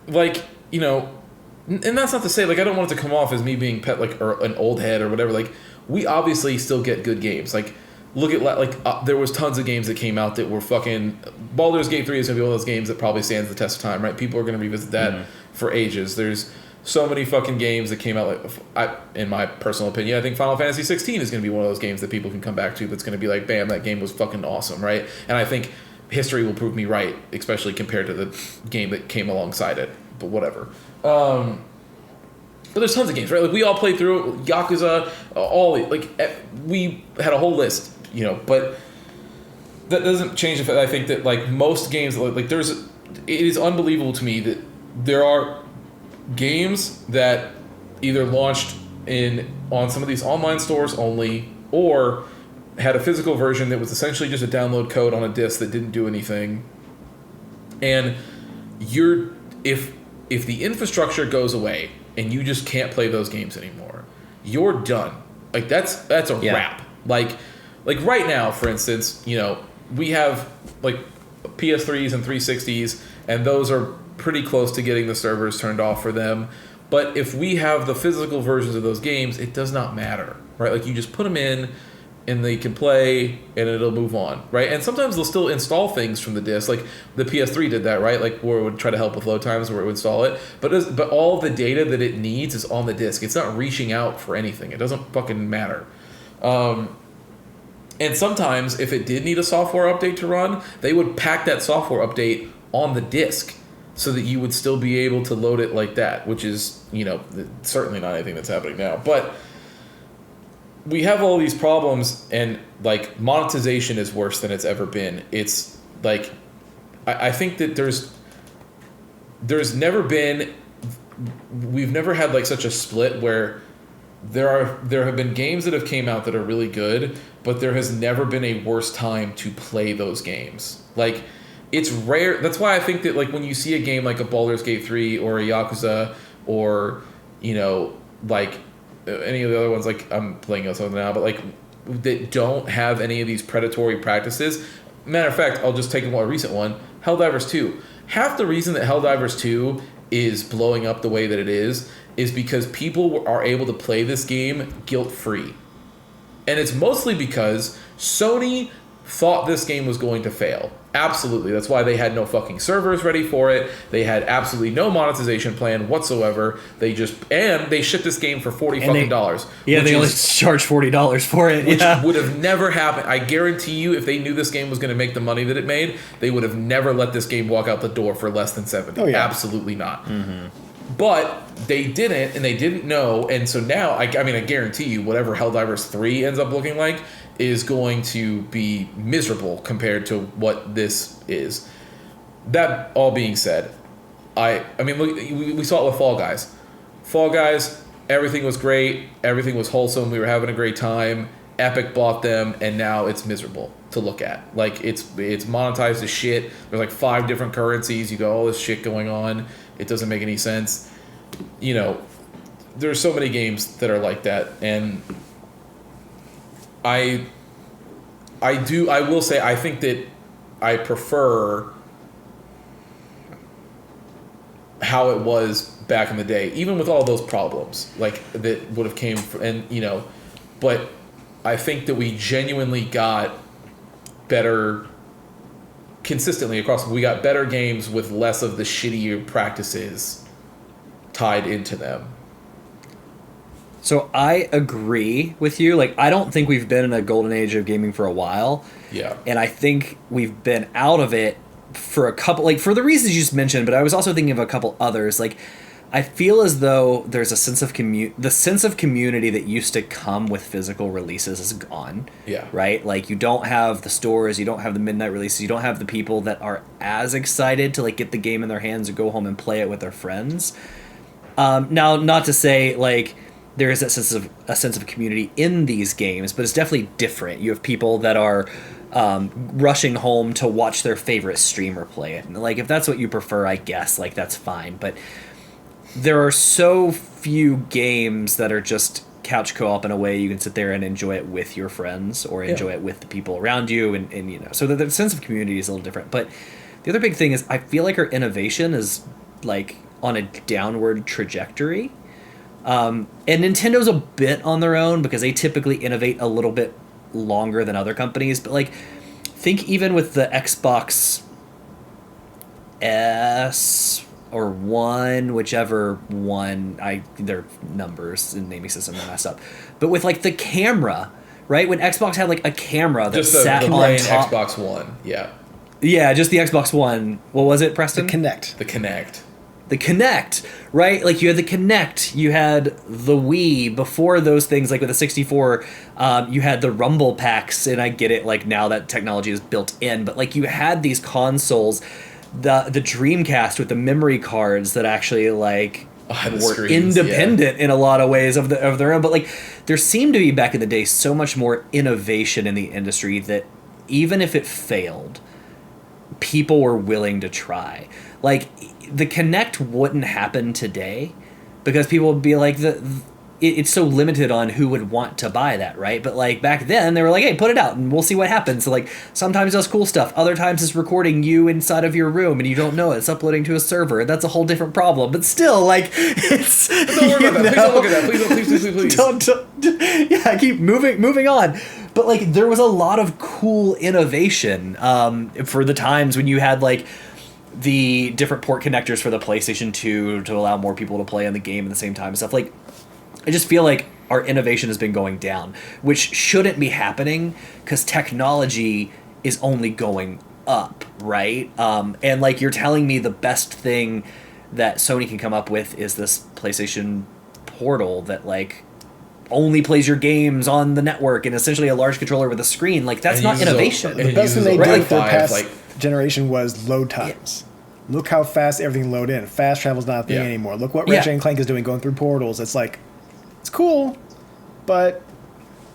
Speaker 2: like, and that's not to say, like, I don't want it to come off as me being or an old head or whatever. Like, we obviously still get good games. Like, look at, there was tons of games that came out that were fucking... Baldur's Gate 3 is going to be one of those games that probably stands the test of time, right? People are going to revisit that for ages. There's so many fucking games that came out, in my personal opinion, I think Final Fantasy 16 is going to be one of those games that people can come back to that's going to be like, bam, that game was fucking awesome, right? And I think history will prove me right, especially compared to the game that came alongside it, but whatever. But there's tons of games, right? Like we all played through Yakuza, we had a whole list, but that doesn't change the fact that I think that like most games, it is unbelievable to me that there are games that either launched on some of these online stores only, or had a physical version that was essentially just a download code on a disc that didn't do anything. And if the infrastructure goes away and you just can't play those games anymore, you're done. Like that's a wrap. Like right now, for instance, we have like PS3s and 360s, and those are pretty close to getting the servers turned off for them. But if we have the physical versions of those games, it does not matter, right? Like you just put them in, and they can play, and it'll move on, right? And sometimes they'll still install things from the disc, like the PS3 did that, right? Like where it would try to help with load times, where it would install it. But all the data that it needs is on the disc. It's not reaching out for anything. It doesn't fucking matter. And sometimes, if it did need a software update to run, they would pack that software update on the disc so that you would still be able to load it like that, which is, certainly not anything that's happening now. But we have all these problems, and like monetization is worse than it's ever been. It's like I think that we've never had like such a split where there have been games that have came out that are really good, but there has never been a worse time to play those games. Like it's rare. That's why I think that like when you see a game like a Baldur's Gate 3 or a Yakuza or like any of the other ones, like I'm playing something now, but like that don't have any of these predatory practices. Matter of fact, I'll just take a more recent one, Helldivers 2. Half the reason that Helldivers 2 is blowing up the way that it is because people are able to play this game guilt-free. And it's mostly because Sony thought this game was going to fail. Absolutely. That's why they had no fucking servers ready for it. They had absolutely no monetization plan whatsoever. They shipped this game for $40.
Speaker 1: Yeah, they only charged $40 for it.
Speaker 2: Which would have never happened. I guarantee you, if they knew this game was going to make the money that it made, they would have never let this game walk out the door for less than $70.
Speaker 3: Oh, yeah.
Speaker 2: Absolutely not. Mm-hmm. But they didn't, and they didn't know, and so now, I guarantee you, whatever Helldivers 3 ends up looking like is going to be miserable compared to what this is. That all being said, look, we saw it with Fall Guys. Fall Guys, everything was great, everything was wholesome, we were having a great time. Epic bought them, and now it's miserable to look at. Like, it's monetized as shit. There's like 5 different currencies. You go, all this shit going on. It doesn't make any sense. There's so many games that are like that, and I will say I think that I prefer how it was back in the day, even with all those problems like that would have came from, and but I think that we genuinely got better consistently across. We got better games with less of the shittier practices tied into them.
Speaker 1: So I agree with you. Like, I don't think we've been in a golden age of gaming for a while.
Speaker 2: Yeah.
Speaker 1: And I think we've been out of it for a couple, like, for the reasons you just mentioned, but I was also thinking of a couple others. Like, I feel as though there's a sense of the sense of community that used to come with physical releases is gone.
Speaker 2: Yeah.
Speaker 1: Right? Like, you don't have the stores, you don't have the midnight releases, you don't have the people that are as excited to, like, get the game in their hands or go home and play it with their friends. Now, not to say, like, there is a sense of community in these games, but it's definitely different. You have people that are rushing home to watch their favorite streamer play it. And, like, if that's what you prefer, I guess, like, that's fine. But there are so few games that are just couch co-op in a way you can sit there and enjoy it with your friends or enjoy it with the people around you, and so the sense of community is a little different. But the other big thing is I feel like our innovation is, like, on a downward trajectory. And Nintendo's a bit on their own because they typically innovate a little bit longer than other companies. But, like, think even with the Xbox S or One, whichever one, their numbers and naming system are messed up. But with, like, the camera, right? When Xbox had, like, a camera that sat on top.
Speaker 2: Xbox One, yeah.
Speaker 1: Yeah, just the Xbox One. What was it, Preston?
Speaker 3: The Kinect.
Speaker 2: The Kinect.
Speaker 1: the Kinect, right? Like you had the Kinect, you had the Wii. Before those things, like with the 64, you had the Rumble packs, and I get it. Like now that technology is built in, but like you had these consoles, the Dreamcast with the memory cards that actually like
Speaker 2: the
Speaker 1: were
Speaker 2: screens,
Speaker 1: independent in a lot of ways of their own. But like there seemed to be back in the day so much more innovation in the industry that even if it failed, people were willing to try. Like the Kinect wouldn't happen today because people would be like it's so limited on who would want to buy that, right? But like back then they were like, hey, put it out and we'll see what happens. So like sometimes it does cool stuff, other times it's recording you inside of your room and you don't know it's uploading to a server. That's a whole different problem. But still, like it's
Speaker 2: don't worry about that. Please don't look at that. Please
Speaker 1: don't. Yeah, I keep moving on. But like there was a lot of cool innovation for the times when you had like the different port connectors for the PlayStation 2 to allow more people to play on the game at the same time and stuff. Like I just feel like our innovation has been going down, which shouldn't be happening because technology is only going up, right? And like you're telling me the best thing that Sony can come up with is this PlayStation Portal that like only plays your games on the network and essentially a large controller with a screen. Like that's not innovation.
Speaker 3: The best thing they did with their past
Speaker 2: like,
Speaker 3: generation was load times. Look how fast everything load in. Fast travel's not a thing anymore. Look what Ratchet and Clank is doing, going through portals. It's like, it's cool, but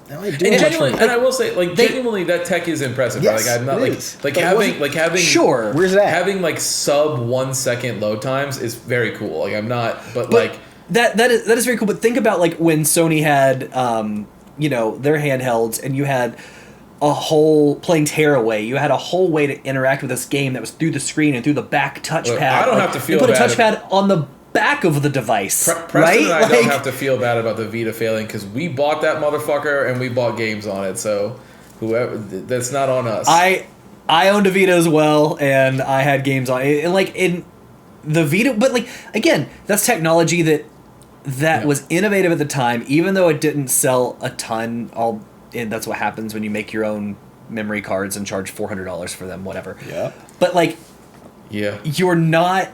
Speaker 3: they don't really do much for it.
Speaker 2: And I will say, like, genuinely, that tech is impressive.
Speaker 3: Yes,
Speaker 2: right? Like, I'm not like having
Speaker 1: sure.
Speaker 3: Where's that?
Speaker 2: Having like sub 1 second load times is very cool. Like, I'm not, but like
Speaker 1: that is very cool. But think about like when Sony had their handhelds, and you had a whole playing Tearaway. You had a whole way to interact with this game that was through the screen and through the back touchpad.
Speaker 2: Look, I don't have to feel
Speaker 1: you put
Speaker 2: bad.
Speaker 1: a touchpad on the back of the device,
Speaker 2: Preston
Speaker 1: right?
Speaker 2: and I don't have to feel bad about the Vita failing because we bought that motherfucker and we bought games on it. So whoever, that's not on us.
Speaker 1: I owned a Vita as well, and I had games on it. And like in the Vita, but like again, that's technology that was innovative at the time, even though it didn't sell a ton. And that's what happens when you make your own memory cards and charge $400 for them, whatever.
Speaker 3: Yeah.
Speaker 1: But like,
Speaker 2: yeah,
Speaker 1: you're not.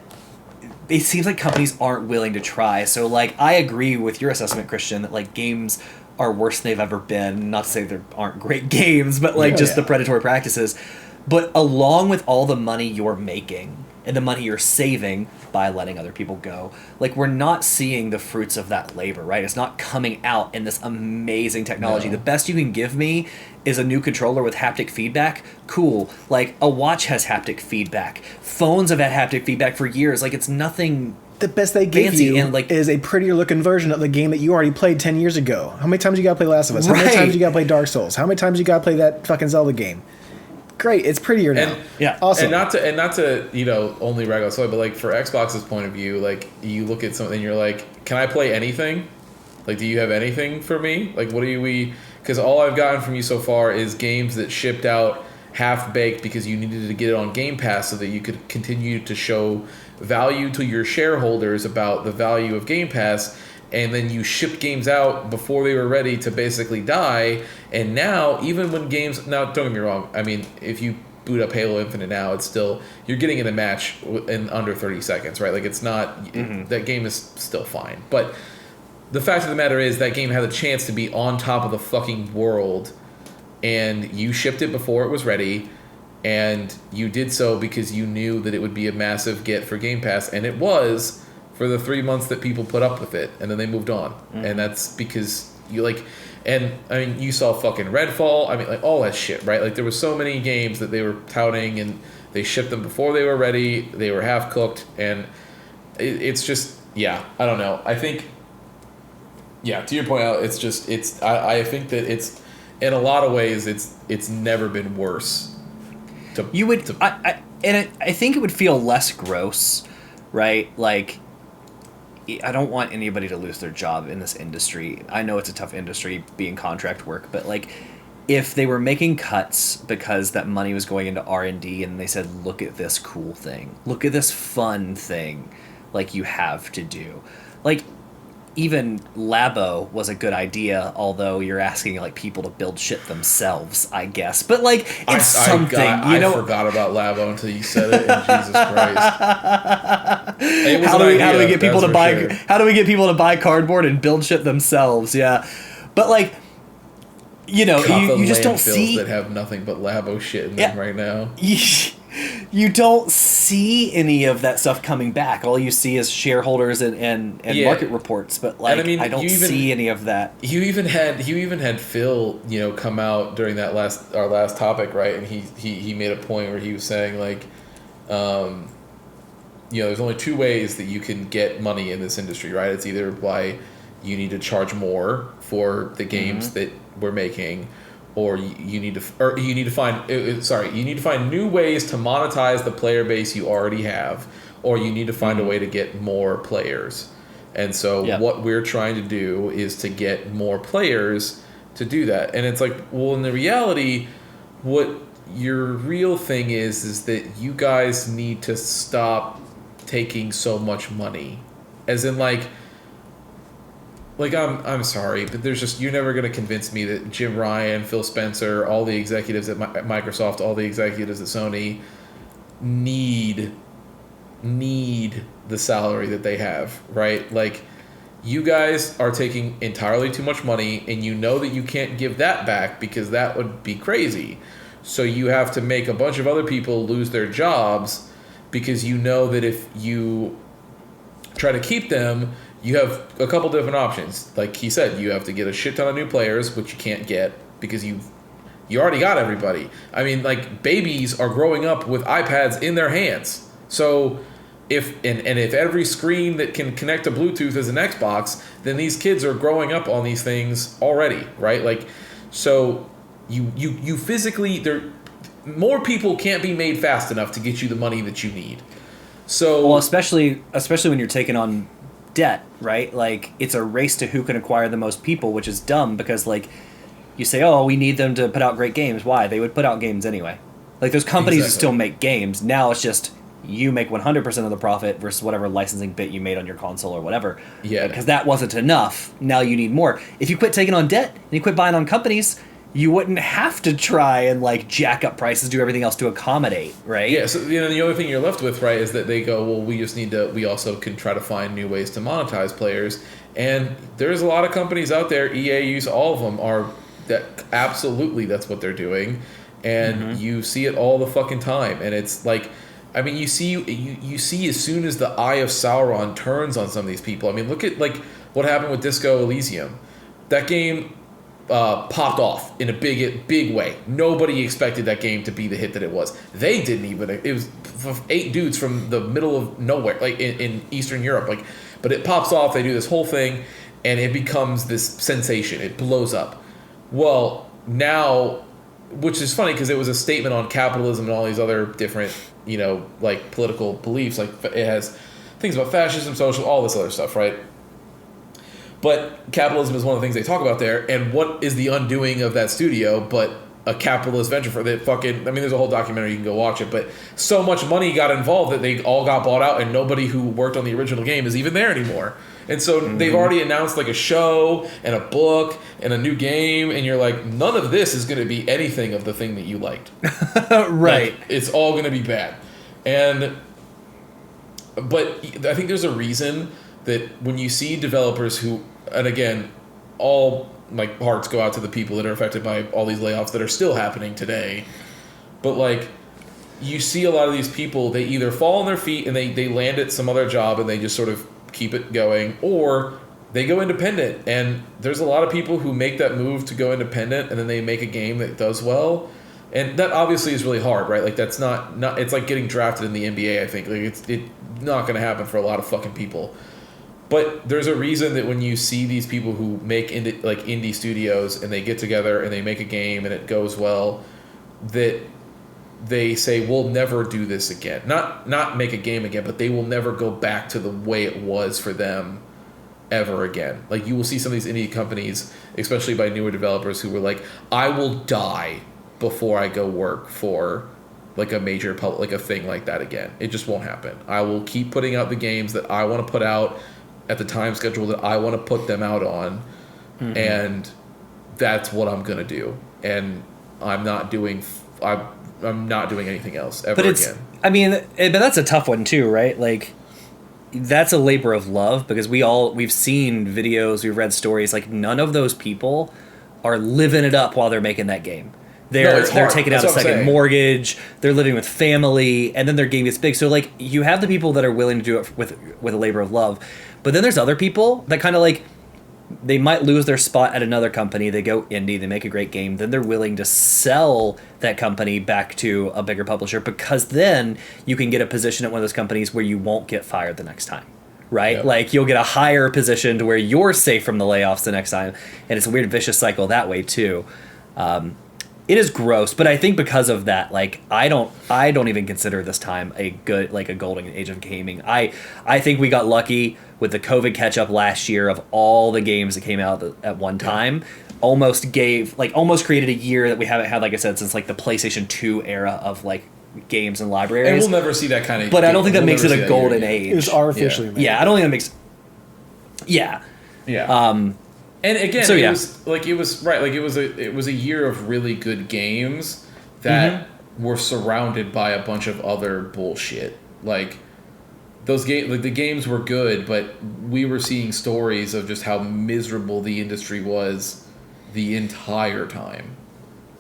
Speaker 1: It seems like companies aren't willing to try. So like, I agree with your assessment, Christian, that like games are worse than they've ever been. Not to say there aren't great games, but like the predatory practices. But along with all the money you're making and the money you're saving by letting other people go, like we're not seeing the fruits of that labor, right? It's not coming out in this amazing technology.
Speaker 2: No.
Speaker 1: The best you can give me is a new controller with haptic feedback. Cool. Like a watch has haptic feedback. Phones have had haptic feedback for years. Like it's nothing.
Speaker 3: The best they give
Speaker 1: fancy
Speaker 3: you
Speaker 1: and, like,
Speaker 3: is a prettier looking version of the game that you already played 10 years ago. How many times you gotta play Last of Us? How many times you gotta play Dark Souls? How many times you gotta play that fucking Zelda game? Great, it's prettier now. Awesome.
Speaker 2: And not to only rag on Sony, but like for Xbox's point of view, like you look at something and you're like, can I play anything? Like, do you have anything for me? Like, what do we? Because all I've gotten from you so far is games that shipped out half baked because you needed to get it on Game Pass so that you could continue to show value to your shareholders about the value of Game Pass. And then you shipped games out before they were ready to basically die. And now, even when games... Now, don't get me wrong. I mean, if you boot up Halo Infinite now, it's still... You're getting in a match in under 30 seconds, right? Like, it's not... that game is still fine. But the fact of the matter is that game had a chance to be on top of the fucking world. And you shipped it before it was ready. And you did so because you knew that it would be a massive get for Game Pass. And it was... for the 3 months that people put up with it, and then they moved on. And that's because you like, and I mean, you saw fucking Redfall, I mean, like all that shit, right? Like there were so many games that they were touting, and they shipped them before they were ready, they were half cooked, and it's just, I don't know. I think, to your point out, it's just, I think that it's, in a lot of ways, it's never been worse.
Speaker 1: I think it would feel less gross, right? Like, I don't want anybody to lose their job in this industry. I know it's a tough industry being contract work, but like if they were making cuts because that money was going into R&D and they said, look at this cool thing, look at this fun thing like you have to do. Like even Labo was a good idea, although you're asking like people to build shit themselves, I guess. But like it's something,
Speaker 2: I forgot about Labo until you said it. And Jesus Christ!
Speaker 1: How do we get people to buy? Sure. How do we get people to buy cardboard and build shit themselves? Yeah, but like, you know, you just don't see
Speaker 2: that have nothing but Labo shit in them right now.
Speaker 1: You don't see any of that stuff coming back. All you see is shareholders and market reports, but like I don't see any of that.
Speaker 2: You even had Phil, you know, come out during that our last topic, right? And he made a point where he was saying like, you know, there's only two ways that you can get money in this industry, right? It's either by you need to charge more for the games that we're making, or you need to find new ways to monetize the player base you already have, or you need to find a way to get more players. And so what we're trying to do is to get more players to do that. And it's like, well, in the reality, what your real thing is that you guys need to stop taking so much money. As in like I'm sorry, but you're never going to convince me that Jim Ryan, Phil Spencer, all the executives at Microsoft, all the executives at Sony need the salary that they have, right? Like, you guys are taking entirely too much money, and you know that you can't give that back because that would be crazy. So you have to make a bunch of other people lose their jobs because you know that if you try to keep them, you have a couple different options. Like he said, you have to get a shit ton of new players, which you can't get because you already got everybody. I mean, like, babies are growing up with iPads in their hands. So if every screen that can connect to Bluetooth is an Xbox, then these kids are growing up on these things already, right? Like, so you physically, more people can't be made fast enough to get you the money that you need. So,
Speaker 1: well, especially when you're taking on debt, right? Like, it's a race to who can acquire the most people, which is dumb because, like, you say, oh, we need them to put out great games. Why? They would put out games anyway. Like, those companies who still make games. Now it's just you make 100% of the profit versus whatever licensing bit you made on your console or whatever.
Speaker 2: Yeah.
Speaker 1: Because that wasn't enough. Now you need more. If you quit taking on debt and you quit buying on companies, you wouldn't have to try and, like, jack up prices, do everything else to accommodate, right?
Speaker 2: Yeah, so, you know, the other thing you're left with, right, is that they go, well, we also can try to find new ways to monetize players. And there's a lot of companies out there, EA use all of them, absolutely that's what they're doing. And you see it all the fucking time. And it's like, I mean, you see as soon as the Eye of Sauron turns on some of these people. I mean, look at, like, what happened with Disco Elysium. That game popped off in a big way. Nobody expected that game to be the hit that it was. They didn't even. It was 8 dudes from the middle of nowhere, like in Eastern Europe. Like, but it pops off. They do this whole thing, and it becomes this sensation. It blows up. Well, now, which is funny because it was a statement on capitalism and all these other different, you know, like, political beliefs. Like, it has things about fascism, social, all this other stuff, right? But capitalism is one of the things they talk about there, and what is the undoing of that studio but a capitalist venture for the fucking... I mean, there's a whole documentary, you can go watch it, but so much money got involved that they all got bought out, and nobody who worked on the original game is even there anymore. And so they've already announced, like, a show and a book and a new game, and you're like, none of this is going to be anything of the thing that you liked.
Speaker 1: Right.
Speaker 2: Like, it's all going to be bad. But I think there's a reason that when you see developers who, and again, all my hearts go out to the people that are affected by all these layoffs that are still happening today, but, like, you see a lot of these people, they either fall on their feet and they land at some other job and they just sort of keep it going, or they go independent. And there's a lot of people who make that move to go independent and then they make a game that does well. And that obviously is really hard, right? Like, that's not it's like getting drafted in the NBA, I think. Like, it's not going to happen for a lot of fucking people. But there's a reason that when you see these people who make indie studios and they get together and they make a game and it goes well, that they say, we'll never do this again. Not make a game again, but they will never go back to the way it was for them ever again. Like, you will see some of these indie companies, especially by newer developers, who were like, I will die before I go work for, like, a major like a thing like that again. It just won't happen. I will keep putting out the games that I want to put out at the time schedule that I want to put them out on, and that's what I'm gonna do. And I'm not doing anything else ever again.
Speaker 1: I mean, but that's a tough one too, right? Like, that's a labor of love, because we've seen videos, we've read stories, like none of those people are living it up while they're making that game. They're taking out a second mortgage, they're living with family, and then their game gets big. So like, you have the people that are willing to do it with a labor of love, but then there's other people that kind of like, they might lose their spot at another company, they go indie, they make a great game, then they're willing to sell that company back to a bigger publisher, because then you can get a position at one of those companies where you won't get fired the next time, right?
Speaker 2: Yep.
Speaker 1: Like, you'll get a higher position to where you're safe from the layoffs the next time, and it's a weird vicious cycle that way too. It is gross, but I think because of that, like, I don't even consider this time a golden age of gaming. I think we got lucky with the COVID catch up last year of all the games that came out at one time. Almost created a year that we haven't had, like I said, since like the PlayStation 2 era of like games and libraries.
Speaker 2: And we'll never see that kind of.
Speaker 1: But I don't think that makes it a golden age.
Speaker 3: It was artificially made.
Speaker 1: Yeah, I don't think that makes. Yeah.
Speaker 2: Yeah. And again,
Speaker 1: So, yeah.
Speaker 2: it was a year of really good games that were surrounded by a bunch of other bullshit. Like, those the games were good, but we were seeing stories of just how miserable the industry was the entire time.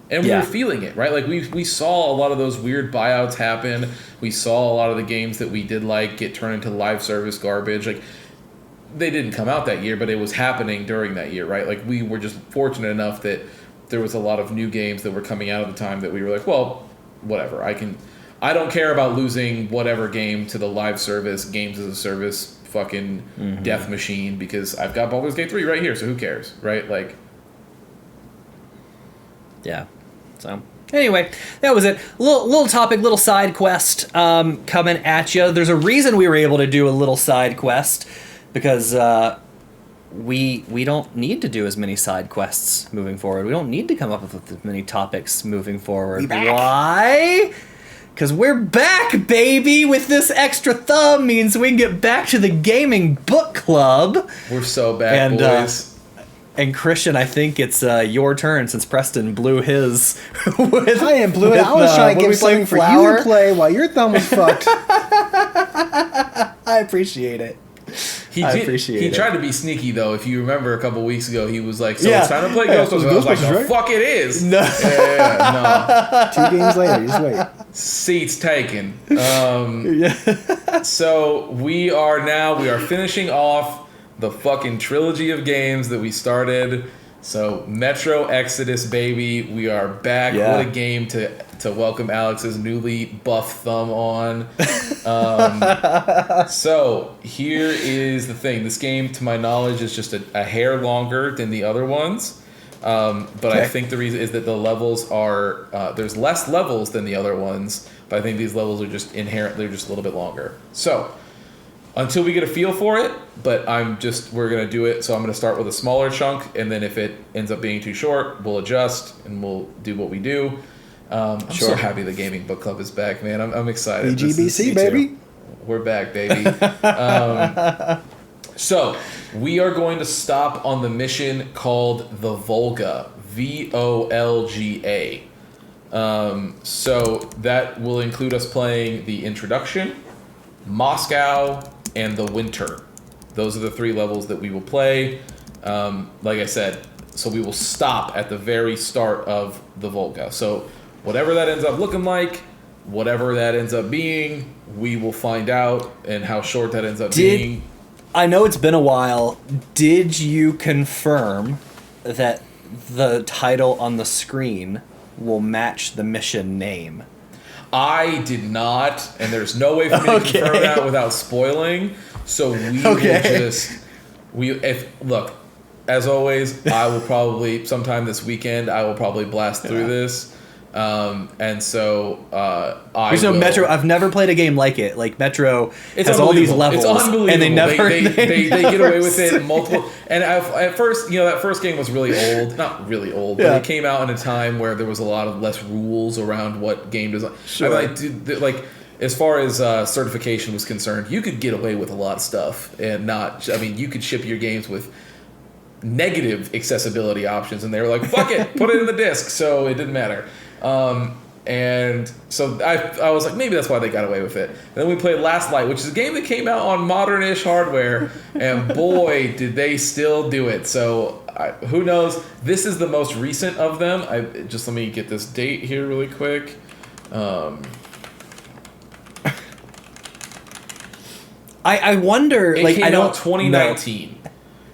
Speaker 2: And we were feeling it, right? Like, we saw a lot of those weird buyouts happen. We saw a lot of the games that we did like get turned into live service garbage. Like, they didn't come out that year, but it was happening during that year, right? Like, we were just fortunate enough that there was a lot of new games that were coming out at the time that we were like, well, whatever. I don't care about losing whatever game to the live service, games as a service, fucking death machine, because I've got Baldur's Gate 3 right here, so who cares, right? Like,
Speaker 1: yeah. So anyway, that was it. Little topic, little side quest coming at you. There's a reason we were able to do a little side quest, because we don't need to do as many side quests moving forward. We don't need to come up with as many topics moving forward. Why? Because we're back, baby! With this extra thumb means we can get back to the gaming book club.
Speaker 2: We're so back, boys.
Speaker 1: And Christian, I think it's your turn, since Preston blew his.
Speaker 3: I am blew it. I was trying to get something for you to play while your thumb was fucked.
Speaker 1: I appreciate it.
Speaker 2: He tried to be sneaky, though. If you remember a couple weeks ago, he was like, it's time to play Ghostbusters. I was like, the fuck it is.
Speaker 1: No.
Speaker 2: No.
Speaker 3: 2 games later, just wait.
Speaker 2: Seats taken. So we are finishing off the fucking trilogy of games that we started. So Metro Exodus, baby. We are back.
Speaker 1: Yeah.
Speaker 2: What a game to welcome Alex's newly buff thumb on. So here is the thing. This game, to my knowledge, is just a hair longer than the other ones. But I think the reason is that the levels are there's less levels than the other ones, but I think these levels are just inherently just a little bit longer. So until we get a feel for it, but we're gonna do it. So I'm gonna start with a smaller chunk, and then if it ends up being too short, we'll adjust and we'll do what we do. I'm so happy the Gaming Book Club is back, man. I'm excited.
Speaker 3: BGBC, baby.
Speaker 2: We're back, baby. So we are going to stop on the mission called the Volga, Volga. So that will include us playing the introduction, Moscow, and the winter. Those are the 3 levels that we will play. Like I said, so we will stop at the very start of the Volga. So whatever that ends up looking like, whatever that ends up being, we will find out, and how short that ends up being.
Speaker 1: I know it's been a while. Did you confirm that the title on the screen will match the mission name?
Speaker 2: I did not, and there's no way for me to confirm that without spoiling. So we will look, as always, I will probably sometime this weekend I will probably blast through this. And so
Speaker 1: Metro. I've never played a game like it. Like Metro has all these levels,
Speaker 2: it's unbelievable.
Speaker 1: And they never
Speaker 2: they get away with it multiple. And at first, that first game was really old, not really old, but it came out in a time where there was a lot of less rules around what game design.
Speaker 1: Sure.
Speaker 2: Like as far as certification was concerned, you could get away with a lot of stuff and not. I mean, you could ship your games with negative accessibility options, and they were like, "Fuck it, put it in the disc," so it didn't matter. And so I was like, maybe that's why they got away with it. And then we played Last Light, which is a game that came out on modern-ish hardware, and boy, did they still do it. So who knows? This is the most recent of them. Let me get this date here really quick.
Speaker 1: I wonder.
Speaker 2: It
Speaker 1: like
Speaker 2: came
Speaker 1: I don't
Speaker 2: out 2019.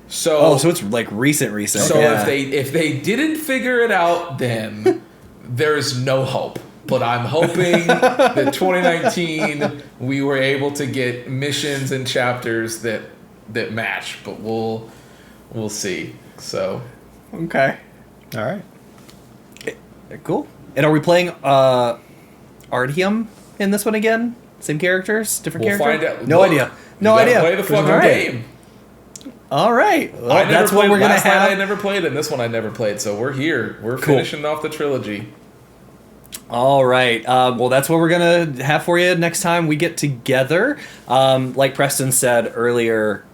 Speaker 2: So
Speaker 1: so it's like recent.
Speaker 2: So
Speaker 1: yeah.
Speaker 2: if they didn't figure it out then, there's no hope. But I'm hoping that 2019 we were able to get missions and chapters that match. But we'll see. So
Speaker 1: Okay.
Speaker 3: All right.
Speaker 1: Cool. And are we playing Artyom in this one again? Same characters? Different
Speaker 2: we'll
Speaker 1: character?
Speaker 2: find out.
Speaker 1: No idea. No
Speaker 2: You gotta
Speaker 1: idea.
Speaker 2: Play the fucking
Speaker 1: All right.
Speaker 2: game.
Speaker 1: All right. Well,
Speaker 2: I never
Speaker 1: that's what
Speaker 2: played
Speaker 1: we're going to
Speaker 2: Last Light
Speaker 1: have.
Speaker 2: I never played, and this one I never played. So we're here. We're finishing off the trilogy.
Speaker 1: All right. Well, that's what we're going to have for you next time we get together. Like Preston said earlier,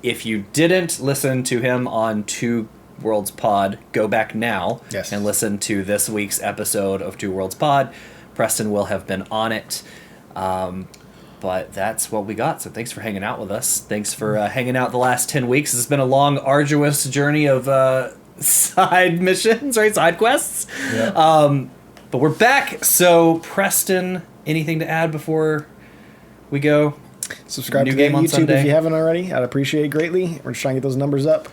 Speaker 1: if you didn't listen to him on Two Worlds Pod, go back now and listen to this week's episode of Two Worlds Pod. Preston will have been on it. But that's what we got. So thanks for hanging out with us. Thanks for hanging out the last 10 weeks. It's been a long, arduous journey of side missions, right? Side quests.
Speaker 2: Yeah.
Speaker 1: But we're back. So, Preston, anything to add before we go?
Speaker 3: Subscribe
Speaker 1: New
Speaker 3: to
Speaker 1: game
Speaker 3: the
Speaker 1: on
Speaker 3: YouTube
Speaker 1: Sunday.
Speaker 3: if you haven't already. I'd appreciate it greatly. We're just trying to get those numbers up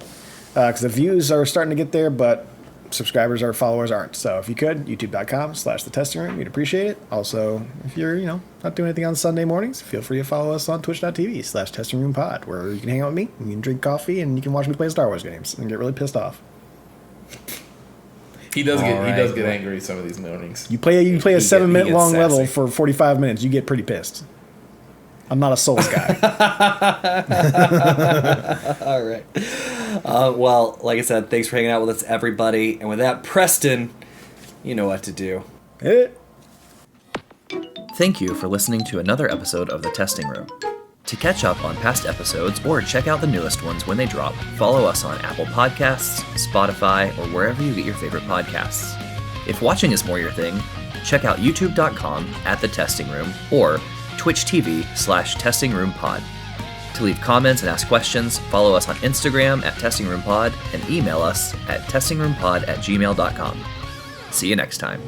Speaker 3: because the views are starting to get there, but subscribers or followers aren't. So if you could, youtube.com/thetestingroom, we'd appreciate it. Also, if you're not doing anything on Sunday mornings, feel free to follow us on twitch.tv/testingroompod, where you can hang out with me, you can drink coffee, and you can watch me play Star Wars games and get really pissed off.
Speaker 2: He does get angry some of these mornings.
Speaker 3: You play a 7-minute long
Speaker 1: sassy.
Speaker 3: level for 45 minutes, you get pretty pissed. I'm not a Souls guy.
Speaker 1: All right. Well, like I said, thanks for hanging out with us, everybody. And with that, Preston, you know what to do. Thank you for listening to another episode of The Testing Room. To catch up on past episodes or check out the newest ones when they drop, follow us on Apple Podcasts, Spotify, or wherever you get your favorite podcasts. If watching is more your thing, check out youtube.com/thetestingroom or Twitch TV/testingroompod. To leave comments and ask questions, follow us on Instagram @testingroompod and email us at testingroompod@gmail.com. See you next time.